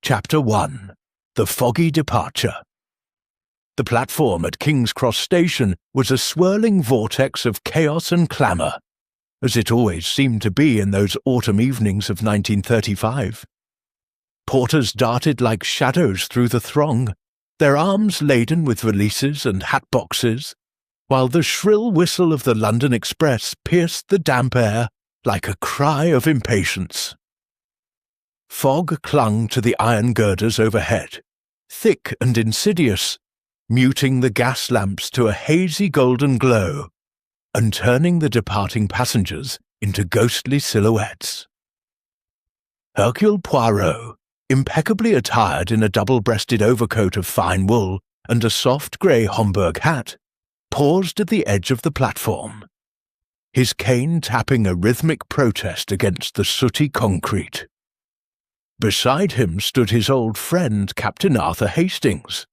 Chapter 1. The Foggy Departure. The platform at King's Cross Station was a swirling vortex of chaos and clamour, as it always seemed to be in those autumn evenings of 1935. Porters darted like shadows through the throng, their arms laden with valises and hat boxes, while the shrill whistle of the London Express pierced the damp air like a cry of impatience. Fog clung to the iron girders overhead, thick and insidious, muting the gas lamps to a hazy golden glow and turning the departing passengers into ghostly silhouettes. Hercule Poirot, impeccably attired in a double-breasted overcoat of fine wool and a soft grey Homburg hat, paused at the edge of the platform, his cane tapping a rhythmic protest against the sooty concrete. Beside him stood his old friend Captain Arthur Hastings,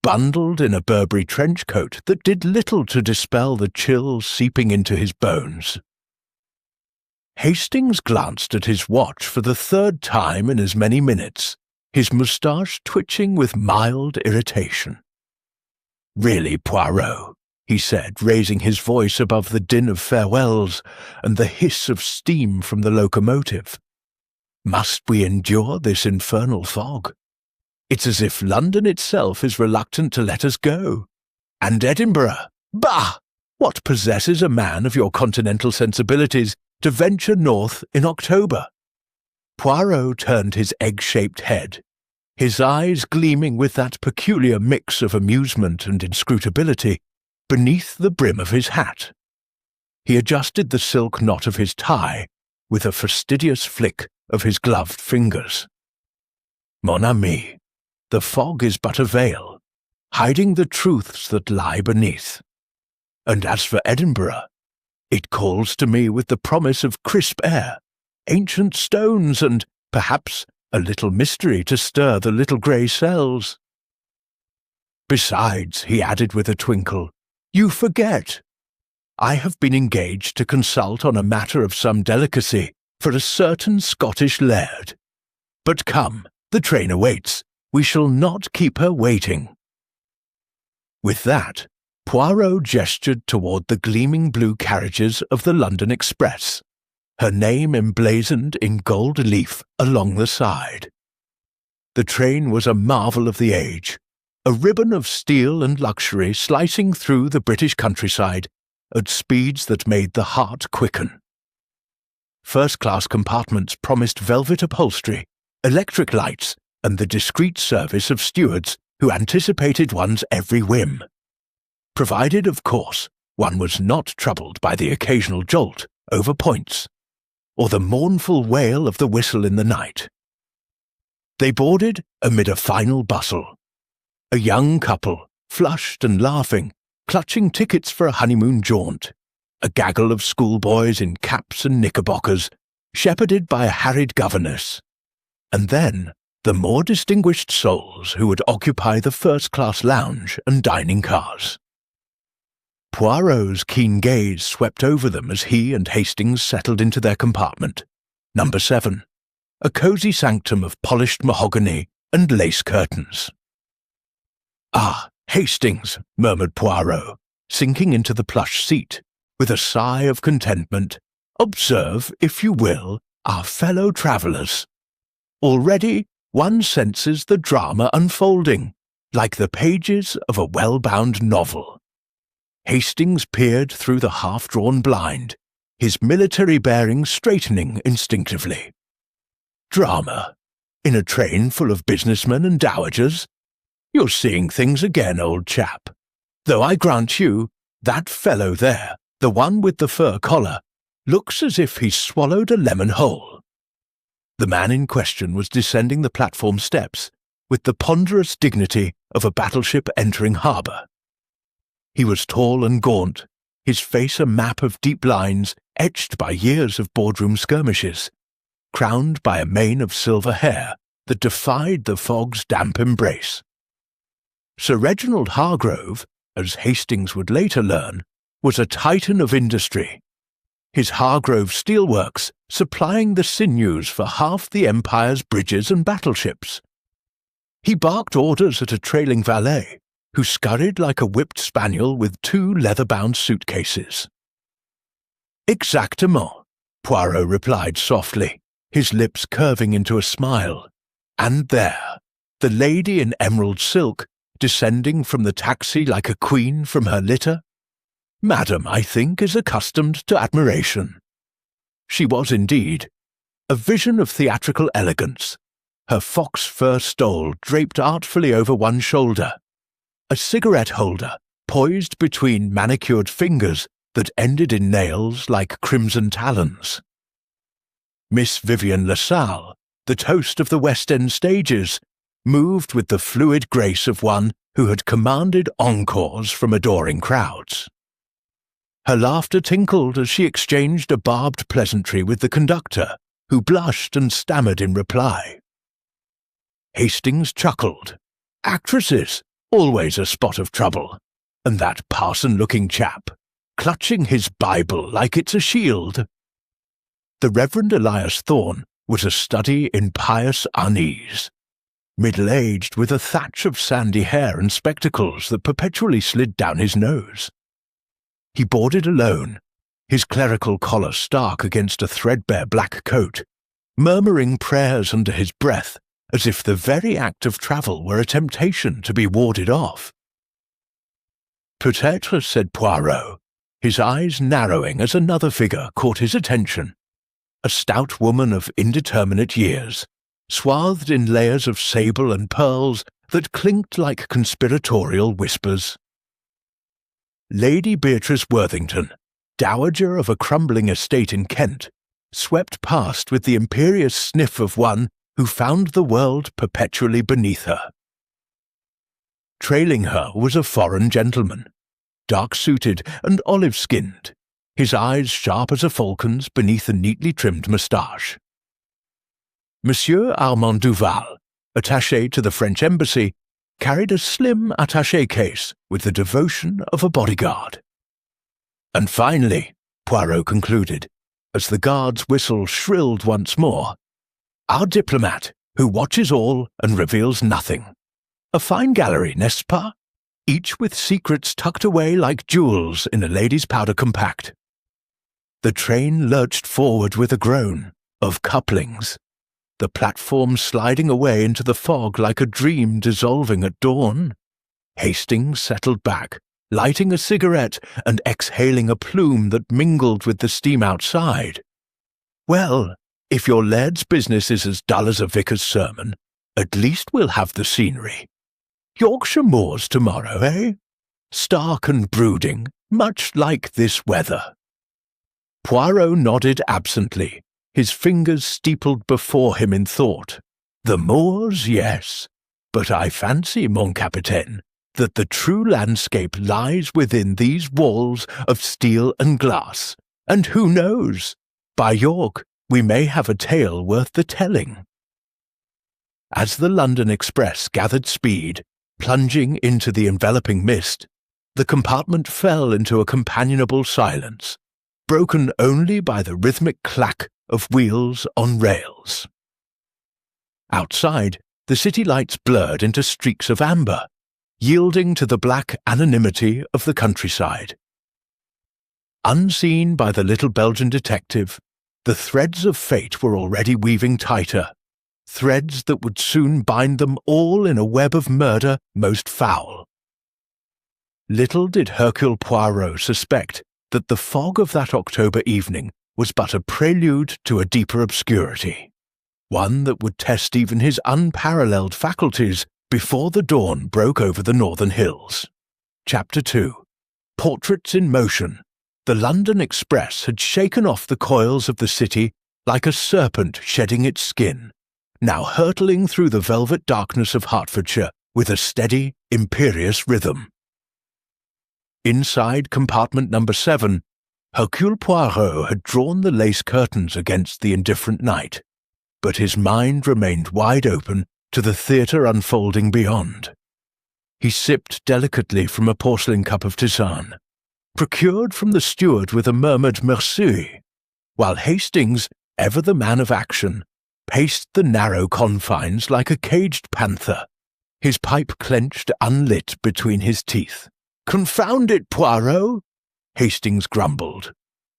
bundled in a Burberry trench coat that did little to dispel the chill seeping into his bones. Hastings glanced at his watch for the third time in as many minutes, his moustache twitching with mild irritation. "Really, Poirot," he said, raising his voice above the din of farewells and the hiss of steam from the locomotive. "Must we endure this infernal fog? It's as if London itself is reluctant to let us go. And Edinburgh! Bah! What possesses a man of your continental sensibilities to venture north in October?" Poirot turned his egg-shaped head, his eyes gleaming with that peculiar mix of amusement and inscrutability beneath the brim of his hat. He adjusted the silk knot of his tie with a fastidious flick of his gloved fingers. "Mon ami, the fog is but a veil, hiding the truths that lie beneath. And as for Edinburgh, it calls to me with the promise of crisp air, ancient stones, and, perhaps, a little mystery to stir the little grey cells. Besides," he added with a twinkle, "you forget. I have been engaged to consult on a matter of some delicacy for a certain Scottish laird. But come, the train awaits. We shall not keep her waiting." With that, Poirot gestured toward the gleaming blue carriages of the London Express, her name emblazoned in gold leaf along the side. The train was a marvel of the age, a ribbon of steel and luxury slicing through the British countryside at speeds that made the heart quicken. First-class compartments promised velvet upholstery, electric lights, and the discreet service of stewards who anticipated one's every whim. Provided, of course, one was not troubled by the occasional jolt over points, or the mournful wail of the whistle in the night. They boarded amid a final bustle. A young couple, flushed and laughing, clutching tickets for a honeymoon jaunt, a gaggle of schoolboys in caps and knickerbockers, shepherded by a harried governess, and then the more distinguished souls who would occupy the first-class lounge and dining cars. Poirot's keen gaze swept over them as he and Hastings settled into their compartment, number 7, a cosy sanctum of polished mahogany and lace curtains. "Ah, Hastings," murmured Poirot, sinking into the plush seat, with a sigh of contentment, "observe, if you will, our fellow travellers. Already one senses the drama unfolding, like the pages of a well-bound novel." Hastings peered through the half-drawn blind, his military bearing straightening instinctively. "Drama? In a train full of businessmen and dowagers? You're seeing things again, old chap. Though I grant you, that fellow there, the one with the fur collar, looks as if he swallowed a lemon whole." The man in question was descending the platform steps with the ponderous dignity of a battleship entering harbour. He was tall and gaunt, his face a map of deep lines etched by years of boardroom skirmishes, crowned by a mane of silver hair that defied the fog's damp embrace. Sir Reginald Hargrove, as Hastings would later learn, was a titan of industry, his Hargrove steelworks supplying the sinews for half the Empire's bridges and battleships. He barked orders at a trailing valet, who scurried like a whipped spaniel with 2 leather-bound suitcases. "Exactement," Poirot replied softly, his lips curving into a smile. And there, the lady in emerald silk, descending from the taxi like a queen from her litter. Madam, I think, is accustomed to admiration. She was indeed, a vision of theatrical elegance, her fox fur stole draped artfully over one shoulder, a cigarette holder poised between manicured fingers that ended in nails like crimson talons. Miss Vivian LaSalle, the toast of the West End stages, moved with the fluid grace of one who had commanded encores from adoring crowds. Her laughter tinkled as she exchanged a barbed pleasantry with the conductor, who blushed and stammered in reply. Hastings chuckled. Actresses, always a spot of trouble, and that parson-looking chap, clutching his Bible like it's a shield. The Reverend Elias Thorne was a study in pious unease, middle-aged with a thatch of sandy hair and spectacles that perpetually slid down his nose. He boarded alone, his clerical collar stark against a threadbare black coat, murmuring prayers under his breath as if the very act of travel were a temptation to be warded off. "Peut-être," said Poirot, his eyes narrowing as another figure caught his attention. A stout woman of indeterminate years, swathed in layers of sable and pearls that clinked like conspiratorial whispers. Lady Beatrice Worthington, dowager of a crumbling estate in Kent, swept past with the imperious sniff of one who found the world perpetually beneath her. Trailing her was a foreign gentleman, dark-suited and olive-skinned, his eyes sharp as a falcon's beneath a neatly trimmed moustache. Monsieur Armand Duval, attaché to the French embassy, carried a slim attaché case with the devotion of a bodyguard. And finally, Poirot concluded, as the guard's whistle shrilled once more, our diplomat, who watches all and reveals nothing. A fine gallery, n'est-ce pas? Each with secrets tucked away like jewels in a lady's powder compact. The train lurched forward with a groan of couplings, the platform sliding away into the fog like a dream dissolving at dawn. Hastings settled back, lighting a cigarette and exhaling a plume that mingled with the steam outside. Well, if your laird's business is as dull as a vicar's sermon, at least we'll have the scenery. Yorkshire moors tomorrow, eh? Stark and brooding, much like this weather. Poirot nodded absently, his fingers steepled before him in thought. The moors, yes, but I fancy, mon capitaine, that the true landscape lies within these walls of steel and glass, and who knows, by York we may have a tale worth the telling. As the London Express gathered speed, plunging into the enveloping mist, the compartment fell into a companionable silence, broken only by the rhythmic clack of wheels on rails. Outside, the city lights blurred into streaks of amber, yielding to the black anonymity of the countryside. Unseen by the little Belgian detective, the threads of fate were already weaving tighter, threads that would soon bind them all in a web of murder most foul. Little did Hercule Poirot suspect that the fog of that October evening was but a prelude to a deeper obscurity, one that would test even his unparalleled faculties before the dawn broke over the northern hills. Chapter 2. Portraits in Motion. The London Express had shaken off the coils of the city like a serpent shedding its skin, now hurtling through the velvet darkness of Hertfordshire with a steady, imperious rhythm. Inside compartment number 7, Hercule Poirot had drawn the lace curtains against the indifferent night, but his mind remained wide open to the theatre unfolding beyond. He sipped delicately from a porcelain cup of tisane, procured from the steward with a murmured merci, while Hastings, ever the man of action, paced the narrow confines like a caged panther, his pipe clenched unlit between his teeth. "Confound it, Poirot!" Hastings grumbled,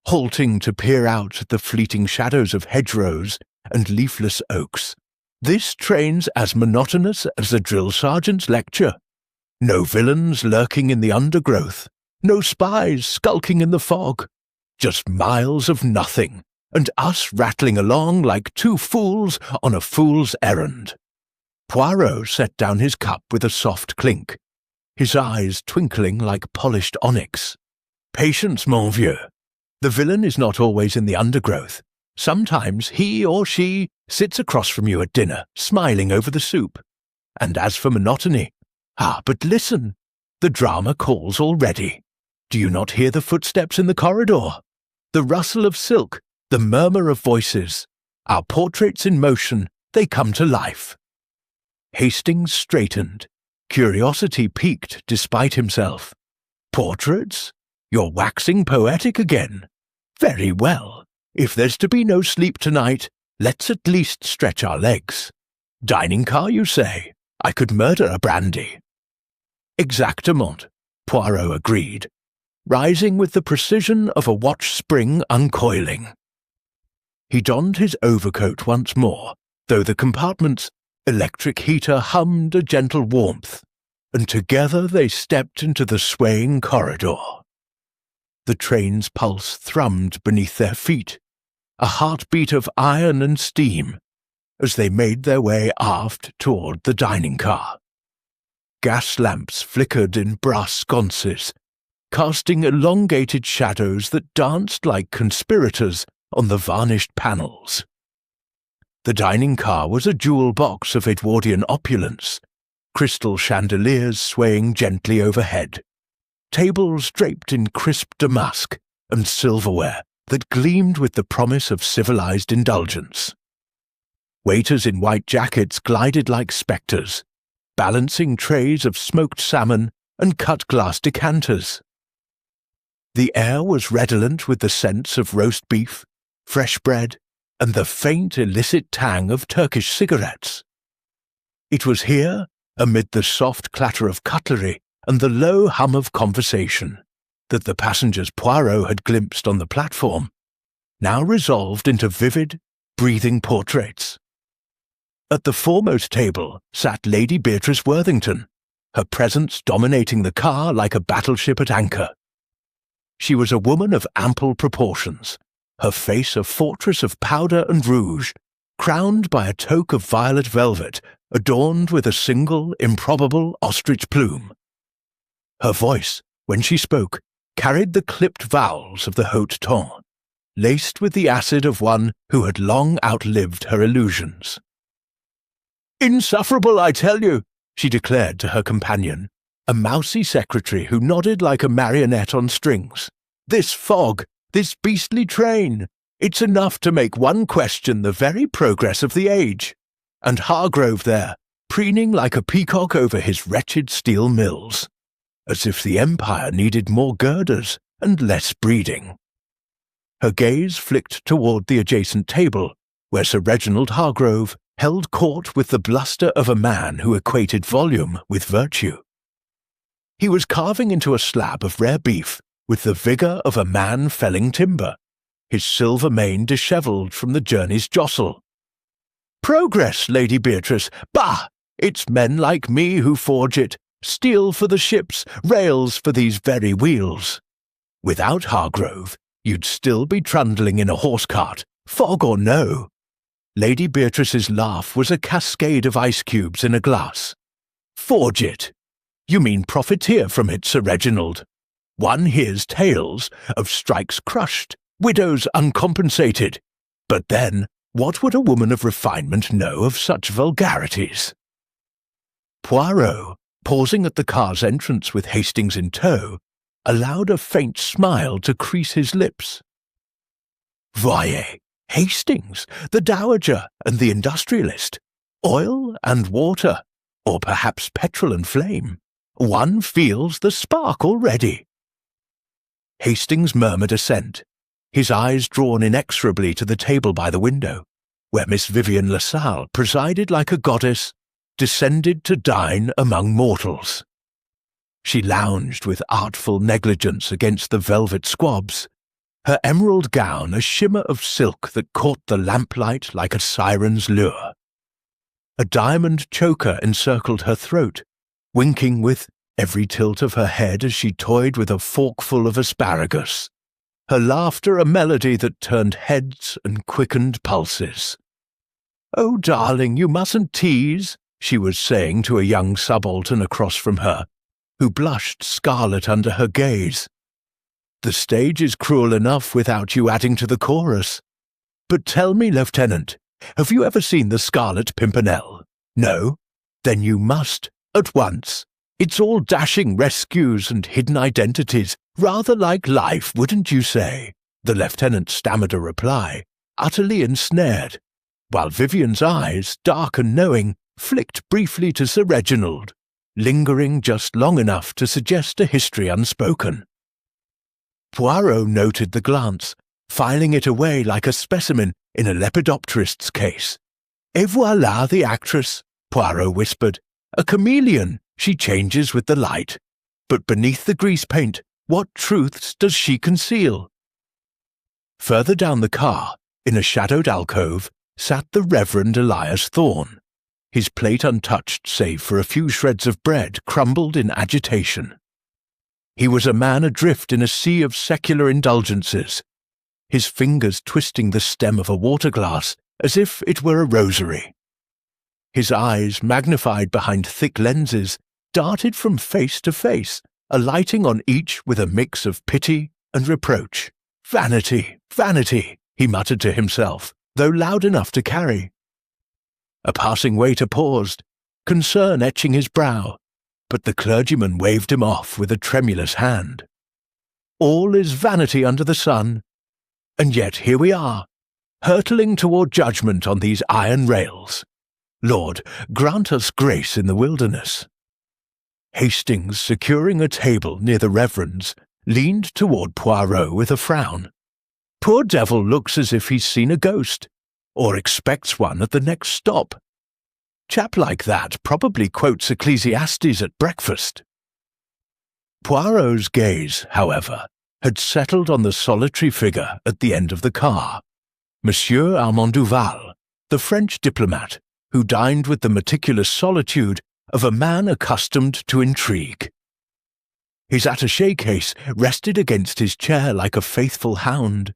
halting to peer out at the fleeting shadows of hedgerows and leafless oaks. "This train's as monotonous as a drill sergeant's lecture. No villains lurking in the undergrowth, no spies skulking in the fog, just miles of nothing, and us rattling along like two fools on a fool's errand." Poirot set down his cup with a soft clink, his eyes twinkling like polished onyx. "Patience, mon vieux. The villain is not always in the undergrowth. Sometimes he or she sits across from you at dinner, smiling over the soup. And as for monotony, but listen, the drama calls already. Do you not hear the footsteps in the corridor? The rustle of silk, the murmur of voices. Our portraits in motion, they come to life." Hastings straightened, curiosity piqued despite himself. "Portraits? You're waxing poetic again. Very well. If there's to be no sleep tonight, let's at least stretch our legs. Dining car, you say? I could murder a brandy." "Exactement," Poirot agreed, rising with the precision of a watch spring uncoiling. He donned his overcoat once more, though the compartment's electric heater hummed a gentle warmth, and together they stepped into the swaying corridor. The train's pulse thrummed beneath their feet, a heartbeat of iron and steam, as they made their way aft toward the dining car. Gas lamps flickered in brass sconces, casting elongated shadows that danced like conspirators on the varnished panels. The dining car was a jewel box of Edwardian opulence, crystal chandeliers swaying gently overhead, tables draped in crisp damask, and silverware that gleamed with the promise of civilized indulgence. Waiters in white jackets glided like spectres, balancing trays of smoked salmon and cut-glass decanters. The air was redolent with the scents of roast beef, fresh bread, and the faint illicit tang of Turkish cigarettes. It was here, amid the soft clatter of cutlery and the low hum of conversation, that the passengers Poirot had glimpsed on the platform now resolved into vivid, breathing portraits. At the foremost table sat Lady Beatrice Worthington, her presence dominating the car like a battleship at anchor. She was a woman of ample proportions, her face a fortress of powder and rouge, crowned by a toque of violet velvet adorned with a single, improbable ostrich plume. Her voice, when she spoke, carried the clipped vowels of the haute ton, laced with the acid of one who had long outlived her illusions. "Insufferable, I tell you," she declared to her companion, a mousy secretary who nodded like a marionette on strings. "This fog, this beastly train, it's enough to make one question the very progress of the age. And Hargrove there, preening like a peacock over his wretched steel mills, as if the empire needed more girders and less breeding." Her gaze flicked toward the adjacent table, where Sir Reginald Hargrove held court with the bluster of a man who equated volume with virtue. He was carving into a slab of rare beef with the vigour of a man felling timber, his silver mane dishevelled from the journey's jostle. "Progress, Lady Beatrice! Bah! It's men like me who forge it, steel for the ships, rails for these very wheels. Without Hargrove, you'd still be trundling in a horse-cart, fog or no." Lady Beatrice's laugh was a cascade of ice cubes in a glass. "Forge it? You mean profiteer from it, Sir Reginald. One hears tales of strikes crushed, widows uncompensated. But then, what would a woman of refinement know of such vulgarities?" Poirot, pausing at the car's entrance with Hastings in tow, allowed a faint smile to crease his lips. "Voyez, Hastings, the dowager and the industrialist, oil and water, or perhaps petrol and flame. One feels the spark already." Hastings murmured assent, his eyes drawn inexorably to the table by the window, where Miss Vivian LaSalle presided like a goddess, descended to dine among mortals. She lounged with artful negligence against the velvet squabs, her emerald gown a shimmer of silk that caught the lamplight like a siren's lure. A diamond choker encircled her throat, winking with every tilt of her head as she toyed with a forkful of asparagus, her laughter a melody that turned heads and quickened pulses. "Oh, darling, you mustn't tease," she was saying to a young subaltern across from her, who blushed scarlet under her gaze. "The stage is cruel enough without you adding to the chorus. But tell me, Lieutenant, have you ever seen the Scarlet Pimpernel? No? Then you must, at once. It's all dashing rescues and hidden identities, rather like life, wouldn't you say?" The lieutenant stammered a reply, utterly ensnared, while Vivian's eyes, dark and knowing, flicked briefly to Sir Reginald, lingering just long enough to suggest a history unspoken. Poirot noted the glance, filing it away like a specimen in a lepidopterist's case. "Et voilà the actress," Poirot whispered. "A chameleon, she changes with the light. But beneath the grease paint, what truths does she conceal?" Further down the car, in a shadowed alcove, sat the Reverend Elias Thorne, his plate untouched save for a few shreds of bread crumbled in agitation. He was a man adrift in a sea of secular indulgences, his fingers twisting the stem of a water-glass as if it were a rosary. His eyes, magnified behind thick lenses, darted from face to face, alighting on each with a mix of pity and reproach. "Vanity, vanity," he muttered to himself, though loud enough to carry. A passing waiter paused, concern etching his brow, but the clergyman waved him off with a tremulous hand. All is vanity under the sun, and yet here we are, hurtling toward judgment on these iron rails. Lord, grant us grace in the wilderness. Hastings, securing a table near the Reverend's, leaned toward Poirot with a frown. "Poor devil looks as if he's seen a ghost, or expects one at the next stop. Chap like that probably quotes Ecclesiastes at breakfast." Poirot's gaze, however, had settled on the solitary figure at the end of the car, Monsieur Armand Duval, the French diplomat, who dined with the meticulous solitude of a man accustomed to intrigue. His attaché case rested against his chair like a faithful hound,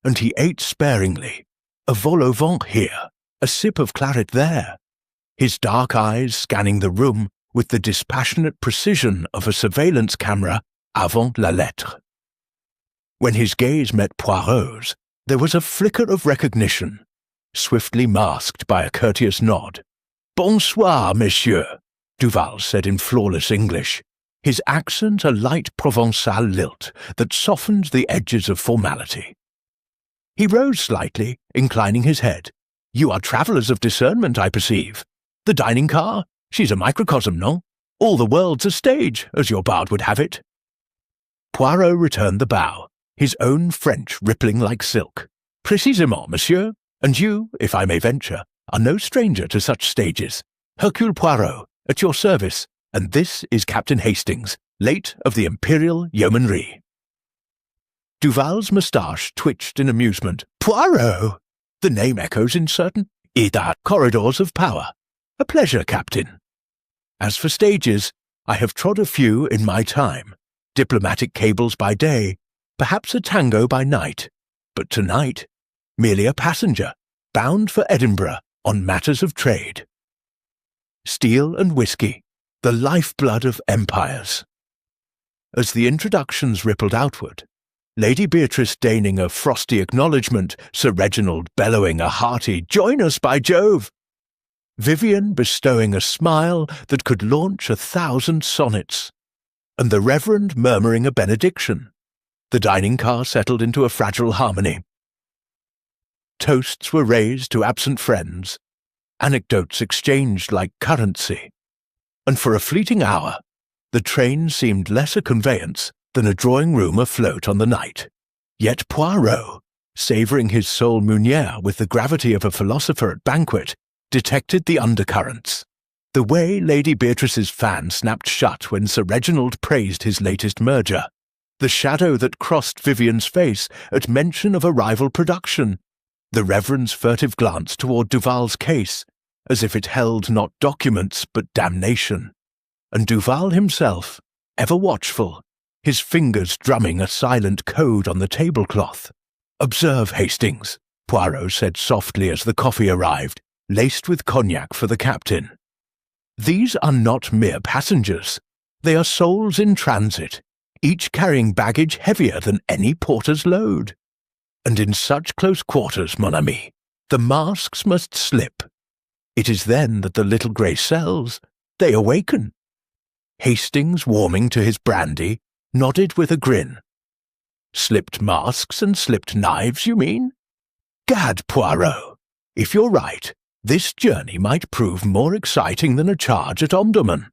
and he ate sparingly, a vol au vent here, a sip of claret there, his dark eyes scanning the room with the dispassionate precision of a surveillance camera avant la lettre. When his gaze met Poirot's, there was a flicker of recognition, swiftly masked by a courteous nod. "Bonsoir, monsieur," Duval said in flawless English, his accent a light Provençal lilt that softened the edges of formality. He rose slightly, inclining his head. "You are travellers of discernment, I perceive. The dining car? She's a microcosm, no? All the world's a stage, as your bard would have it." Poirot returned the bow, his own French rippling like silk. "Précisément, monsieur. And you, if I may venture, are no stranger to such stages. Hercule Poirot, at your service, and this is Captain Hastings, late of the Imperial Yeomanry." Duval's moustache twitched in amusement. "Poirot! The name echoes in certain corridors of power. A pleasure, Captain. As for stages, I have trod a few in my time, diplomatic cables by day, perhaps a tango by night, but tonight, merely a passenger, bound for Edinburgh on matters of trade. Steel and whiskey, the lifeblood of empires." As the introductions rippled outward, Lady Beatrice deigning a frosty acknowledgment, Sir Reginald bellowing a hearty "Join us, by Jove!" Vivian bestowing a smile that could launch 1,000 sonnets, and the Reverend murmuring a benediction, the dining car settled into a fragile harmony. Toasts were raised to absent friends, anecdotes exchanged like currency, and for a fleeting hour the train seemed less a conveyance than a drawing-room afloat on the night. Yet Poirot, savouring his sole Meunier with the gravity of a philosopher at banquet, detected the undercurrents. The way Lady Beatrice's fan snapped shut when Sir Reginald praised his latest merger, the shadow that crossed Vivian's face at mention of a rival production, the Reverend's furtive glance toward Duval's case, as if it held not documents but damnation, and Duval himself, ever watchful, his fingers drumming a silent code on the tablecloth. "Observe, Hastings," Poirot said softly as the coffee arrived, laced with cognac for the captain. "These are not mere passengers. They are souls in transit, each carrying baggage heavier than any porter's load. And in such close quarters, mon ami, the masks must slip. It is then that the little grey cells, they awaken." Hastings, warming to his brandy, nodded with a grin. "Slipped masks and slipped knives, you mean? Gad, Poirot, if you're right, this journey might prove more exciting than a charge at Omdurman."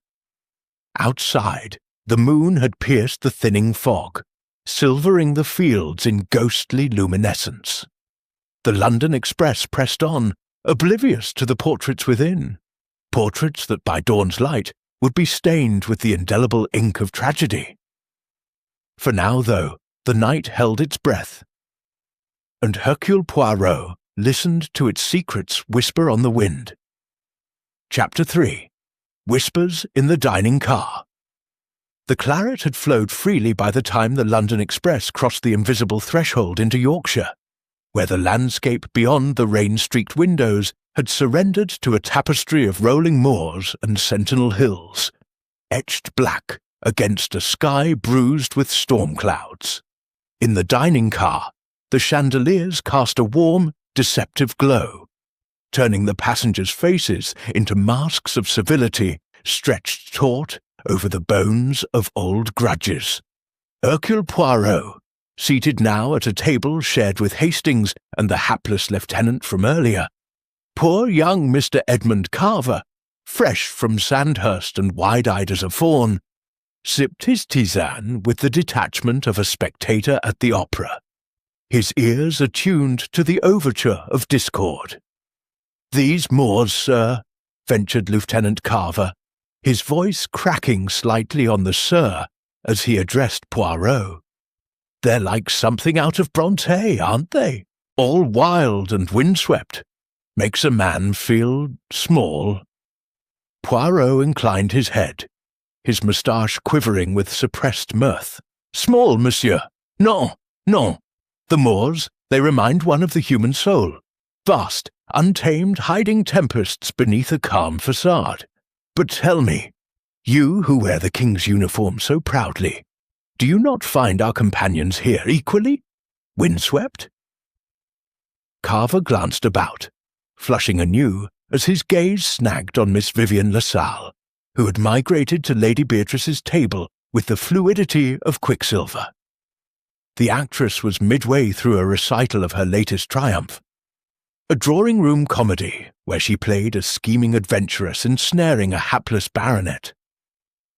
Outside, the moon had pierced the thinning fog, silvering the fields in ghostly luminescence. The London Express pressed on, oblivious to the portraits within, portraits that by dawn's light would be stained with the indelible ink of tragedy. For now, though, the night held its breath, and Hercule Poirot listened to its secrets whisper on the wind. Chapter 3. Whispers in the Dining Car. The claret had flowed freely by the time the London Express crossed the invisible threshold into Yorkshire, where the landscape beyond the rain-streaked windows had surrendered to a tapestry of rolling moors and sentinel hills, etched black against a sky bruised with storm clouds. In the dining car, the chandeliers cast a warm, deceptive glow, turning the passengers' faces into masks of civility stretched taut over the bones of old grudges. Hercule Poirot, seated now at a table shared with Hastings and the hapless lieutenant from earlier, poor young Mr. Edmund Carver, fresh from Sandhurst and wide-eyed as a fawn, sipped his tisane with the detachment of a spectator at the opera, his ears attuned to the overture of discord. "These Moors, sir," ventured Lieutenant Carver, his voice cracking slightly on the "sir" as he addressed Poirot. "They're like something out of Bronte, aren't they? All wild and windswept. Makes a man feel small." Poirot inclined his head, his moustache quivering with suppressed mirth. "Small, monsieur. Non, non. The Moors, they remind one of the human soul. Vast, untamed, hiding tempests beneath a calm facade. But tell me, you who wear the king's uniform so proudly, do you not find our companions here equally windswept?" Carver glanced about, flushing anew as his gaze snagged on Miss Vivian LaSalle, who had migrated to Lady Beatrice's table with the fluidity of quicksilver. The actress was midway through a recital of her latest triumph, a drawing-room comedy where she played a scheming adventuress ensnaring a hapless baronet,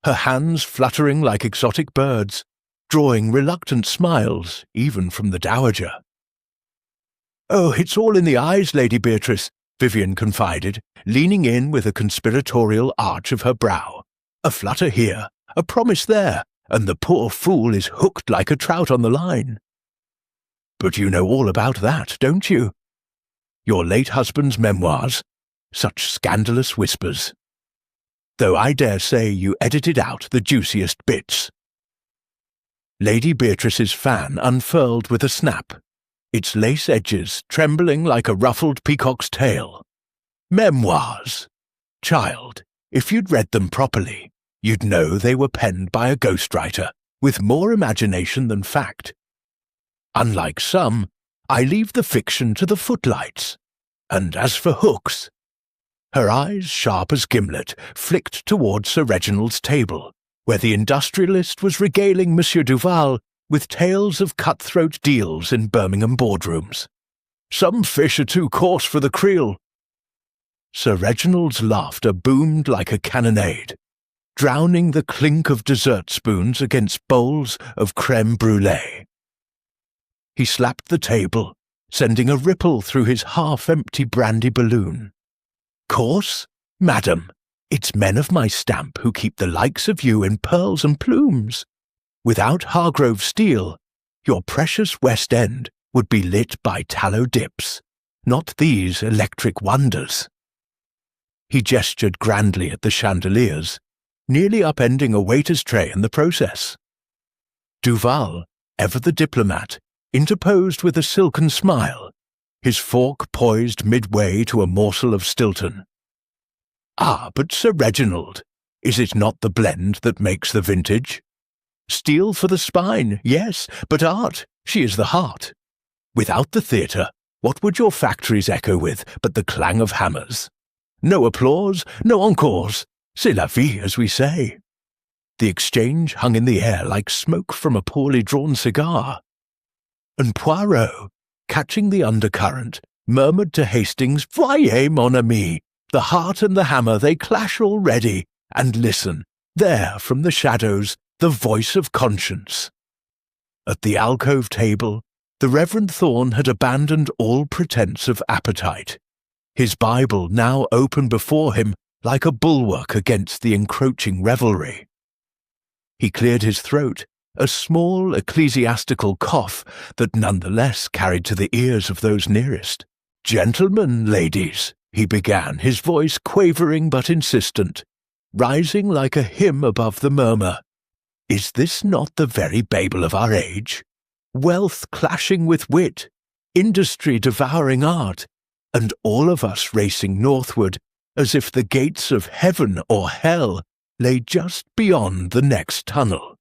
her hands fluttering like exotic birds, drawing reluctant smiles even from the dowager. "Oh, it's all in the eyes, Lady Beatrice," Vivian confided, leaning in with a conspiratorial arch of her brow. "A flutter here, a promise there, and the poor fool is hooked like a trout on the line." "But you know all about that, don't you? Your late husband's memoirs, such scandalous whispers. Though I dare say you edited out the juiciest bits." Lady Beatrice's fan unfurled with a snap, its lace edges trembling like a ruffled peacock's tail. "Memoirs? Child, if you'd read them properly, you'd know they were penned by a ghostwriter with more imagination than fact. Unlike some, I leave the fiction to the footlights. And as for hooks—" Her eyes, sharp as gimlet, flicked towards Sir Reginald's table, where the industrialist was regaling Monsieur Duval with tales of cutthroat deals in Birmingham boardrooms. "Some fish are too coarse for the creel." Sir Reginald's laughter boomed like a cannonade. drowning the clink of dessert spoons against bowls of crème brûlée. He slapped the table, sending a ripple through his half-empty brandy balloon. "Course, madam, it's men of my stamp who keep the likes of you in pearls and plumes. Without Hargrove steel, your precious West End would be lit by tallow dips, not these electric wonders." He gestured grandly at the chandeliers, nearly upending a waiter's tray in the process. Duval, ever the diplomat, interposed with a silken smile, his fork poised midway to a morsel of Stilton. "Ah, but Sir Reginald, is it not the blend that makes the vintage? Steel for the spine, yes, but art, she is the heart. Without the theatre, what would your factories echo with but the clang of hammers? No applause, no encores, c'est la vie, as we say." The exchange hung in the air like smoke from a poorly drawn cigar. And Poirot, catching the undercurrent, murmured to Hastings, "Voyez, mon ami, the heart and the hammer, they clash already, and listen, there, from the shadows, the voice of conscience." At the alcove table, the Reverend Thorn had abandoned all pretence of appetite, his Bible now open before him like a bulwark against the encroaching revelry. He cleared his throat, a small ecclesiastical cough that nonetheless carried to the ears of those nearest. "Gentlemen, ladies," he began, his voice quavering but insistent, rising like a hymn above the murmur. "Is this not the very Babel of our age? Wealth clashing with wit, industry devouring art, and all of us racing northward as if the gates of heaven or hell lay just beyond the next tunnel.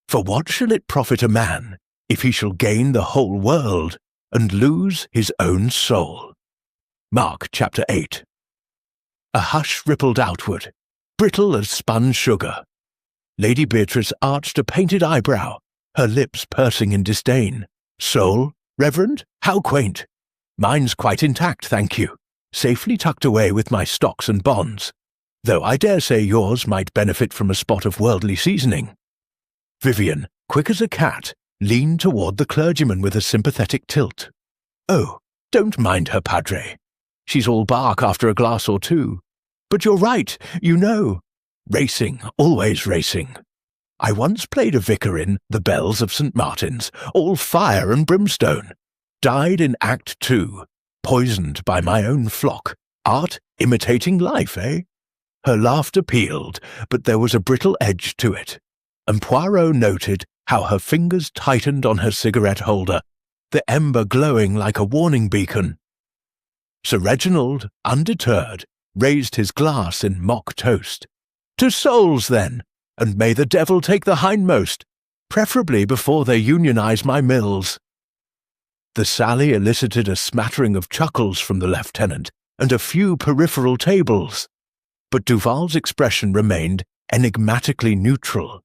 For what shall it profit a man if he shall gain the whole world and lose his own soul?" Mark chapter 8. A hush rippled outward, brittle as spun sugar. Lady Beatrice arched a painted eyebrow, her lips pursing in disdain. "Soul, Reverend? How quaint! Mine's quite intact, thank you, safely tucked away with my stocks and bonds, though I dare say yours might benefit from a spot of worldly seasoning." Vivian, quick as a cat, leaned toward the clergyman with a sympathetic tilt. "Oh, don't mind her, Padre. She's all bark after a glass or two. But you're right, you know. Racing, always racing. I once played a vicar in The Bells of St. Martin's, all fire and brimstone. Died in Act 2, poisoned by my own flock. Art imitating life, eh?" Her laughter pealed, but there was a brittle edge to it, and Poirot noted how her fingers tightened on her cigarette holder, the ember glowing like a warning beacon. Sir Reginald, undeterred, raised his glass in mock toast. "To souls, then, and may the devil take the hindmost, preferably before they unionize my mills." The sally elicited a smattering of chuckles from the lieutenant and a few peripheral tables, but Duval's expression remained enigmatically neutral.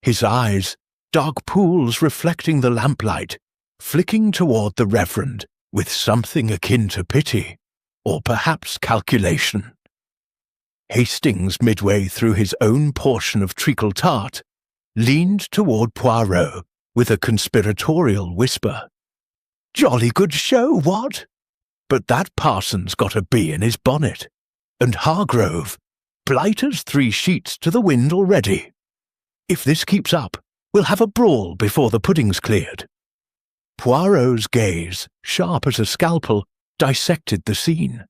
His eyes, dark pools reflecting the lamplight, flicking toward the Reverend with something akin to pity, or perhaps calculation. Hastings, midway through his own portion of treacle tart, leaned toward Poirot with a conspiratorial whisper. "Jolly good show, what? But that parson's got a bee in his bonnet, and Hargrove, blight as 3 sheets to the wind already. If this keeps up, we'll have a brawl before the pudding's cleared." Poirot's gaze, sharp as a scalpel, dissected the scene.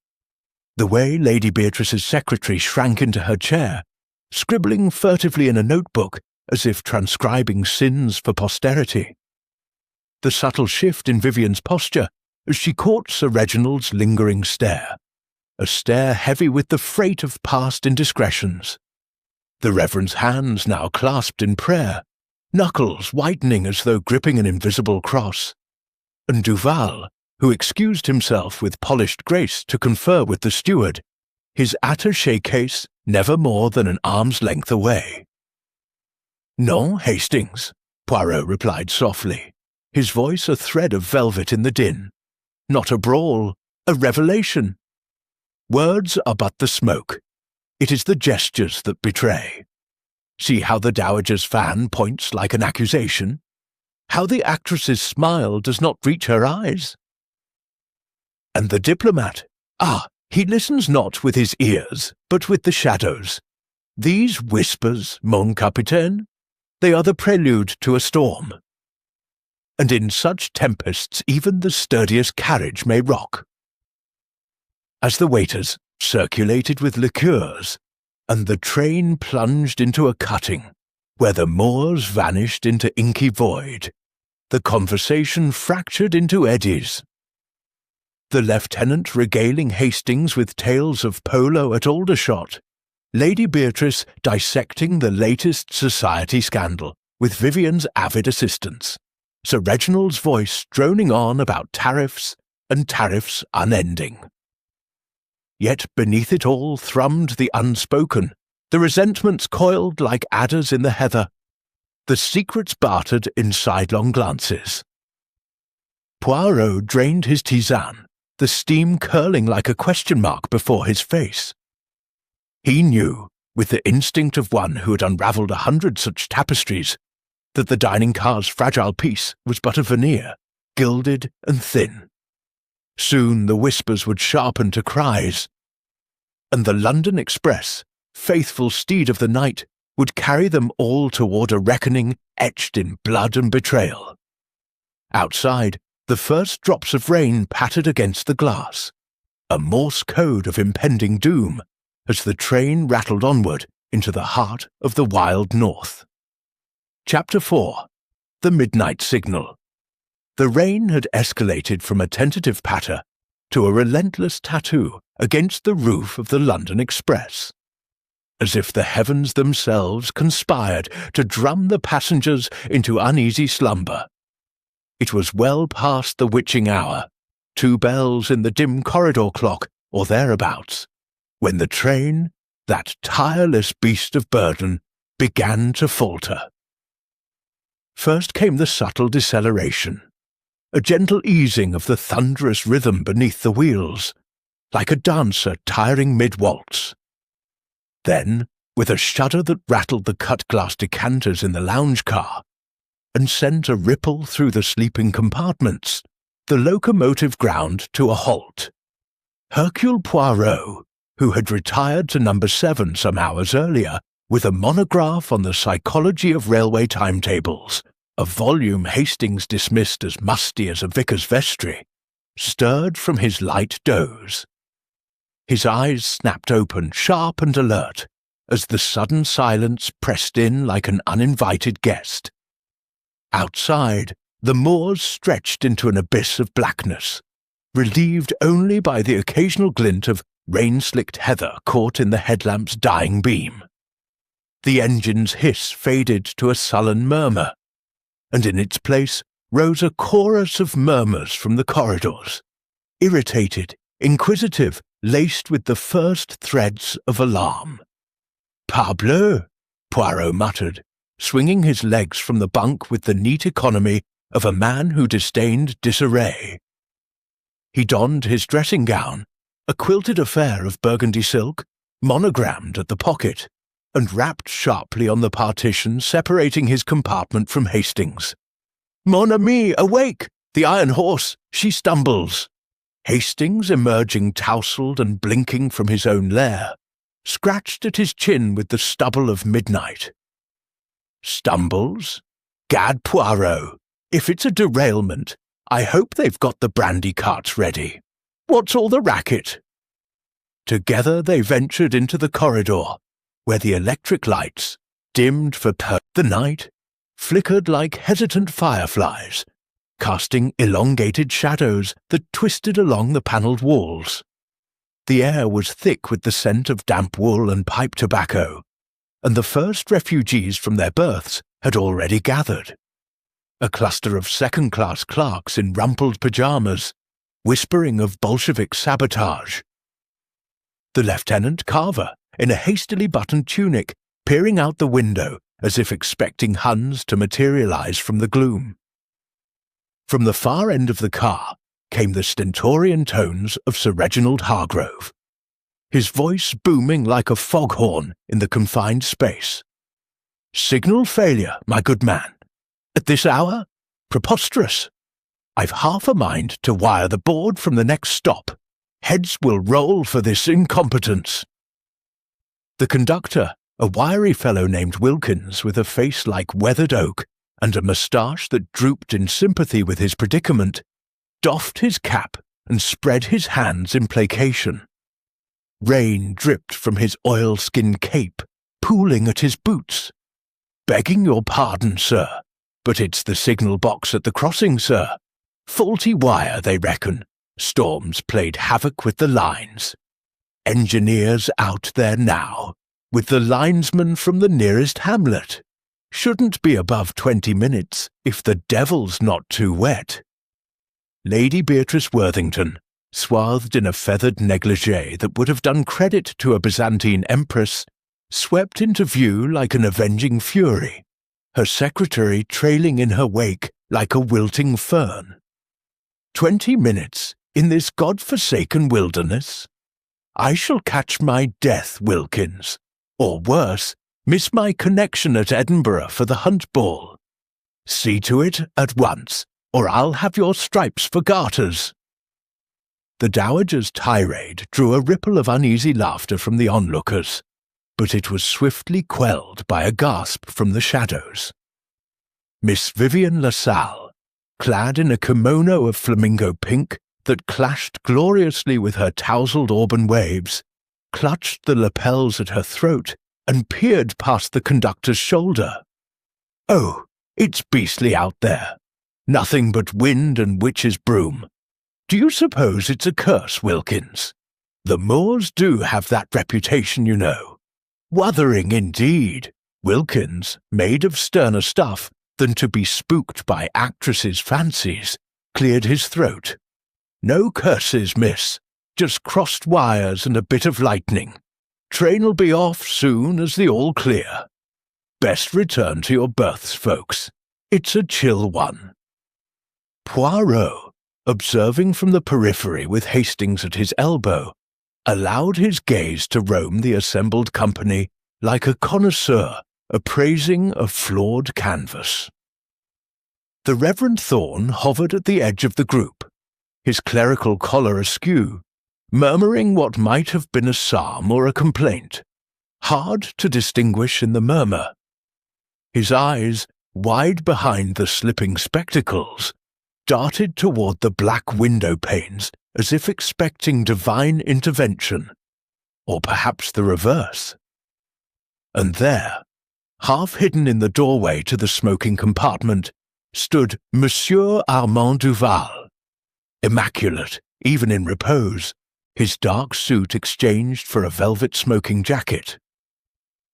The way Lady Beatrice's secretary shrank into her chair, scribbling furtively in a notebook as if transcribing sins for posterity. The subtle shift in Vivian's posture as she caught Sir Reginald's lingering stare, a stare heavy with the freight of past indiscretions. The Reverend's hands now clasped in prayer, knuckles whitening as though gripping an invisible cross, and Duval, who excused himself with polished grace to confer with the steward, his attaché case never more than an arm's length away. "No, Hastings," Poirot replied softly, his voice a thread of velvet in the din. "Not a brawl, a revelation. Words are but the smoke. It is the gestures that betray. See how the dowager's fan points like an accusation? How the actress's smile does not reach her eyes? And the diplomat, he listens not with his ears, but with the shadows. These whispers, mon capitaine, they are the prelude to a storm. And in such tempests even the sturdiest carriage may rock. As the waiters circulated with liqueurs, and the train plunged into a cutting, where the moors vanished into inky void, the conversation fractured into eddies. The lieutenant regaling Hastings with tales of polo at Aldershot, Lady Beatrice dissecting the latest society scandal with Vivian's avid assistance, Sir Reginald's voice droning on about tariffs and tariffs unending. Yet beneath it all thrummed the unspoken, the resentments coiled like adders in the heather, the secrets bartered in sidelong glances. Poirot drained his tisane, the steam curling like a question mark before his face. He knew, with the instinct of one who had unravelled 100 such tapestries, that the dining car's fragile piece was but a veneer, gilded and thin. Soon the whispers would sharpen to cries, and the London Express, faithful steed of the night, would carry them all toward a reckoning etched in blood and betrayal. Outside, the first drops of rain pattered against the glass, a Morse code of impending doom, as the train rattled onward into the heart of the wild north. Chapter 4. The Midnight Signal. The rain had escalated from a tentative patter to a relentless tattoo against the roof of the London Express, as if the heavens themselves conspired to drum the passengers into uneasy slumber. It was well past the witching hour, 2 bells in the dim corridor clock, or thereabouts, when the train, that tireless beast of burden, began to falter. First came the subtle deceleration, a gentle easing of the thunderous rhythm beneath the wheels, like a dancer tiring mid-waltz. Then, with a shudder that rattled the cut-glass decanters in the lounge car, and sent a ripple through the sleeping compartments, the locomotive ground to a halt. Hercule Poirot, who had retired to number 7 some hours earlier, with a monograph on the psychology of railway timetables, a volume Hastings dismissed as musty as a vicar's vestry, stirred from his light doze. His eyes snapped open, sharp and alert, as the sudden silence pressed in like an uninvited guest. Outside, the moors stretched into an abyss of blackness, relieved only by the occasional glint of rain-slicked heather caught in the headlamp's dying beam. The engine's hiss faded to a sullen murmur, and in its place rose a chorus of murmurs from the corridors, irritated, inquisitive, laced with the first threads of alarm. "Parbleu!" Poirot muttered, swinging his legs from the bunk with the neat economy of a man who disdained disarray. He donned his dressing gown, a quilted affair of burgundy silk, monogrammed at the pocket, and rapped sharply on the partition separating his compartment from Hastings. "Mon ami, awake! The iron horse, she stumbles!" Hastings, emerging tousled and blinking from his own lair, scratched at his chin with the stubble of midnight. "Stumbles? Gad, Poirot, if it's a derailment, I hope they've got the brandy carts ready. What's all the racket?" Together they ventured into the corridor, where the electric lights, dimmed for the night, flickered like hesitant fireflies, casting elongated shadows that twisted along the panelled walls. The air was thick with the scent of damp wool and pipe tobacco, and the first refugees from their berths had already gathered. A cluster of second-class clerks in rumpled pyjamas, whispering of Bolshevik sabotage. The Lieutenant Carver, in a hastily buttoned tunic, peering out the window as if expecting Huns to materialize from the gloom. From the far end of the car came the stentorian tones of Sir Reginald Hargrove, his voice booming like a foghorn in the confined space. Signal failure, my good man. At this hour? Preposterous. I've half a mind to wire the board from the next stop. Heads will roll for this incompetence. The conductor, a wiry fellow named Wilkins with a face like weathered oak and a moustache that drooped in sympathy with his predicament, doffed his cap and spread his hands in placation. Rain dripped from his oilskin cape, pooling at his boots. "Begging your pardon, sir, but it's the signal box at the crossing, sir. Faulty wire, they reckon. Storms played havoc with the lines. Engineers out there now, with the linesman from the nearest hamlet. Shouldn't be above 20 minutes, if the devil's not too wet." Lady Beatrice Worthington, swathed in a feathered negligée that would have done credit to a Byzantine empress, swept into view like an avenging fury, her secretary trailing in her wake like a wilting fern. 20 minutes in this God-forsaken wilderness? I shall catch my death, Wilkins, or worse, miss my connection at Edinburgh for the hunt ball. See to it at once, or I'll have your stripes for garters. The dowager's tirade drew a ripple of uneasy laughter from the onlookers, but it was swiftly quelled by a gasp from the shadows. Miss Vivian LaSalle, clad in a kimono of flamingo pink that clashed gloriously with her tousled auburn waves, clutched the lapels at her throat and peered past the conductor's shoulder. "Oh, it's beastly out there. Nothing but wind and witch's broom. Do you suppose it's a curse, Wilkins? The Moors do have that reputation, you know. Wuthering indeed. Wilkins, made of sterner stuff than to be spooked by actresses' fancies, cleared his throat. No curses, miss. Just crossed wires and a bit of lightning. Train'll be off soon as the all clear. Best return to your berths, folks. It's a chill one." Poirot, observing from the periphery with Hastings at his elbow, allowed his gaze to roam the assembled company like a connoisseur appraising a flawed canvas. The Reverend Thorne hovered at the edge of the group, his clerical collar askew, murmuring what might have been a psalm or a complaint, hard to distinguish in the murmur. His eyes, wide behind the slipping spectacles, darted toward the black window panes as if expecting divine intervention, or perhaps the reverse. And there, half hidden in the doorway to the smoking compartment, stood Monsieur Armand Duval, immaculate even in repose, his dark suit exchanged for a velvet smoking jacket.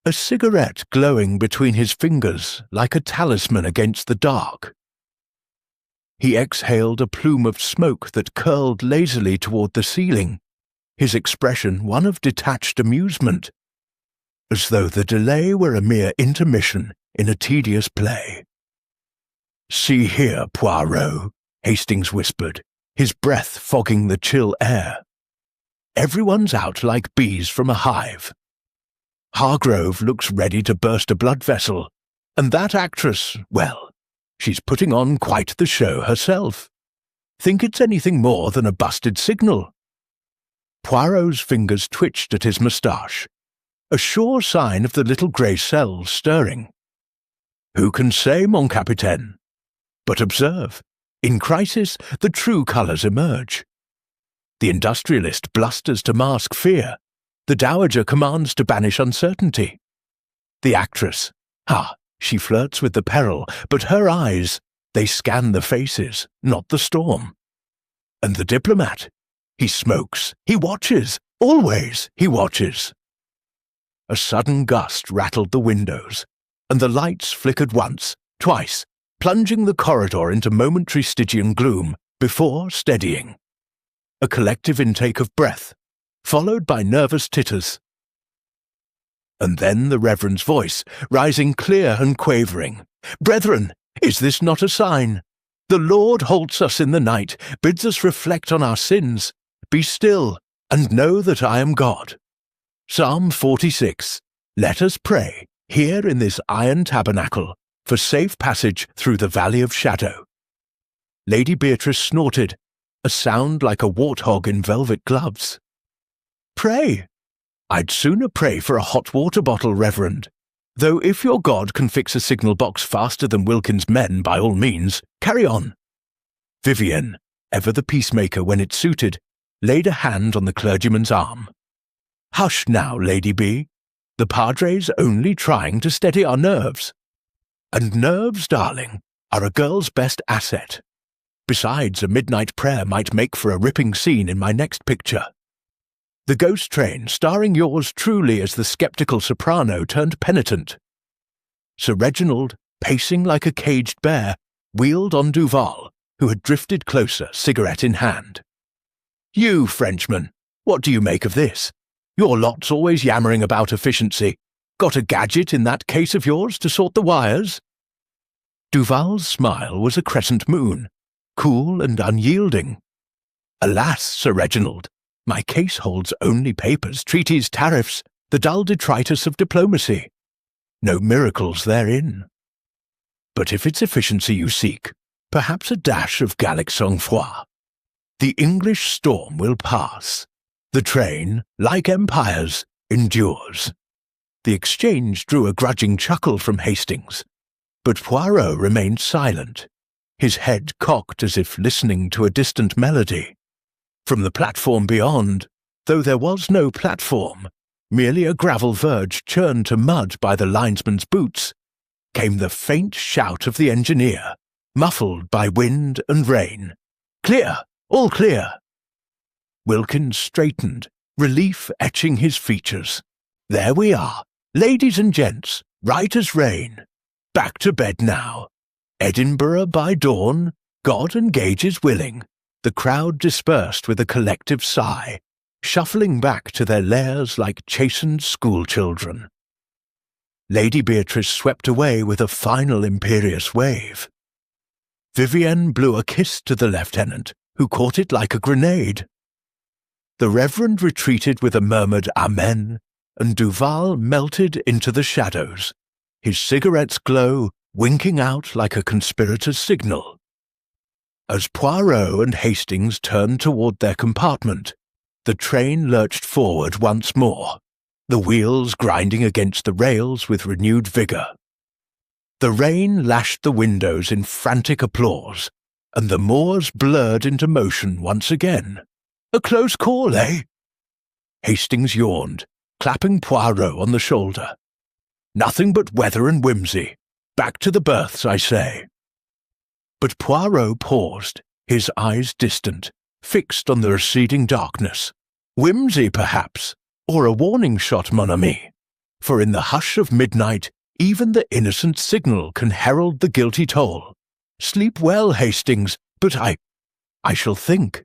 A cigarette glowing between his fingers like a talisman against the dark. He exhaled a plume of smoke that curled lazily toward the ceiling, his expression one of detached amusement, as though the delay were a mere intermission in a tedious play. "See here, Poirot," Hastings whispered, his breath fogging the chill air. "Everyone's out like bees from a hive. Hargrove looks ready to burst a blood vessel, and that actress, well, she's putting on quite the show herself. Think it's anything more than a busted signal?" Poirot's fingers twitched at his moustache, a sure sign of the little grey cells stirring. "Who can say, mon capitaine? But observe, in crisis the true colours emerge. The industrialist blusters to mask fear, the dowager commands to banish uncertainty. The actress, she flirts with the peril, but her eyes, they scan the faces, not the storm. And the diplomat, he smokes, he watches, always he watches." A sudden gust rattled the windows, and the lights flickered once, twice, plunging the corridor into momentary Stygian gloom before steadying. A collective intake of breath, followed by nervous titters. And then the Reverend's voice, rising clear and quavering. "Brethren, is this not a sign? The Lord halts us in the night, bids us reflect on our sins. Be still, and know that I am God. Psalm 46. Let us pray, here in this iron tabernacle, for safe passage through the Valley of Shadow." Lady Beatrice snorted, a sound like a warthog in velvet gloves. "Pray. I'd sooner pray for a hot water bottle, Reverend. Though if your God can fix a signal box faster than Wilkins' men, by all means, carry on." Vivienne, ever the peacemaker when it suited, laid a hand on the clergyman's arm. "Hush now, Lady B. The Padre's only trying to steady our nerves. And nerves, darling, are a girl's best asset. Besides, a midnight prayer might make for a ripping scene in my next picture. The Ghost Train, starring yours truly as the sceptical soprano turned penitent." Sir Reginald, pacing like a caged bear, wheeled on Duval, who had drifted closer, cigarette in hand. "You, Frenchman, what do you make of this? Your lot's always yammering about efficiency. Got a gadget in that case of yours to sort the wires?" Duval's smile was a crescent moon, cool and unyielding. "Alas, Sir Reginald, my case holds only papers, treaties, tariffs, the dull detritus of diplomacy. No miracles therein. But if it's efficiency you seek, perhaps a dash of Gallic sang-froid. The English storm will pass. The train, like empires, endures." The exchange drew a grudging chuckle from Hastings, but Poirot remained silent, his head cocked as if listening to a distant melody. From the platform beyond, though there was no platform, merely a gravel verge churned to mud by the linesman's boots, came the faint shout of the engineer, muffled by wind and rain. "Clear! All clear!" Wilkins straightened, relief etching his features. "There we are, ladies and gents, right as rain. Back to bed now. Edinburgh by dawn, God and Gage is willing." The crowd dispersed with a collective sigh, shuffling back to their lairs like chastened schoolchildren. Lady Beatrice swept away with a final imperious wave. Vivienne blew a kiss to the lieutenant, who caught it like a grenade. The Reverend retreated with a murmured Amen, and Duval melted into the shadows, his cigarette's glow winking out like a conspirator's signal. As Poirot and Hastings turned toward their compartment, the train lurched forward once more, the wheels grinding against the rails with renewed vigour. The rain lashed the windows in frantic applause, and the moors blurred into motion once again. "A close call, eh?" Hastings yawned, clapping Poirot on the shoulder. "Nothing but weather and whimsy. Back to the berths, I say." But Poirot paused, his eyes distant, fixed on the receding darkness. "Whimsy, perhaps, or a warning shot, mon ami. For in the hush of midnight, even the innocent signal can herald the guilty toll. Sleep well, Hastings, but I shall think."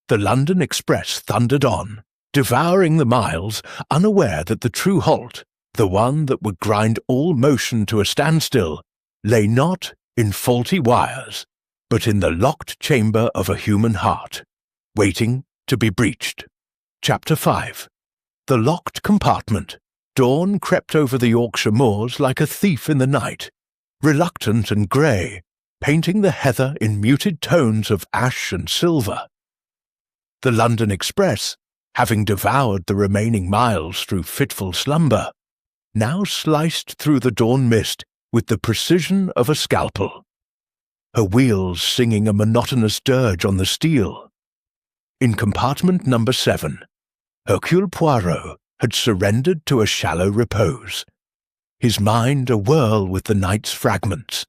The London Express thundered on, devouring the miles, unaware that the true halt, the one that would grind all motion to a standstill, lay not in faulty wires, but in the locked chamber of a human heart, waiting to be breached. Chapter 5. The locked compartment. Dawn crept over the Yorkshire moors like a thief in the night, reluctant and grey, painting the heather in muted tones of ash and silver. The London Express, having devoured the remaining miles through fitful slumber, now sliced through the dawn mist with the precision of a scalpel, her wheels singing a monotonous dirge on the steel. In compartment number 7, Hercule Poirot had surrendered to a shallow repose, his mind awhirl with the night's fragments,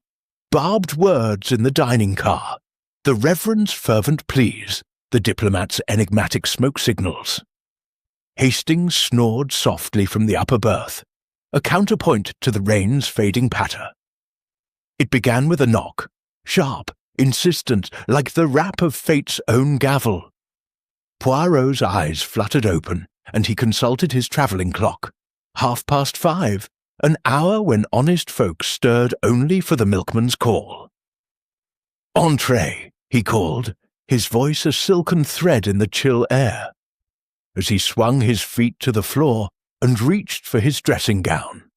barbed words in the dining car, the Reverend's fervent pleas, the diplomat's enigmatic smoke signals. Hastings snored softly from the upper berth, a counterpoint to the rain's fading patter. It began with a knock, sharp, insistent, like the rap of fate's own gavel. Poirot's eyes fluttered open, and he consulted his travelling clock. 5:30, an hour when honest folks stirred only for the milkman's call. "Entree," he called, his voice a silken thread in the chill air, as he swung his feet to the floor and reached for his dressing gown.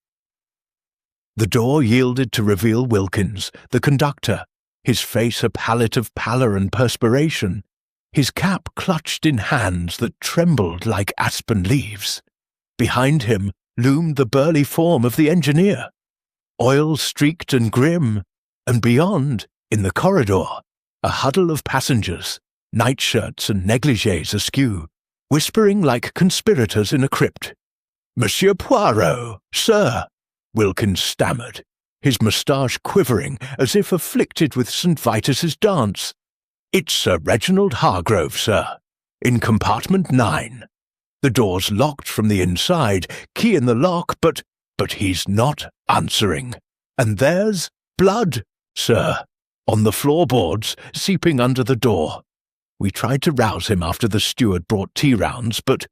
The door yielded to reveal Wilkins, the conductor, his face a palette of pallor and perspiration, his cap clutched in hands that trembled like aspen leaves. Behind him loomed the burly form of the engineer, oil-streaked and grim, and beyond, in the corridor, a huddle of passengers, nightshirts and negligées askew, whispering like conspirators in a crypt. "Monsieur Poirot, sir," Wilkins stammered, his moustache quivering as if afflicted with St. Vitus's dance. "It's Sir Reginald Hargrove, sir, in compartment 9. The door's locked from the inside, key in the lock, but he's not answering. And there's blood, sir, on the floorboards, seeping under the door. We tried to rouse him after the steward brought tea rounds, but—"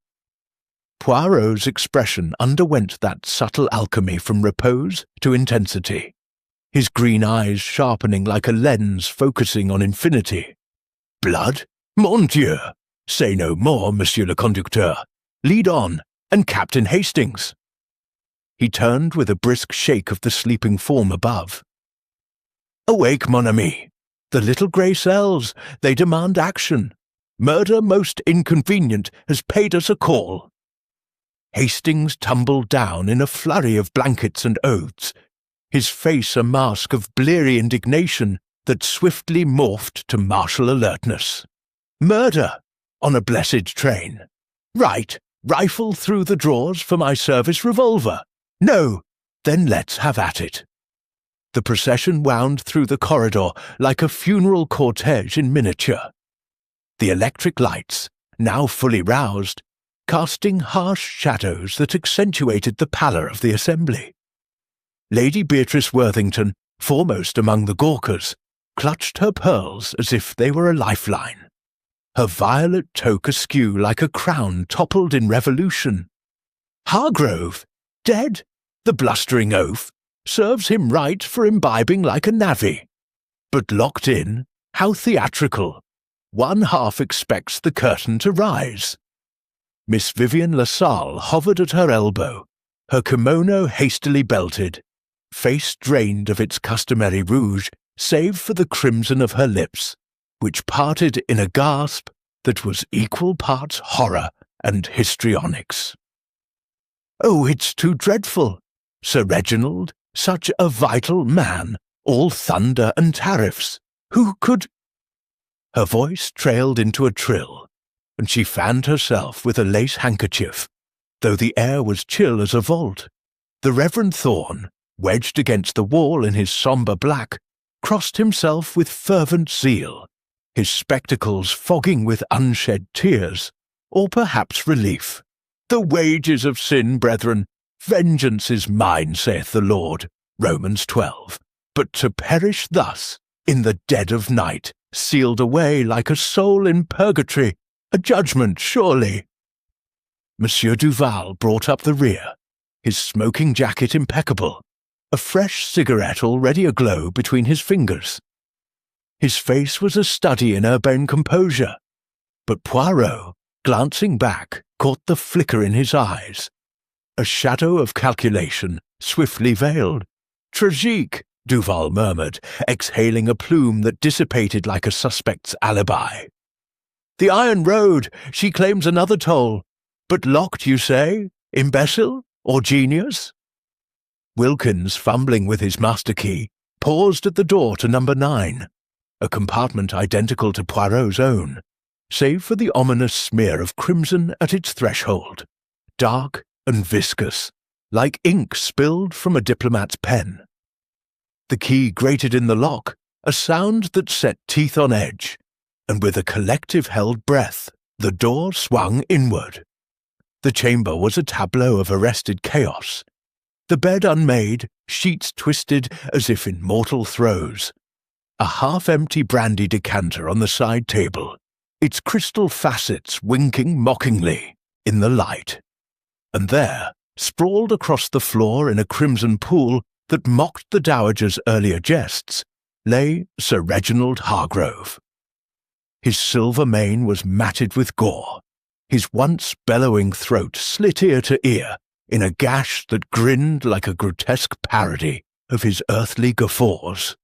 Poirot's expression underwent that subtle alchemy from repose to intensity, his green eyes sharpening like a lens focusing on infinity. "Blood? Mon Dieu! Say no more, Monsieur le Conducteur. Lead on, and Captain Hastings." He turned with a brisk shake of the sleeping form above. "Awake, mon ami. The little grey cells, they demand action. Murder most inconvenient has paid us a call." Hastings tumbled down in a flurry of blankets and oaths, his face a mask of bleary indignation that swiftly morphed to martial alertness. "Murder! On a blessed train. Right, rifle through the drawers for my service revolver. No, then let's have at it." The procession wound through the corridor like a funeral cortege in miniature. The electric lights, now fully roused, casting harsh shadows that accentuated the pallor of the assembly. Lady Beatrice Worthington, foremost among the gawkers, clutched her pearls as if they were a lifeline. Her violet toque askew like a crown toppled in revolution. Hargrove? Dead? The blustering oaf serves him right for imbibing like a navvy. But locked in, how theatrical. One half expects the curtain to rise. Miss Vivian LaSalle hovered at her elbow, her kimono hastily belted, face drained of its customary rouge save for the crimson of her lips, which parted in a gasp that was equal parts horror and histrionics. "Oh, it's too dreadful! Sir Reginald, such a vital man, all thunder and tariffs. Who could—" Her voice trailed into a trill, and she fanned herself with a lace handkerchief, though the air was chill as a vault. The Reverend Thorne, wedged against the wall in his sombre black, crossed himself with fervent zeal, his spectacles fogging with unshed tears, or perhaps relief. "The wages of sin, brethren, vengeance is mine, saith the Lord, Romans 12. But to perish thus, in the dead of night, sealed away like a soul in purgatory, a judgment surely." Monsieur Duval brought up the rear, his smoking jacket impeccable, a fresh cigarette already aglow between his fingers. His face was a study in urbane composure, but Poirot, glancing back, caught the flicker in his eyes. A shadow of calculation, swiftly veiled. "Tragique," Duval murmured, exhaling a plume that dissipated like a suspect's alibi. "The Iron Road, she claims another toll. But locked, you say? Imbecile? Or genius?" Wilkins, fumbling with his master key, paused at the door to number 9, a compartment identical to Poirot's own, save for the ominous smear of crimson at its threshold, dark and viscous, like ink spilled from a diplomat's pen. The key grated in the lock, a sound that set teeth on edge, and with a collective held breath, the door swung inward. The chamber was a tableau of arrested chaos. The bed unmade, sheets twisted as if in mortal throes. A half-empty brandy decanter on the side table, its crystal facets winking mockingly in the light. And there, sprawled across the floor in a crimson pool that mocked the dowager's earlier jests, lay Sir Reginald Hargrove. His silver mane was matted with gore, his once bellowing throat slit ear to ear in a gash that grinned like a grotesque parody of his earthly guffaws.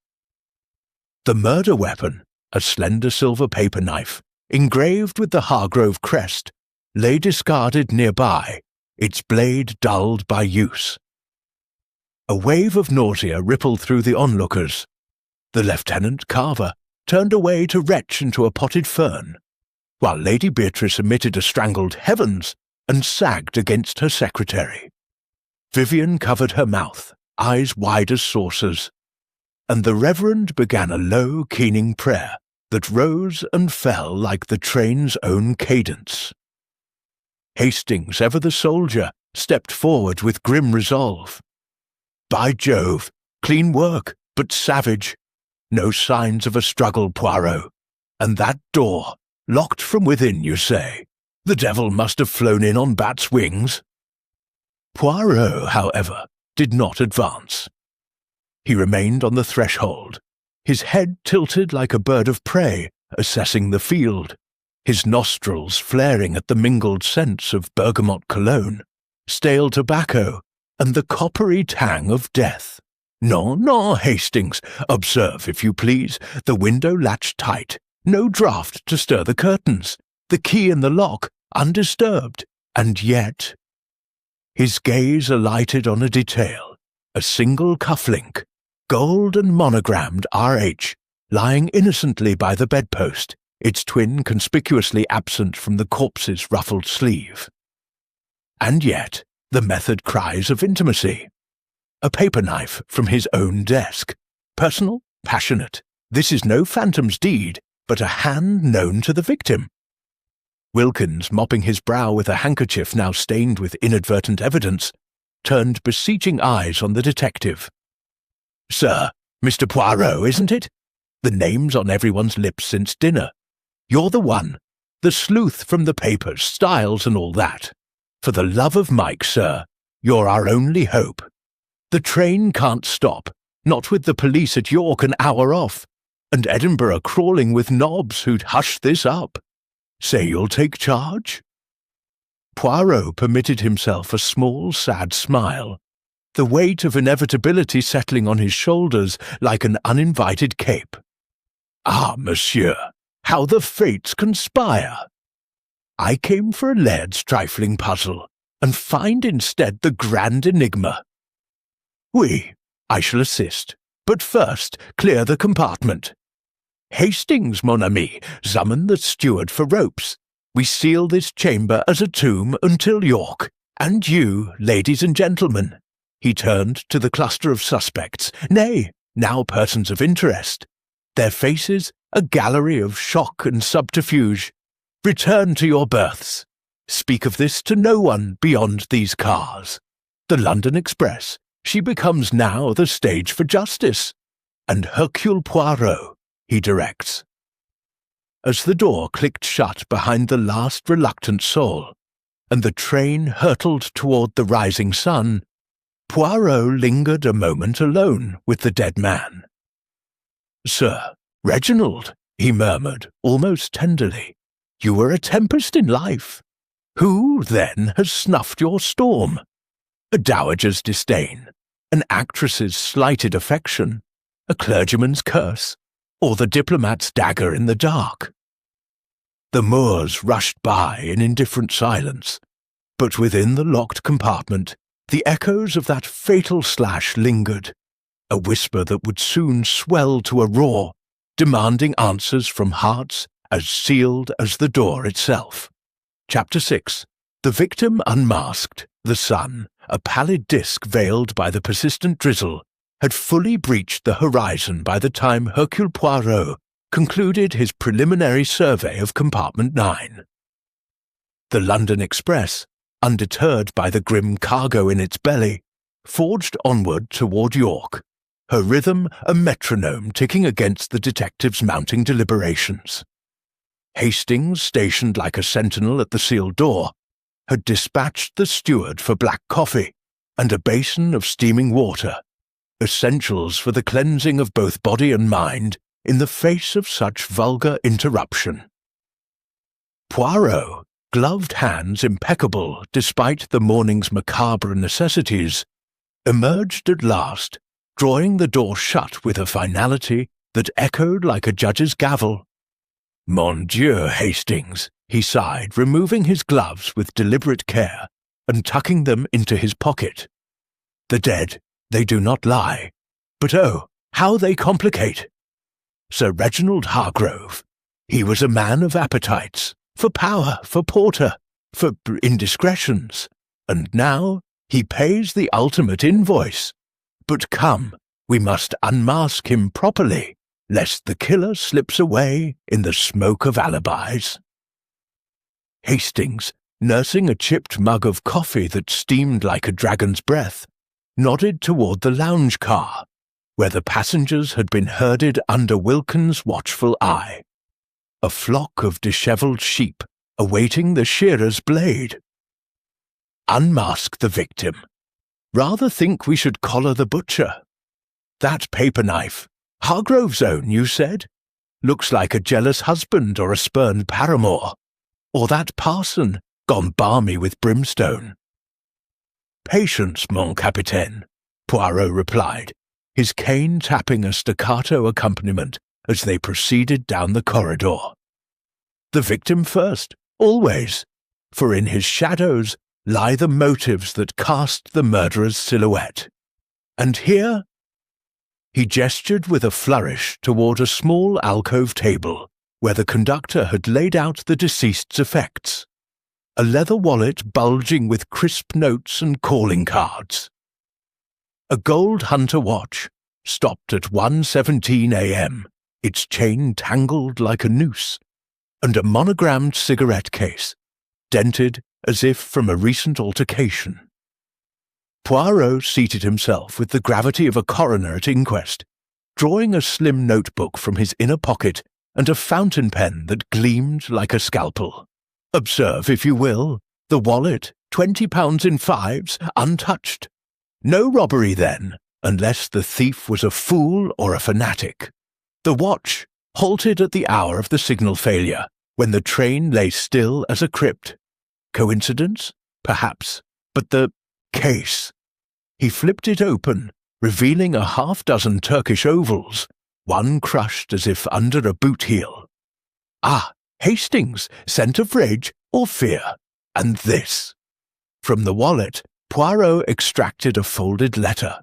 The murder weapon, a slender silver paper knife, engraved with the Hargrove crest, lay discarded nearby, its blade dulled by use. A wave of nausea rippled through the onlookers. The Lieutenant Carver turned away to retch into a potted fern, while Lady Beatrice emitted a strangled heavens and sagged against her secretary. Vivian covered her mouth, eyes wide as saucers, and the Reverend began a low, keening prayer that rose and fell like the train's own cadence. Hastings, ever the soldier, stepped forward with grim resolve. "By Jove, clean work, but savage. No signs of a struggle, Poirot. And that door, locked from within, you say? The devil must have flown in on bat's wings." Poirot, however, did not advance. He remained on the threshold, his head tilted like a bird of prey, assessing the field, his nostrils flaring at the mingled scents of bergamot cologne, stale tobacco, and the coppery tang of death. "No, no, Hastings, observe, if you please, the window latched tight, no draught to stir the curtains, the key in the lock undisturbed, and yet—" His gaze alighted on a detail, a single cufflink, gold and monogrammed R.H., lying innocently by the bedpost, its twin conspicuously absent from the corpse's ruffled sleeve. And yet, the method cries of intimacy. A paper knife from his own desk. Personal, passionate. This is no phantom's deed, but a hand known to the victim. Wilkins, mopping his brow with a handkerchief now stained with inadvertent evidence, turned beseeching eyes on the detective. "Sir, Mr. Poirot, isn't it? The name's on everyone's lips since dinner. You're the one. The sleuth from the papers, Styles and all that. For the love of Mike, sir, you're our only hope. The train can't stop, not with the police at York an hour off, and Edinburgh crawling with knobs who'd hush this up. Say you'll take charge?" Poirot permitted himself a small, sad smile, the weight of inevitability settling on his shoulders like an uninvited cape. "Ah, monsieur, how the fates conspire! I came for a laird's trifling puzzle, and find instead the grand enigma. Oui, I shall assist, but first clear the compartment. Hastings, mon ami, summon the steward for ropes. We seal this chamber as a tomb until York, and you, ladies and gentlemen." He turned to the cluster of suspects, nay, now persons of interest. Their faces a gallery of shock and subterfuge. "Return to your berths. Speak of this to no one beyond these cars. The London Express, she becomes now the stage for justice. And Hercule Poirot, he directs." As the door clicked shut behind the last reluctant soul, and the train hurtled toward the rising sun, Poirot lingered a moment alone with the dead man. "Sir, Reginald," he murmured, almost tenderly, "you were a tempest in life. Who, then, has snuffed your storm? A dowager's disdain, an actress's slighted affection, a clergyman's curse, or the diplomat's dagger in the dark?" The Moors rushed by in indifferent silence, but within the locked compartment the echoes of that fatal slash lingered, a whisper that would soon swell to a roar, demanding answers from hearts as sealed as the door itself. Chapter 6. The victim unmasked, the sun, a pallid disk veiled by the persistent drizzle, had fully breached the horizon by the time Hercule Poirot concluded his preliminary survey of Compartment 9. The London Express, undeterred by the grim cargo in its belly, forged onward toward York, her rhythm a metronome ticking against the detective's mounting deliberations. Hastings, stationed like a sentinel at the sealed door, had dispatched the steward for black coffee and a basin of steaming water, essentials for the cleansing of both body and mind in the face of such vulgar interruption. Poirot, gloved hands impeccable despite the morning's macabre necessities, emerged at last, drawing the door shut with a finality that echoed like a judge's gavel. "Mon Dieu, Hastings," he sighed, removing his gloves with deliberate care and tucking them into his pocket. "The dead, they do not lie, but oh, how they complicate. Sir Reginald Hargrove, he was a man of appetites, for power, for porter, for indiscretions, and now he pays the ultimate invoice. But come, we must unmask him properly, lest the killer slips away in the smoke of alibis." Hastings, nursing a chipped mug of coffee that steamed like a dragon's breath, nodded toward the lounge car, where the passengers had been herded under Wilkins's watchful eye. A flock of dishevelled sheep awaiting the shearer's blade. Unmask the victim. Rather think we should collar the butcher. That paper knife, Hargrove's own, you said? Looks like a jealous husband or a spurned paramour. Or that parson, gone balmy with brimstone. "Patience, mon capitaine," Poirot replied, his cane tapping a staccato accompaniment as they proceeded down the corridor. "The victim first, always, for in his shadows lie the motives that cast the murderer's silhouette. And here—" He gestured with a flourish toward a small alcove table where the conductor had laid out the deceased's effects, a leather wallet bulging with crisp notes and calling cards. A gold hunter watch, stopped at 1:17 a.m., its chain tangled like a noose, and a monogrammed cigarette case, dented as if from a recent altercation. Poirot seated himself with the gravity of a coroner at inquest, drawing a slim notebook from his inner pocket and a fountain pen that gleamed like a scalpel. Observe, if you will, the wallet, £20 in fives, untouched. No robbery, then, unless the thief was a fool or a fanatic. The watch, halted at the hour of the signal failure, when the train lay still as a crypt. Coincidence? Perhaps. But the case. He flipped it open, revealing a half-dozen Turkish ovals, one crushed as if under a boot heel. Ah, Hastings, scent of rage or fear. And this. From the wallet, Poirot extracted a folded letter.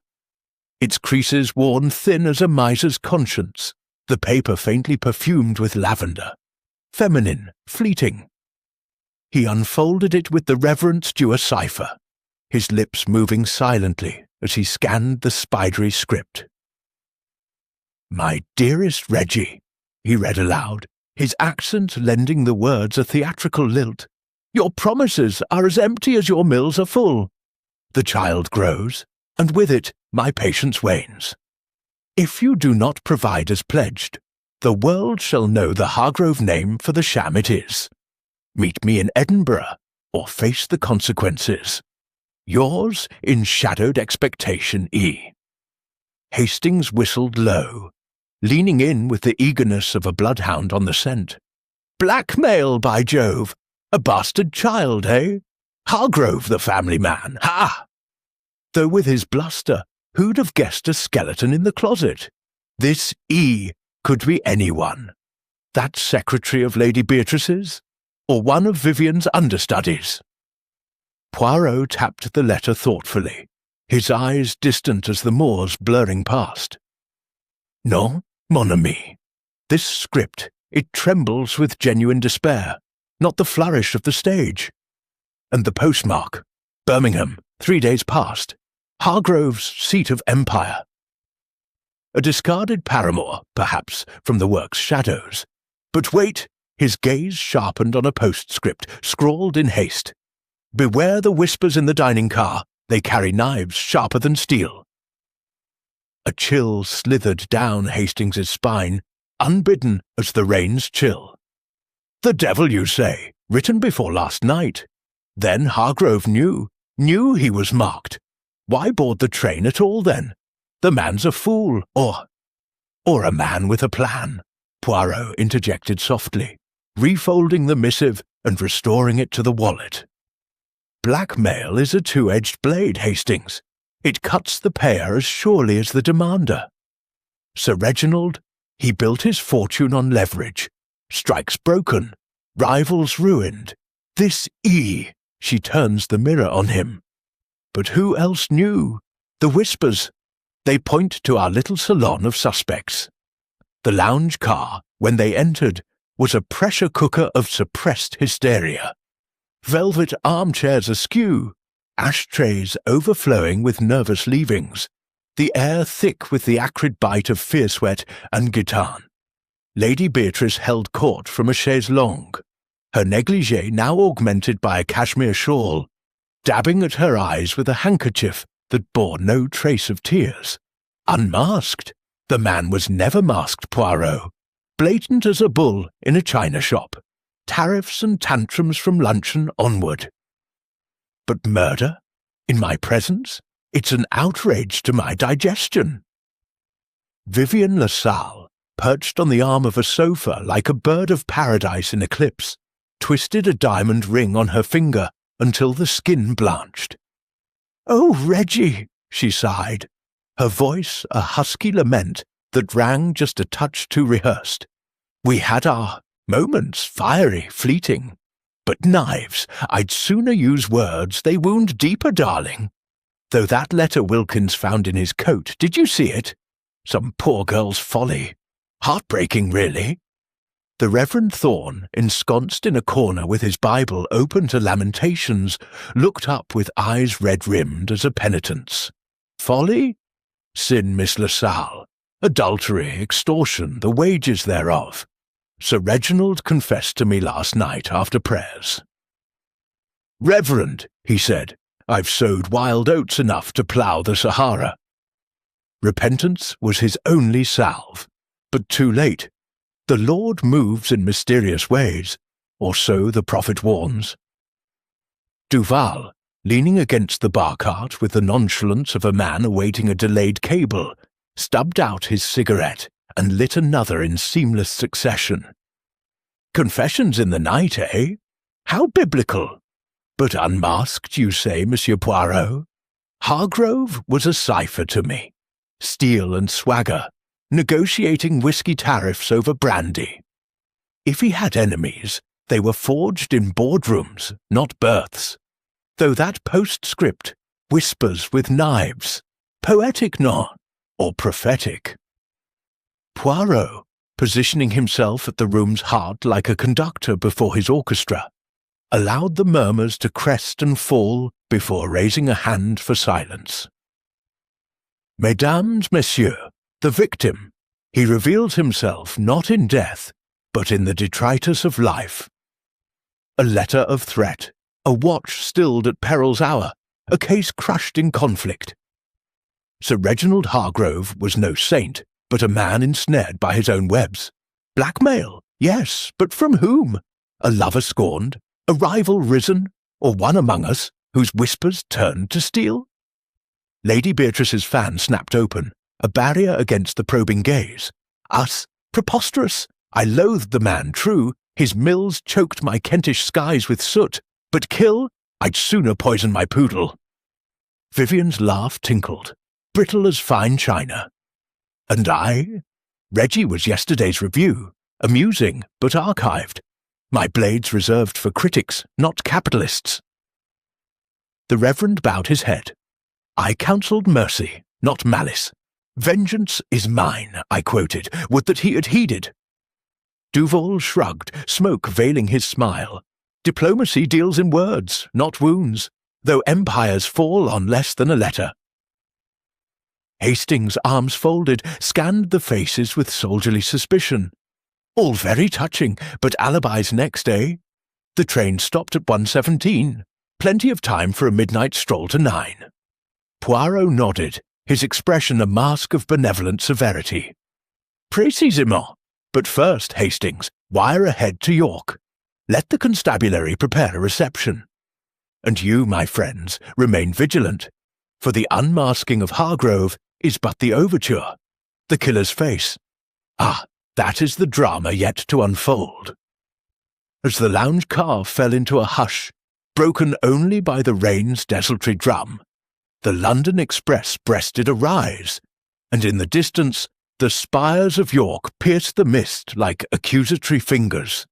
Its creases worn thin as a miser's conscience, the paper faintly perfumed with lavender. Feminine, fleeting. He unfolded it with the reverence due a cipher, his lips moving silently as he scanned the spidery script. "My dearest Reggie," he read aloud, his accent lending the words a theatrical lilt, "your promises are as empty as your mills are full. The child grows, and with it my patience wanes. If you do not provide as pledged, the world shall know the Hargrove name for the sham it is. Meet me in Edinburgh, or face the consequences. Yours, in shadowed expectation, E." Hastings whistled low, leaning in with the eagerness of a bloodhound on the scent. "Blackmail, by Jove! A bastard child, eh? Hargrove, the family man, ha!" Though with his bluster, who'd have guessed a skeleton in the closet? This E could be anyone. That secretary of Lady Beatrice's? Or one of Vivian's understudies? Poirot tapped the letter thoughtfully, his eyes distant as the moors blurring past. "Non, mon ami. This script, it trembles with genuine despair, not the flourish of the stage. And the postmark, Birmingham, 3 days past, Hargrove's seat of empire. A discarded paramour, perhaps, from the work's shadows. But wait, his gaze sharpened on a postscript, scrawled in haste. Beware the whispers in the dining car, they carry knives sharper than steel. A chill slithered down Hastings's spine, unbidden as the rain's chill. The devil, you say, written before last night. Then Hargrove knew he was marked. Why board the train at all, then? The man's a fool, or a man with a plan, Poirot interjected softly, refolding the missive and restoring it to the wallet. Blackmail is a two-edged blade, Hastings. It cuts the payer as surely as the demander. Sir Reginald, he built his fortune on leverage. Strikes broken, rivals ruined. This E, she turns the mirror on him. But who else knew? The whispers. They point to our little salon of suspects. The lounge car, when they entered, was a pressure cooker of suppressed hysteria. Velvet armchairs askew, ashtrays overflowing with nervous leavings, the air thick with the acrid bite of fierce-wet and gitane. Lady Beatrice held court from a chaise longue, her negligée now augmented by a cashmere shawl, dabbing at her eyes with a handkerchief that bore no trace of tears. Unmasked. The man was never masked, Poirot. Blatant as a bull in a china shop. Tariffs and tantrums from luncheon onward. But murder? In my presence? It's an outrage to my digestion. Vivian LaSalle, perched on the arm of a sofa like a bird of paradise in eclipse, twisted a diamond ring on her finger until the skin blanched. "Oh, Reggie," she sighed, her voice a husky lament that rang just a touch too rehearsed. "We had our moments, fiery, fleeting. But knives, I'd sooner use words, they wound deeper, darling. Though that letter Wilkins found in his coat, did you see it? Some poor girl's folly. Heartbreaking, really." The Reverend Thorne, ensconced in a corner with his Bible open to Lamentations, looked up with eyes red-rimmed as a penitence. "Folly? Sin, Miss LaSalle. Adultery, extortion, the wages thereof. Sir Reginald confessed to me last night after prayers." "Reverend," he said, "I've sowed wild oats enough to plough the Sahara." Repentance was his only salve, but too late. The Lord moves in mysterious ways, or so the prophet warns. Duval, leaning against the bar cart with the nonchalance of a man awaiting a delayed cable, stubbed out his cigarette and lit another in seamless succession. "Confessions in the night, eh? How biblical! But unmasked, you say, Monsieur Poirot? Hargrove was a cipher to me. Steel and swagger, negotiating whiskey tariffs over brandy. If he had enemies, they were forged in boardrooms, not berths. Though that postscript whispers with knives. Poetic, no, or prophetic." Poirot, positioning himself at the room's heart like a conductor before his orchestra, allowed the murmurs to crest and fall before raising a hand for silence. "Mesdames, messieurs, the victim, he reveals himself not in death, but in the detritus of life. A letter of threat, a watch stilled at peril's hour, a case crushed in conflict. Sir Reginald Hargrove was no saint, but a man ensnared by his own webs. Blackmail, yes, but from whom? A lover scorned, a rival risen, or one among us whose whispers turned to steel?" Lady Beatrice's fan snapped open, a barrier against the probing gaze. "Us? Preposterous! I loathed the man, true. His mills choked my Kentish skies with soot. But kill? I'd sooner poison my poodle." Vivian's laugh tinkled, brittle as fine china. "And I? Reggie was yesterday's review. Amusing, but archived. My blade's reserved for critics, not capitalists." The Reverend bowed his head. "I counselled mercy, not malice. 'Vengeance is mine,' I quoted. Would that he had heeded." Duval shrugged, smoke veiling his smile. "Diplomacy deals in words, not wounds, though empires fall on less than a letter." Hastings, arms folded, scanned the faces with soldierly suspicion. "All very touching, but alibis next, eh? The train stopped at 1:17. Plenty of time for a midnight stroll to 9. Poirot nodded, his expression a mask of benevolent severity. "Précisément. But first, Hastings, wire ahead to York. Let the constabulary prepare a reception. And you, my friends, remain vigilant, for the unmasking of Hargrove is but the overture, the killer's face. Ah, that is the drama yet to unfold." As the lounge car fell into a hush, broken only by the rain's desultory drum, The London Express breasted a rise, and in the distance the spires of York pierced the mist like accusatory fingers.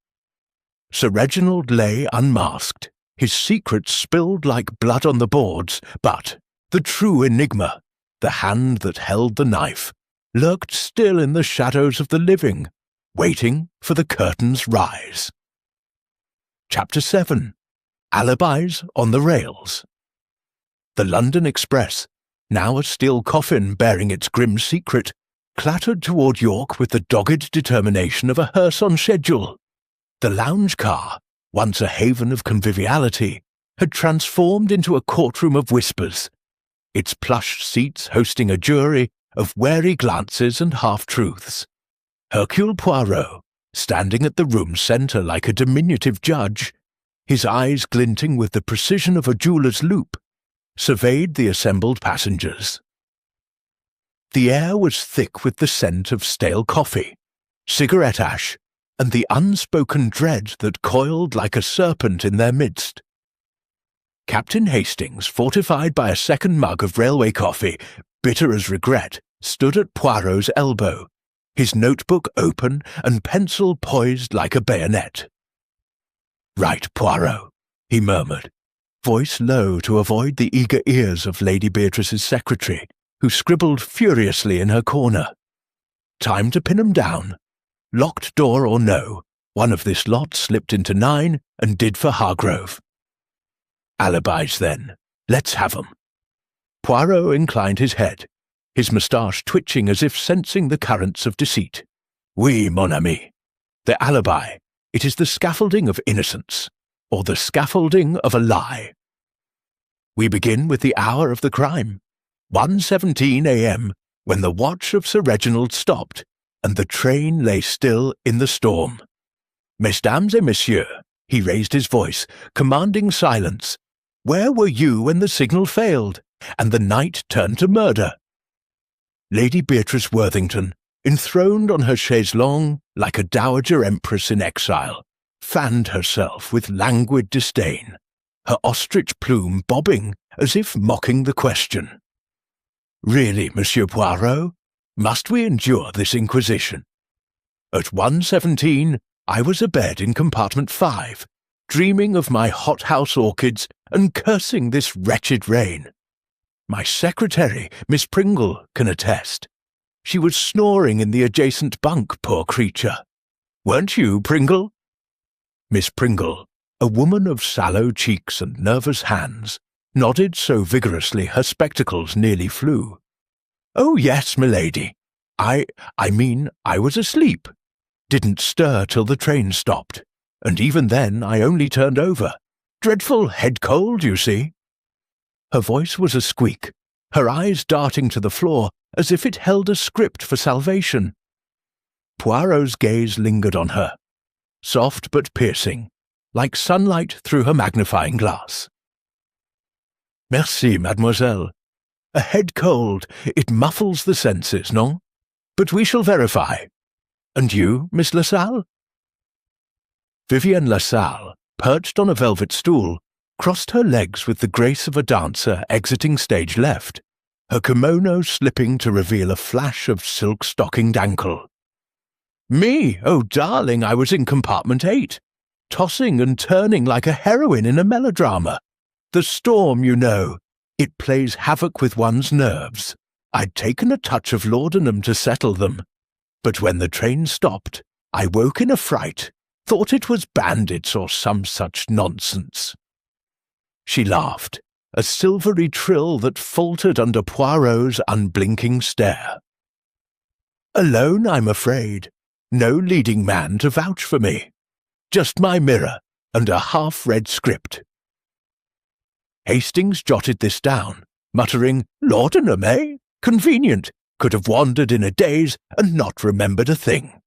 Sir Reginald lay unmasked, his secrets spilled like blood on the boards, but the true enigma, the hand that held the knife, lurked still in the shadows of the living, waiting for the curtain's rise. Chapter 7. Alibis on the Rails. The London Express, now a steel coffin bearing its grim secret, clattered toward York with the dogged determination of a hearse on schedule. The lounge car, once a haven of conviviality, had transformed into a courtroom of whispers, its plushed seats hosting a jury of wary glances and half-truths. Hercule Poirot, standing at the room's centre like a diminutive judge, his eyes glinting with the precision of a jeweller's loop, surveyed the assembled passengers. The air was thick with the scent of stale coffee, cigarette ash, and the unspoken dread that coiled like a serpent in their midst. Captain Hastings, fortified by a second mug of railway coffee, bitter as regret, stood at Poirot's elbow, his notebook open and pencil poised like a bayonet. "Right, Poirot," he murmured, voice low to avoid the eager ears of Lady Beatrice's secretary, who scribbled furiously in her corner. "Time to pin 'em down. Locked door or no, one of this lot slipped into 9 and did for Hargrove. Alibis, then. Let's have 'em." Poirot inclined his head, his moustache twitching as if sensing the currents of deceit. "Oui, mon ami. The alibi, it is the scaffolding of innocence, or the scaffolding of a lie. We begin with the hour of the crime, 1:17 a.m., when the watch of Sir Reginald stopped, and the train lay still in the storm. Mesdames et messieurs," he raised his voice, commanding silence, "where were you when the signal failed, and the night turned to murder?" Lady Beatrice Worthington, enthroned on her chaise longue like a dowager empress in exile, fanned herself with languid disdain, her ostrich plume bobbing as if mocking the question. "Really, Monsieur Poirot, must we endure this inquisition? At 1:17 I was abed in compartment 5, dreaming of my hothouse orchids and cursing this wretched rain. My secretary, Miss Pringle, can attest. She was snoring in the adjacent bunk, poor creature. Weren't you, Pringle?" Miss Pringle, a woman of sallow cheeks and nervous hands, nodded so vigorously her spectacles nearly flew. "Oh, yes, milady. I mean, I was asleep. Didn't stir till the train stopped, and even then I only turned over. Dreadful head cold, you see." Her voice was a squeak, her eyes darting to the floor as if it held a script for salvation. Poirot's gaze lingered on her, soft but piercing, like sunlight through her magnifying glass. "Merci, mademoiselle. A head cold, it muffles the senses, non? But we shall verify. And you, Miss LaSalle?" Vivienne LaSalle, perched on a velvet stool, crossed her legs with the grace of a dancer exiting stage left, her kimono slipping to reveal a flash of silk-stockinged ankle. "Me? Oh, darling, I was in compartment 8, tossing and turning like a heroine in a melodrama. The storm, you know. It plays havoc with one's nerves. I'd taken a touch of laudanum to settle them. But when the train stopped, I woke in a fright, thought it was bandits or some such nonsense." She laughed, a silvery trill that faltered under Poirot's unblinking stare. "Alone, I'm afraid. No leading man to vouch for me. Just my mirror and a half-read script." Hastings jotted this down, muttering, "Laudanum, eh? Convenient. Could have wandered in a daze and not remembered a thing."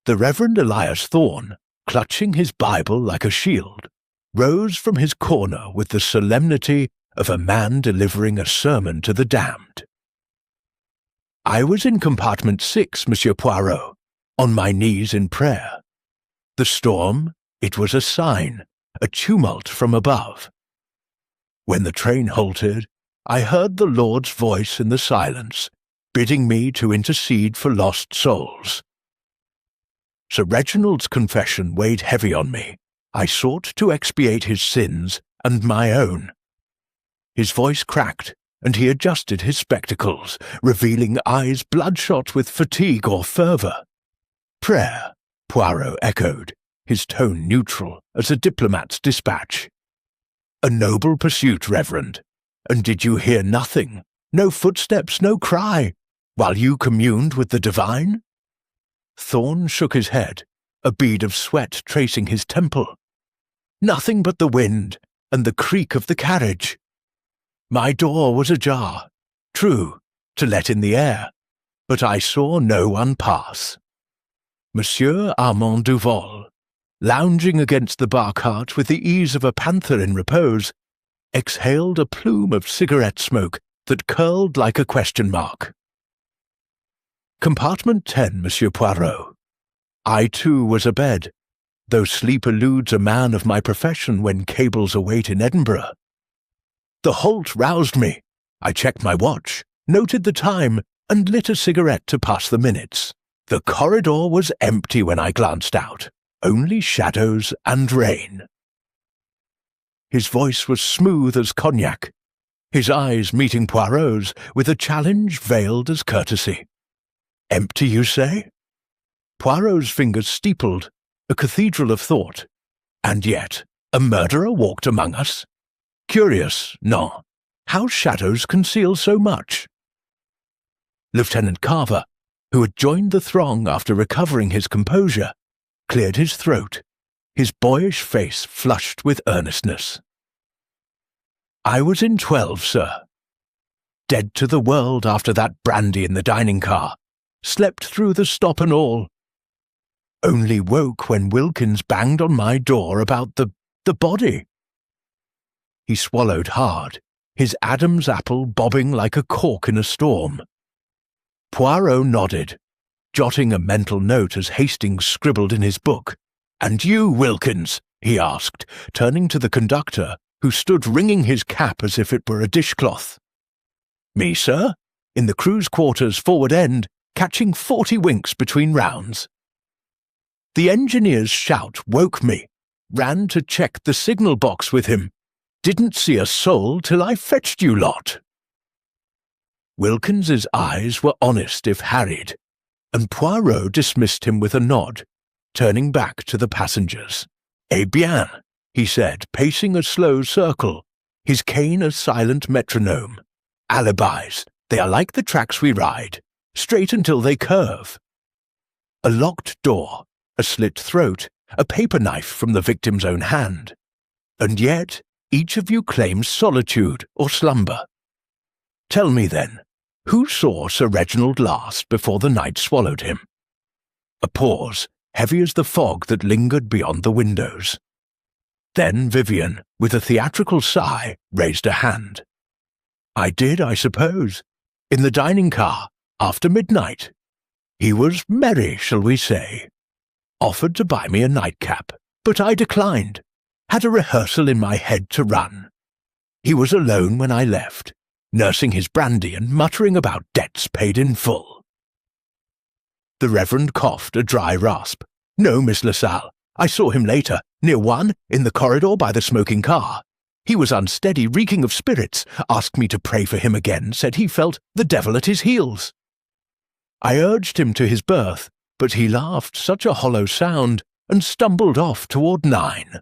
The Reverend Elias Thorne, clutching his Bible like a shield, rose from his corner with the solemnity of a man delivering a sermon to the damned. "I was in compartment 6, Monsieur Poirot, on my knees in prayer. The storm, it was a sign, a tumult from above. When the train halted, I heard the Lord's voice in the silence, bidding me to intercede for lost souls. Sir Reginald's confession weighed heavy on me. I sought to expiate his sins and my own. His voice cracked, and he adjusted his spectacles, revealing eyes bloodshot with fatigue or fervour. "Prayer," Poirot echoed, his tone neutral as a diplomat's dispatch. "A noble pursuit, Reverend. And did you hear nothing? No footsteps, no cry, while you communed with the divine?" Thorn shook his head, a bead of sweat tracing his temple. "Nothing but the wind and the creak of the carriage. My door was ajar, true, to let in the air, but I saw no one pass. Monsieur Armand Duval, lounging against the bar cart with the ease of a panther in repose, exhaled a plume of cigarette smoke that curled like a question mark. Compartment 10, Monsieur Poirot. I too was abed, though sleep eludes a man of my profession when cables await in Edinburgh. The halt roused me. I checked my watch, noted the time, and lit a cigarette to pass the minutes. The corridor was empty when I glanced out, only shadows and rain. His voice was smooth as cognac, his eyes meeting Poirot's with a challenge veiled as courtesy. "Empty, you say?" Poirot's fingers steepled, a cathedral of thought. And yet, a murderer walked among us? Curious, no. How shadows conceal so much? Lieutenant Carver, who had joined the throng after recovering his composure, cleared his throat, his boyish face flushed with earnestness. "I was in 12, sir. Dead to the world after that brandy in the dining car, slept through the stop and all. Only woke when Wilkins banged on my door about the body." He swallowed hard, his Adam's apple bobbing like a cork in a storm. Poirot nodded, jotting a mental note as Hastings scribbled in his book. "And you, Wilkins?" he asked, turning to the conductor, who stood wringing his cap as if it were a dishcloth. "Me, sir? In the crew's quarters forward end, catching 40 winks between rounds." The engineer's shout woke me. Ran to check the signal box with him. Didn't see a soul till I fetched you lot. Wilkins's eyes were honest if harried, and Poirot dismissed him with a nod, turning back to the passengers. "Eh bien," he said, pacing a slow circle, his cane a silent metronome. "Alibis, they are like the tracks we ride, straight until they curve." A locked door, a slit throat, a paper knife from the victim's own hand. And yet, each of you claims solitude or slumber. Tell me then, who saw Sir Reginald last before the night swallowed him? A pause, heavy as the fog that lingered beyond the windows. Then Vivian, with a theatrical sigh, raised a hand. "I did, I suppose. In the dining car, after midnight. He was merry, shall we say. Offered to buy me a nightcap, but I declined. Had a rehearsal in my head to run. He was alone when I left, nursing his brandy and muttering about debts paid in full." The Reverend coughed a dry rasp. "No, Miss LaSalle. I saw him later, near 1, in the corridor by the smoking car. He was unsteady, reeking of spirits, asked me to pray for him again, said he felt the devil at his heels. I urged him to his berth, but he laughed such a hollow sound and stumbled off toward 9.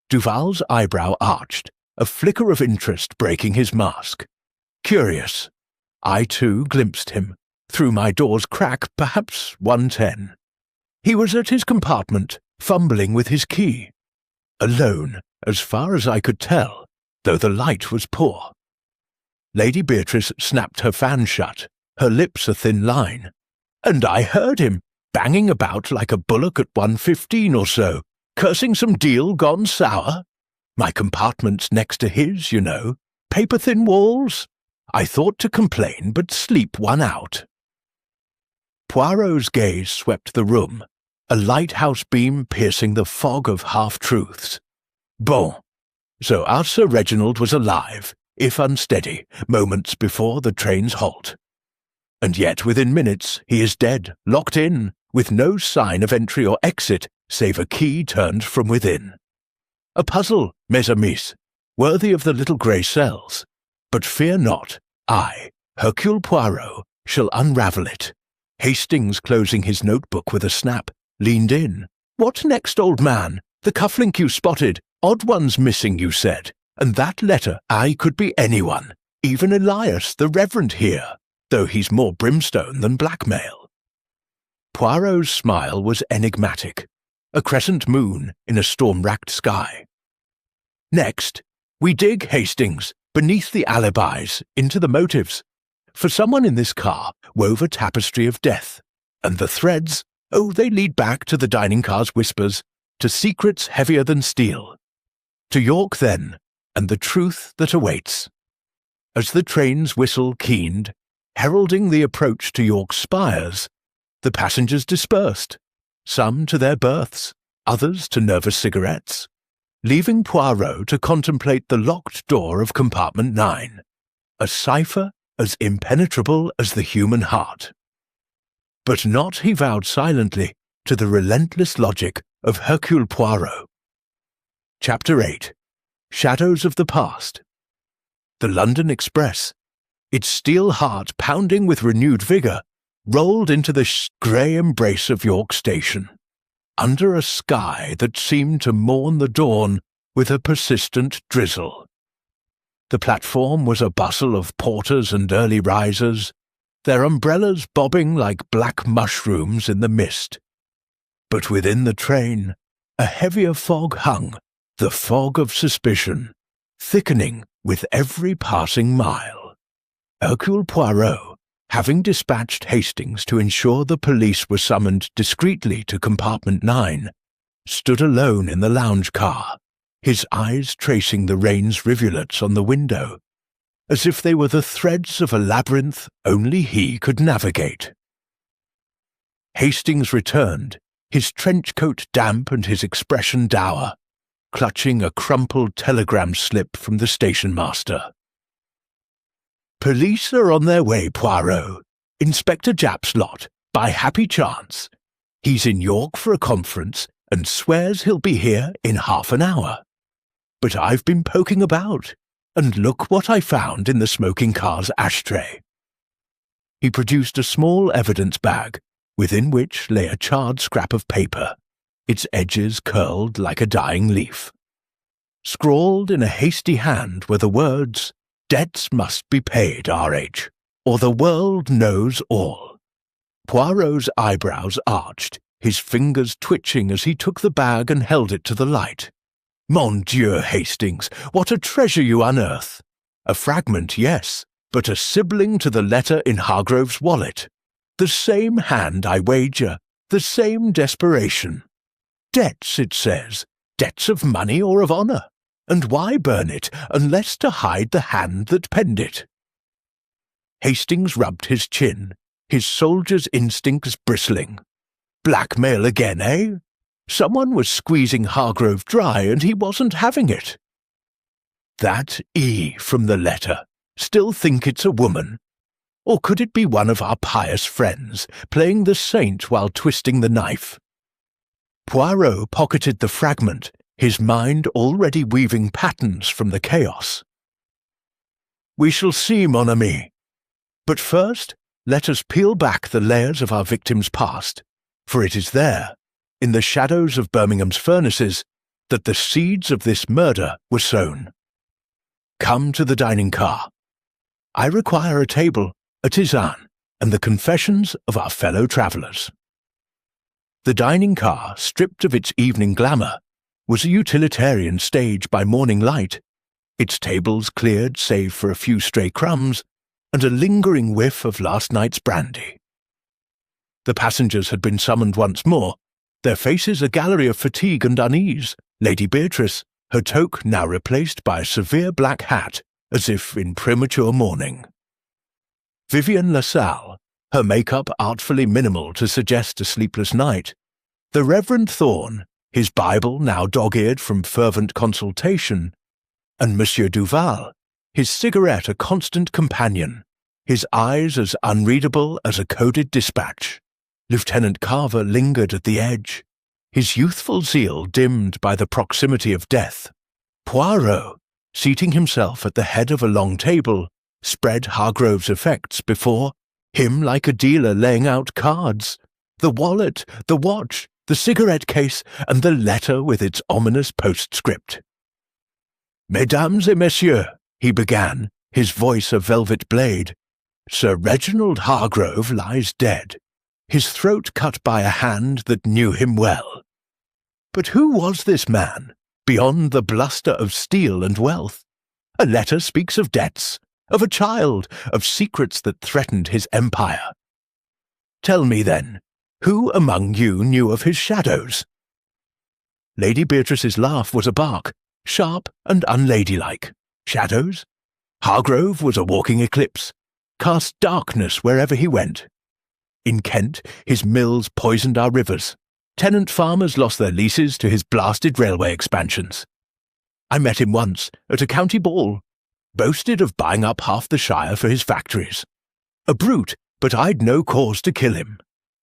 Duval's eyebrow arched, a flicker of interest breaking his mask. Curious. I too glimpsed him, through my door's crack, perhaps 1:10. He was at his compartment, fumbling with his key. Alone, as far as I could tell, though the light was poor. Lady Beatrice snapped her fan shut, her lips a thin line. And I heard him, banging about like a bullock at 1:15 or so, cursing some deal gone sour. My compartment's next to his, you know, paper-thin walls. I thought to complain, but sleep won out." Poirot's gaze swept the room, a lighthouse beam piercing the fog of half-truths. "Bon, So our Sir Reginald was alive, if unsteady, moments before the train's halt. And yet within minutes he is dead, locked in, with no sign of entry or exit save a key turned from within. A puzzle, mes amis, worthy of the little grey cells. But fear not, I, Hercule Poirot, shall unravel it. Hastings, closing his notebook with a snap, leaned in. What next, old man? The cufflink you spotted, odd one's missing, you said. And that letter, I could be anyone, even Elias the Reverend here, though he's more brimstone than blackmail. Poirot's smile was enigmatic, a crescent moon in a storm-racked sky. Next, we dig, Hastings, beneath the alibis, into the motives. For someone in this car wove a tapestry of death, and the threads, oh, they lead back to the dining car's whispers, to secrets heavier than steel. To York, then, and the truth that awaits. As the train's whistle keened, heralding the approach to York's spires, the passengers dispersed, some to their berths, others to nervous cigarettes, leaving Poirot to contemplate the locked door of compartment 9, a cipher as impenetrable as the human heart. But not, he vowed silently, to the relentless logic of Hercule Poirot. Chapter 8. Shadows of the Past. The London Express, its steel heart pounding with renewed vigour, rolled into the grey embrace of York Station, under a sky that seemed to mourn the dawn with a persistent drizzle. The platform was a bustle of porters and early risers, their umbrellas bobbing like black mushrooms in the mist. But within the train, a heavier fog hung, the fog of suspicion, thickening with every passing mile. Hercule Poirot, having dispatched Hastings to ensure the police were summoned discreetly to compartment 9, stood alone in the lounge car, his eyes tracing the rain's rivulets on the window, as if they were the threads of a labyrinth only he could navigate. Hastings returned, his trench coat damp and his expression dour, clutching a crumpled telegram slip from the station-master. "Police are on their way, Poirot. Inspector Japp's lot, by happy chance. He's in York for a conference and swears he'll be here in half an hour. But I've been poking about, and look what I found in the smoking car's ashtray." He produced a small evidence bag, within which lay a charred scrap of paper, its edges curled like a dying leaf. Scrawled in a hasty hand were the words, "Debts must be paid, R.H., or the world knows all." Poirot's eyebrows arched, his fingers twitching as he took the bag and held it to the light. "Mon Dieu, Hastings, what a treasure you unearth! A fragment, yes, but a sibling to the letter in Hargrove's wallet. The same hand, I wager, the same desperation. Debts, it says, debts of money or of honour. And why burn it, unless to hide the hand that penned it?" Hastings rubbed his chin, his soldier's instincts bristling. Blackmail again, eh? Someone was squeezing Hargrove dry, and he wasn't having it. That E from the letter. Still think it's a woman? Or could it be one of our pious friends, playing the saint while twisting the knife? Poirot pocketed the fragment, his mind already weaving patterns from the chaos. "We shall see, mon ami. But first, let us peel back the layers of our victim's past, for it is there, in the shadows of Birmingham's furnaces, that the seeds of this murder were sown. Come to the dining car. I require a table, a tisane, and the confessions of our fellow travellers." The dining car, stripped of its evening glamour, was a utilitarian stage by morning light, its tables cleared save for a few stray crumbs and a lingering whiff of last night's brandy. The passengers had been summoned once more, their faces a gallery of fatigue and unease. Lady Beatrice, her toque now replaced by a severe black hat, as if in premature mourning. Vivienne LaSalle, her make-up artfully minimal to suggest a sleepless night. The Reverend Thorne, his Bible now dog-eared from fervent consultation, And Monsieur Duval, his cigarette a constant companion, his eyes as unreadable as a coded dispatch. Lieutenant Carver lingered at the edge, his youthful zeal dimmed by the proximity of death. Poirot, seating himself at the head of a long table, spread Hargrove's effects before him like a dealer laying out cards. The wallet, the watch, the cigarette case, and the letter with its ominous postscript. "Mesdames et messieurs," he began, his voice a velvet blade, "Sir Reginald Hargrove lies dead, his throat cut by a hand that knew him well. But who was this man, beyond the bluster of steel and wealth? A letter speaks of debts, of a child, of secrets that threatened his empire. Tell me, then, who among you knew of his shadows?" Lady Beatrice's laugh was a bark, sharp and unladylike. Shadows? Hargrove was a walking eclipse, cast darkness wherever he went. In Kent, his mills poisoned our rivers. Tenant farmers lost their leases to his blasted railway expansions. I met him once at a county ball. Boasted of buying up half the shire for his factories. A brute, but I'd no cause to kill him.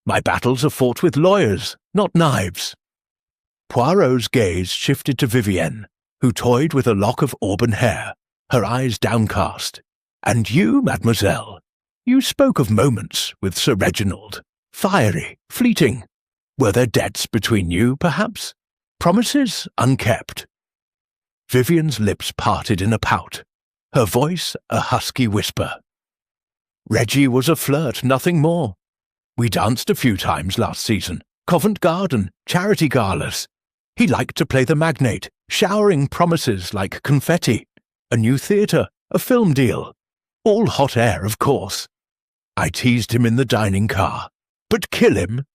My battles are fought with lawyers, not knives. Poirot's gaze shifted to Vivienne, who toyed with a lock of auburn hair, her eyes downcast. "And you, mademoiselle, you spoke of moments with Sir Reginald. Fiery, fleeting. Were there debts between you, perhaps? Promises unkept?" Vivienne's lips parted in a pout, her voice a husky whisper. "Reggie was a flirt, nothing more. We danced a few times last season, Covent Garden, charity galas. He liked to play the magnate, showering promises like confetti. A new theatre, a film deal. All hot air, of course. I teased him in the dining car. But kill him?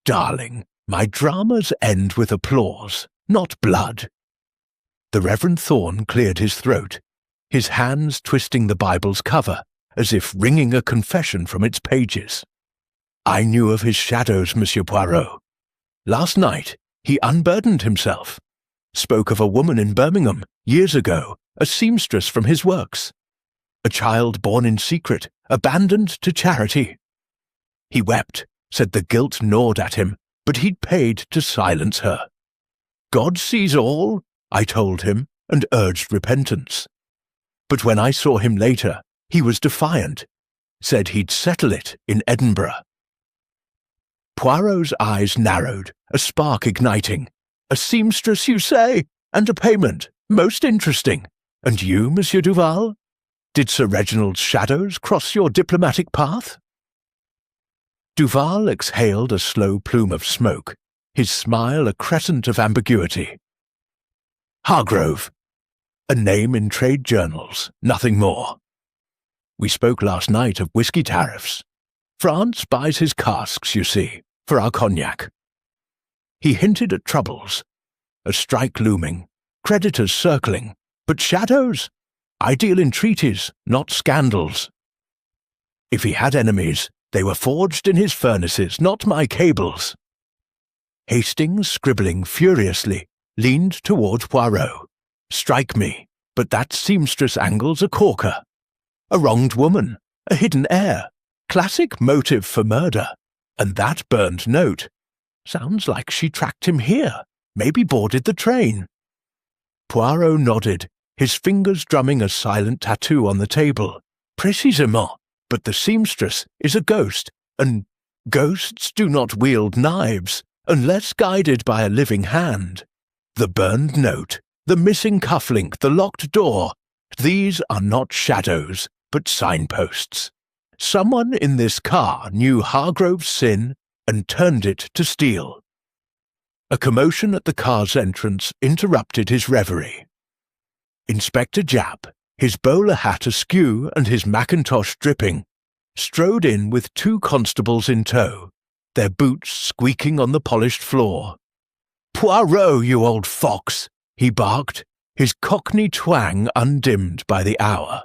Darling, my dramas end with applause, not blood." The Reverend Thorne cleared his throat, his hands twisting the Bible's cover, as if wringing a confession from its pages. "I knew of his shadows, Monsieur Poirot. Last night he unburdened himself, spoke of a woman in Birmingham, years ago, a seamstress from his works. A child born in secret, abandoned to charity. He wept, said the guilt gnawed at him, but he'd paid to silence her. God sees all, I told him, and urged repentance. But when I saw him later, he was defiant, said he'd settle it in Edinburgh." Poirot's eyes narrowed, a spark igniting. "A seamstress, you say? And a payment? Most interesting. And you, Monsieur Duval? Did Sir Reginald's shadows cross your diplomatic path?" Duval exhaled a slow plume of smoke, his smile a crescent of ambiguity. "Hargrove. A name in trade journals, nothing more. We spoke last night of whiskey tariffs. France buys his casks, you see, for our cognac. He hinted at troubles, a strike looming, creditors circling, but shadows? I deal in treaties, not scandals. If he had enemies, they were forged in his furnaces, not my cables." Hastings, scribbling furiously, leaned toward Poirot. "Strike me, but that seamstress angle's a corker. A wronged woman, a hidden heir, classic motive for murder. And that burned note. Sounds like she tracked him here, maybe boarded the train." Poirot nodded, his fingers drumming a silent tattoo on the table. "Précisément, but the seamstress is a ghost, and ghosts do not wield knives, unless guided by a living hand. The burned note, the missing cufflink, the locked door, these are not shadows, but signposts. Someone in this car knew Hargrove's sin and turned it to steel." A commotion at the car's entrance interrupted his reverie. Inspector Japp, his bowler hat askew and his mackintosh dripping, strode in with 2 constables in tow, their boots squeaking on the polished floor. "Poirot, you old fox!" he barked, his cockney twang undimmed by the hour.